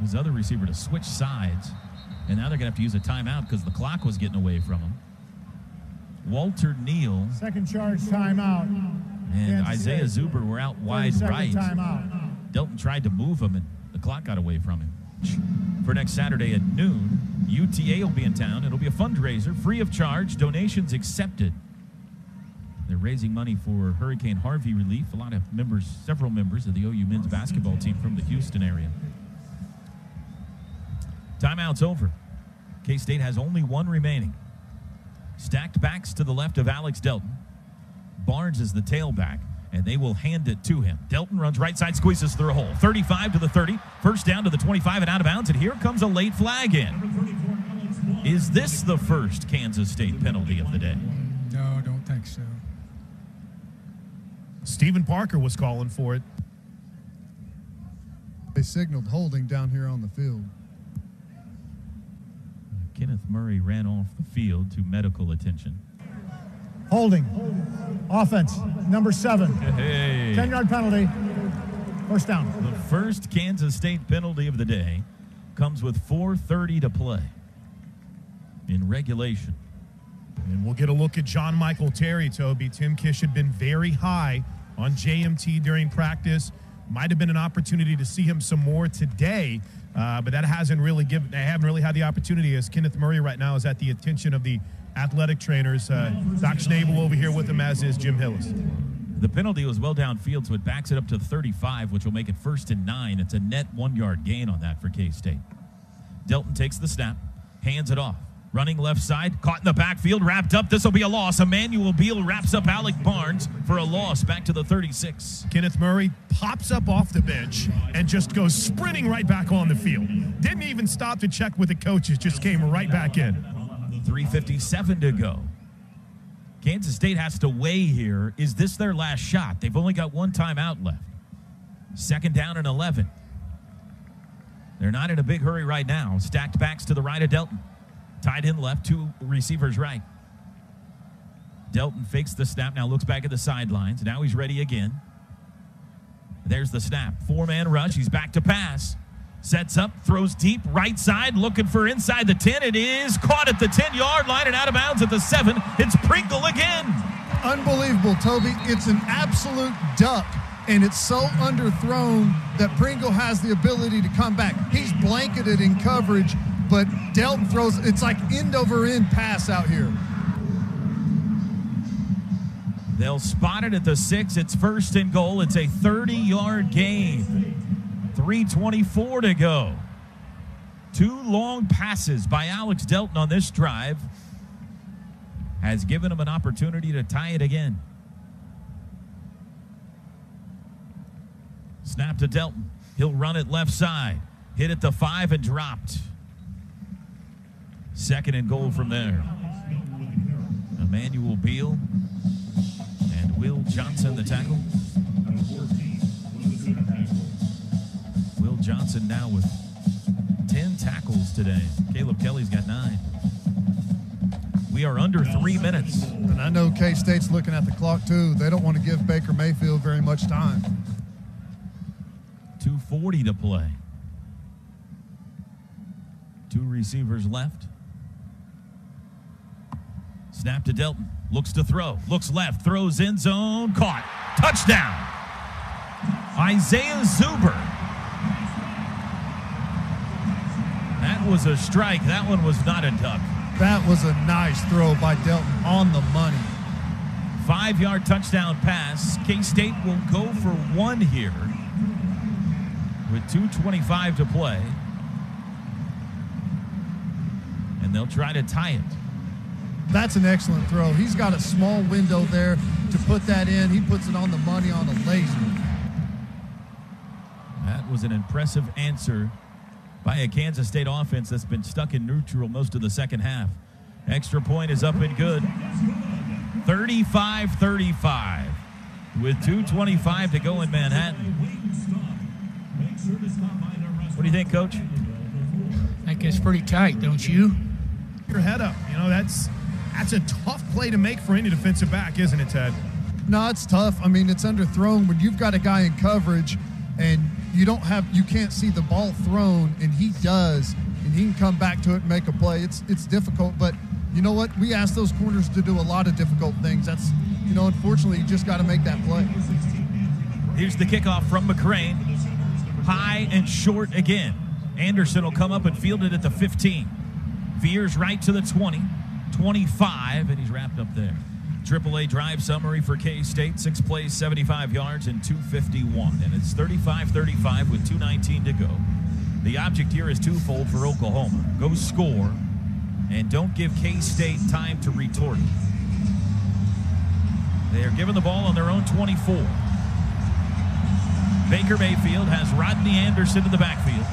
his other receiver to switch sides. And now they're going to have to use a timeout because the clock was getting away from him. Walter Neal. Second charge timeout. And Isaiah Zuber were out wide right. Timeout. Delton tried to move him, and the clock got away from him. For next Saturday at noon, UTA will be in town. It'll be a fundraiser, free of charge, donations accepted. They're raising money for Hurricane Harvey relief. A lot of members, several members of the OU men's basketball team from the Houston area. Timeout's over. K-State has only one remaining. Stacked backs to the left of Alex Delton. Barnes is the tailback, and they will hand it to him. Delton runs right side, squeezes through a hole. 35 to the 30, first down to the 25 and out of bounds, and here comes a late flag in. Is this the first Kansas State penalty of the day? No, I don't think so. Stephen Parker was calling for it. They signaled holding down here on the field. Kenneth Murray ran off the field to medical attention. Holding. Offense, number 7. Hey. 10-yard penalty. First down. The first Kansas State penalty of the day comes with 4:30 to play in regulation. And we'll get a look at John Michael Terry, Toby. Tim Kish had been very high on JMT during practice. Might have been an opportunity to see him some more today. But that hasn't really they haven't really had the opportunity, as Kenneth Murray right now is at the attention of the athletic trainers. Doc Schnabel over here with him, as is Jim Hillis. The penalty was well downfield, so it backs it up to 35, which will make it 1st and 9. It's a net 1-yard gain on that for K-State. Delton takes the snap, hands it off. Running left side, caught in the backfield, wrapped up. This will be a loss. Emmanuel Beal wraps up Alec Barnes for a loss back to the 36. Kenneth Murray pops up off the bench and just goes sprinting right back on the field. Didn't even stop to check with the coaches, just came right back in. 3:57 to go. Kansas State has to weigh here. Is this their last shot? They've only got one timeout left. 2nd down and 11. They're not in a big hurry right now. Stacked backs to the right of Delton. Tight end left, 2 receivers right. Delton fakes the snap, now looks back at the sidelines. Now he's ready again. There's the snap. 4-man rush. He's back to pass. Sets up, throws deep, right side, looking for inside the 10. It is caught at the 10-yard line and out of bounds at the 7. It's Pringle again. Unbelievable, Toby. It's an absolute duck, and it's so underthrown that Pringle has the ability to come back. He's blanketed in coverage, but Delton throws, it's like end over end pass out here. They'll spot it at the 6. It's 1st and goal. It's a 30-yard gain. 3:24 to go. 2 long passes by Alex Delton on this drive has given him an opportunity to tie it again. Snap to Delton. He'll run it left side. Hit at the 5 and dropped. 2nd and goal from there. Emmanuel Beal and Will Johnson, the tackle. Will Johnson now with 10 tackles today. Caleb Kelly's got 9. We are under 3 minutes. And I know K-State's looking at the clock, too. They don't want to give Baker Mayfield very much time. 2:40 to play. 2 receivers left. Snap to Delton. Looks to throw. Looks left. Throws end zone. Caught. Touchdown. Isaiah Zuber. That was a strike. That one was not a duck. That was a nice throw by Delton on the money. 5-yard touchdown pass. K-State will go for 1 here with 2:25 to play. And they'll try to tie it. That's an excellent throw. He's got a small window there to put that in. He puts it on the money on a laser. That was an impressive answer by a Kansas State offense that's been stuck in neutral most of the second half. Extra point is up and good. 35-35 with 2:25 to go in Manhattan. What do you think, Coach? I think it's pretty tight, don't you? Your head up. You know, that's a tough play to make for any defensive back, isn't it, Ted? No, it's tough. I mean, it's underthrown when you've got a guy in coverage and you can't see the ball thrown, and he does, and he can come back to it and make a play. It's difficult, but you know what? We ask those corners to do a lot of difficult things. That's, unfortunately, you just got to make that play. Here's the kickoff from McCrane. High and short again. Anderson will come up and field it at the 15. Veers right to the 20, 25, and he's wrapped up there. AAA drive summary for K-State. 6 plays, 75 yards, and 251. And it's 35-35 with 2:19 to go. The object here is twofold for Oklahoma. Go score, and don't give K-State time to retort. They are given the ball on their own 24. Baker Mayfield has Rodney Anderson in the backfield.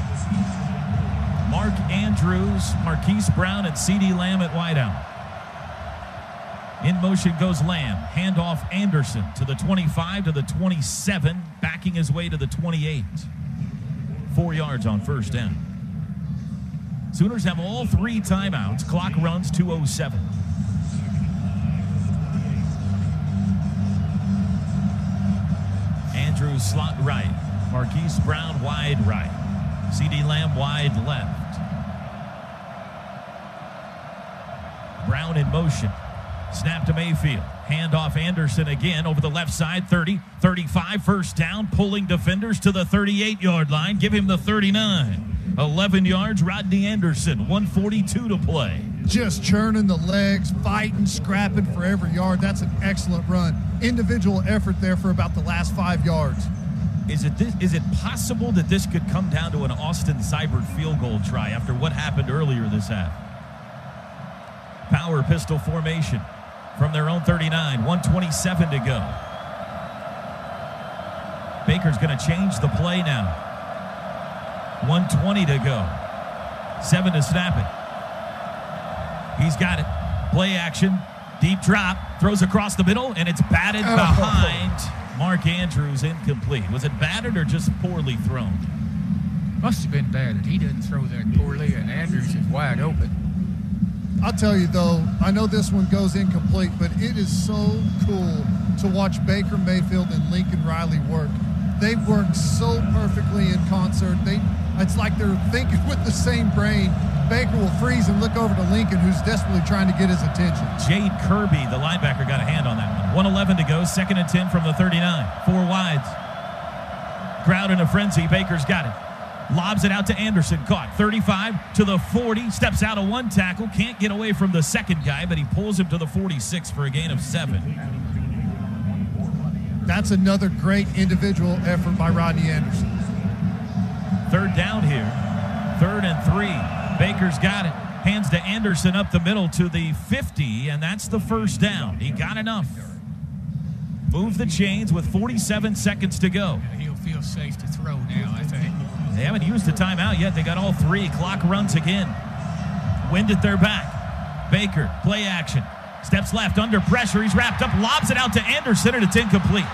Mark Andrews, Marquise Brown, and C.D. Lamb at wideout. In motion goes Lamb. Handoff Anderson to the 25, to the 27, backing his way to the 28. 4 yards on 1st down. Sooners have all 3 timeouts. Clock runs 2:07. Andrews slot right. Marquise Brown wide right. C.D. Lamb wide left. Brown in motion. Snap to Mayfield. Handoff Anderson again over the left side. 30, 35, 1st down. Pulling defenders to the 38-yard line. Give him the 39. 11 yards, Rodney Anderson, 142 to play. Just churning the legs, fighting, scrapping for every yard. That's an excellent run. Individual effort there for about the last 5 yards. Is it possible that this could come down to an Austin Seibert field goal try after what happened earlier this half? Power pistol formation from their own 39, 1:27 to go. Baker's going to change the play now. 1:20 to go. 7 to snap it. He's got it. Play action. Deep drop. Throws across the middle, and it's batted behind Mark Andrews, incomplete. Was it batted or just poorly thrown? Must have been batted. He didn't throw that poorly, and Andrews is wide open. I'll tell you, though, I know this one goes incomplete, but it is so cool to watch Baker Mayfield and Lincoln Riley work. They work so perfectly in concert. It's like they're thinking with the same brain. Baker will freeze and look over to Lincoln, who's desperately trying to get his attention. Jade Kirby, the linebacker, got a hand on that one. 1:11 to go, 2nd and 10 from the 39. 4 wides. Crowd in a frenzy. Baker's got it. Lobs it out to Anderson. Caught. 35 to the 40. Steps out of one tackle. Can't get away from the second guy, but he pulls him to the 46 for a gain of 7. That's another great individual effort by Rodney Anderson. 3rd down here. 3rd and 3. Baker's got it. Hands to Anderson up the middle to the 50, and that's the 1st down. He got enough. Move the chains with 47 seconds to go. Yeah, he'll feel safe to throw now, I think. They haven't used the timeout yet. They got all 3. Clock runs again. Wind at their back. Baker, play action. Steps left under pressure. He's wrapped up, lobs it out to Anderson, and it's incomplete.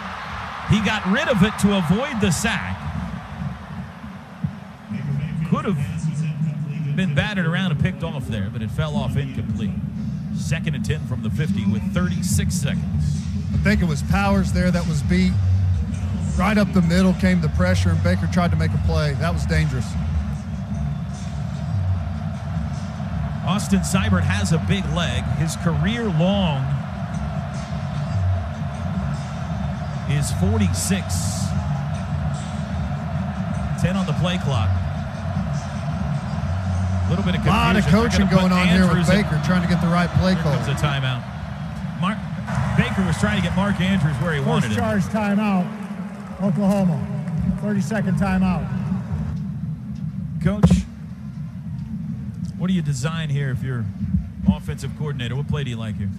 He got rid of it to avoid the sack. Could have been batted around and picked off there, but it fell off incomplete. 2nd and 10 from the 50 with 36 seconds. I think it was Powers there that was beat. Right up the middle came the pressure, and Baker tried to make a play. That was dangerous. Austin Seibert has a big leg. His career long is 46. 10 on the play clock. A little bit of confusion. A lot of coaching going on here with Baker, trying to get the right play call. Here comes a timeout. Baker was trying to get Mark Andrews where he wanted him. First charge timeout, Oklahoma. 30-second timeout. Coach, what do you design here if you're offensive coordinator? What play do you like here?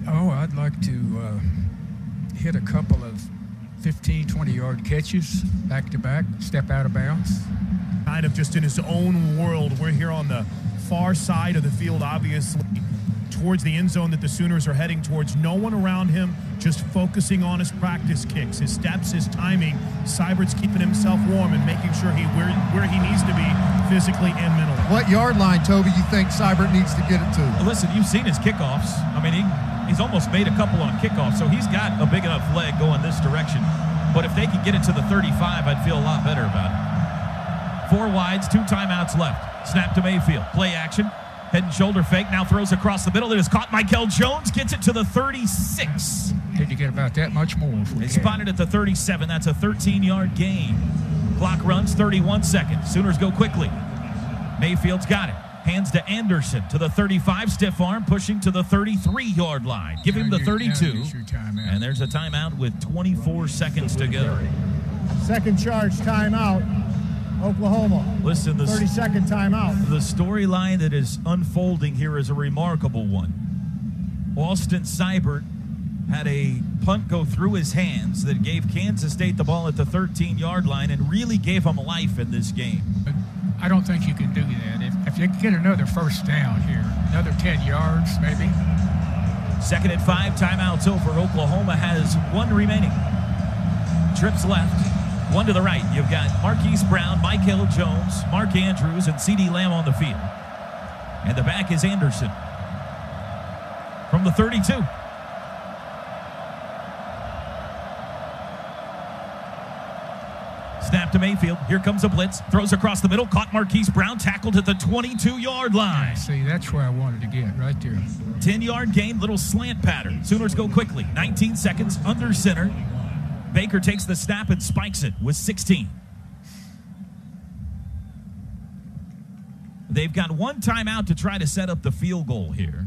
Oh, I'd like to hit a couple of 15, 20-yard catches back-to-back, step out of bounds. Kind of just in his own world. We're here on the far side of the field, obviously, towards the end zone that the Sooners are heading towards. No one around him, just focusing on his practice kicks, his steps, his timing. Seibert's keeping himself warm and making sure where he needs to be physically and mentally. What yard line, Toby, you think Seibert needs to get it to? Listen, you've seen his kickoffs. I mean, he's almost made a couple on kickoffs, so he's got a big enough leg going this direction. But if they could get it to the 35, I'd feel a lot better about it. 4 wides, 2 timeouts left. Snap to Mayfield. Play action. Head and shoulder fake. Now throws across the middle. It is caught. Michael Jones gets it to the 36. Need to get about that much more. They spotted at the 37. That's a 13-yard gain. Clock runs 31 seconds. Sooners go quickly. Mayfield's got it. Hands to Anderson to the 35. Stiff arm pushing to the 33-yard line. Give him the 32. And there's a timeout with 24 seconds to go. Second charge timeout, Oklahoma. Listen, the 30-second timeout. The storyline that is unfolding here is a remarkable one. Austin Seibert had a punt go through his hands that gave Kansas State the ball at the 13-yard line and really gave them life in this game. But I don't think you can do that. If you get another first down here, another 10 yards maybe. 2nd and 5, timeouts over. Oklahoma has 1 remaining. Trips left. 1 to the right. You've got Marquise Brown, Michael Jones, Mark Andrews, and C.D. Lamb on the field. And the back is Anderson from the 32. Snap to Mayfield. Here comes a blitz. Throws across the middle. Caught Marquise Brown. Tackled at the 22-yard line. Yeah, see, that's where I wanted to get, right there. 10-yard gain, little slant pattern. Sooners go quickly. 19 seconds under center. Baker takes the snap and spikes it with 16. They've got one timeout to try to set up the field goal here.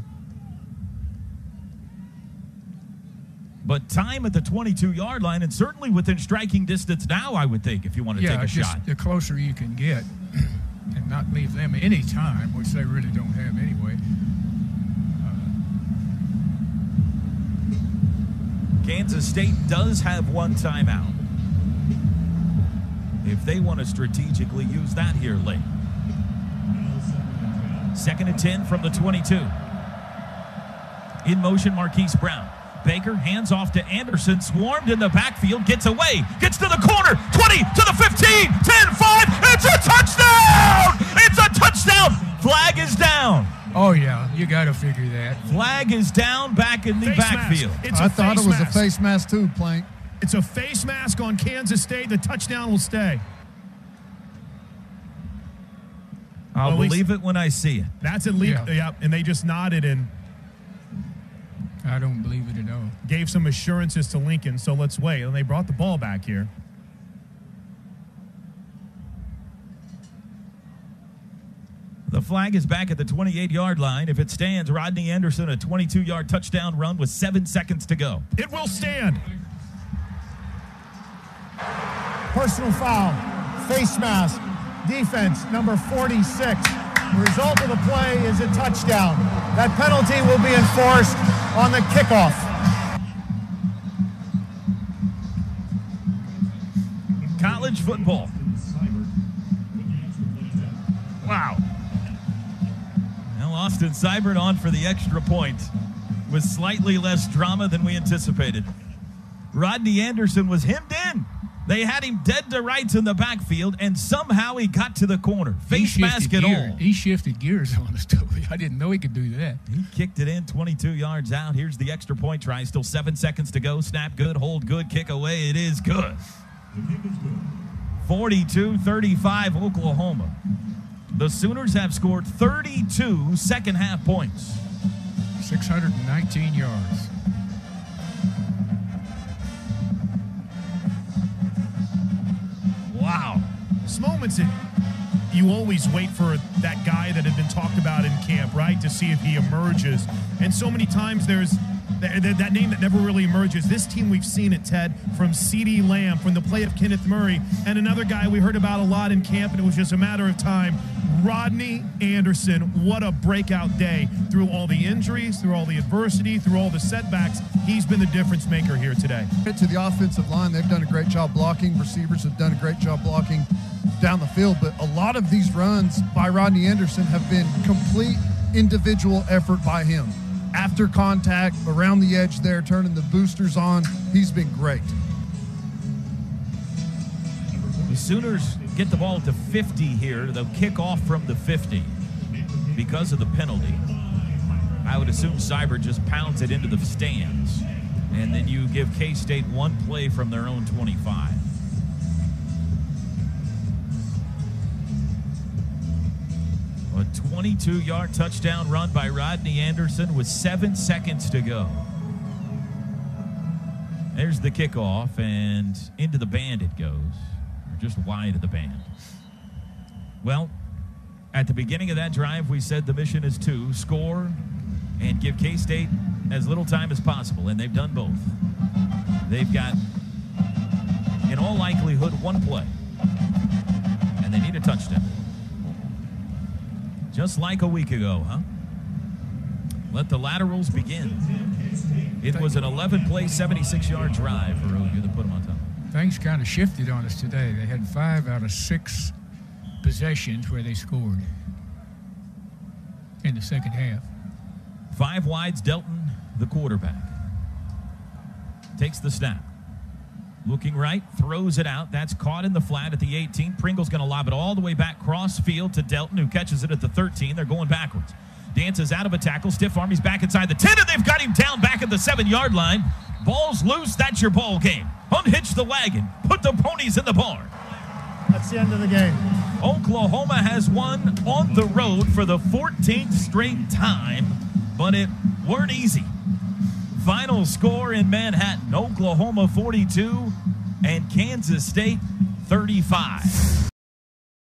But time at the 22-yard line, and certainly within striking distance now, I would think, if you want to take a shot. The closer you can get and not leave them any time, which they really don't have anyway. Kansas State does have one timeout. If they want to strategically use that here late. 2nd and 10 from the 22. In motion, Marquise Brown. Baker hands off to Anderson, swarmed in the backfield, gets away, gets to the corner, 20, to the 15, 10, 5, it's a touchdown! It's a touchdown! Flag is down. Oh, yeah, you got to figure that. Flag is down back in the backfield. I thought it was a face mask too, Plank. It's a face mask on Kansas State. The touchdown will stay. I'll believe it when I see it. That's illegal. Yeah, and they just nodded and I don't believe it at all. Gave some assurances to Lincoln, so let's wait. And they brought the ball back here. The flag is back at the 28-yard line. If it stands, Rodney Anderson, a 22-yard touchdown run with 7 seconds to go. It will stand. Personal foul, face mask, defense, number 46. The result of the play is a touchdown. That penalty will be enforced on the kickoff. College football. Wow. Now Austin Seibert on for the extra point with slightly less drama than we anticipated. Rodney Anderson was hemmed in. They had him dead to rights in the backfield, and somehow he got to the corner. Face mask and all. He shifted gears on us, Toby. I didn't know he could do that. He kicked it in 22 yards out. Here's the extra point try. Still 7 seconds to go. Snap good, hold good, kick away. It is good. 42-35 Oklahoma. The Sooners have scored 32 second-half points. 619 yards. Wow. There's moments that you always wait for that guy that had been talked about in camp, right, to see if he emerges. And so many times there's that name that never really emerges. This team, we've seen it, Ted, from CeeDee Lamb, from the play of Kenneth Murray, and another guy we heard about a lot in camp, and it was just a matter of time, Rodney Anderson. What a breakout day. Through all the injuries, through all the adversity, through all the setbacks, he's been the difference maker here today. To the offensive line, they've done a great job blocking. Receivers have done a great job blocking down the field, but a lot of these runs by Rodney Anderson have been complete individual effort by him. After contact, around the edge there, turning the boosters on, he's been great. The Sooners get the ball to 50 here. They'll kick off from the 50 because of the penalty. I would assume Seibert just pounds it into the stands, and then you give K-State one play from their own 25. A 22-yard touchdown run by Rodney Anderson with 7 seconds to go. There's the kickoff, and into the band it goes. Or just wide of the band. Well, at the beginning of that drive, we said the mission is to score and give K-State as little time as possible, and they've done both. They've got, in all likelihood, one play, and they need a touchdown. Just like a week ago, huh? Let the laterals begin. It was an 11-play, 76-yard drive for OU that put them on top. Things kind of shifted on us today. They had 5 out of 6 possessions where they scored in the second half. 5 wides, Delton, the quarterback. Takes the snap. Looking right, throws it out. That's caught in the flat at the 18. Pringle's going to lob it all the way back cross field to Delton, who catches it at the 13. They're going backwards. Dances out of a tackle. Stiff arm. He's back inside the 10, and they've got him down back at the 7-yard line. Ball's loose. That's your ball game. Unhitch the wagon. Put the ponies in the barn. That's the end of the game. Oklahoma has won on the road for the 14th straight time, but it weren't easy. Final score in Manhattan, Oklahoma 42 and Kansas State 35.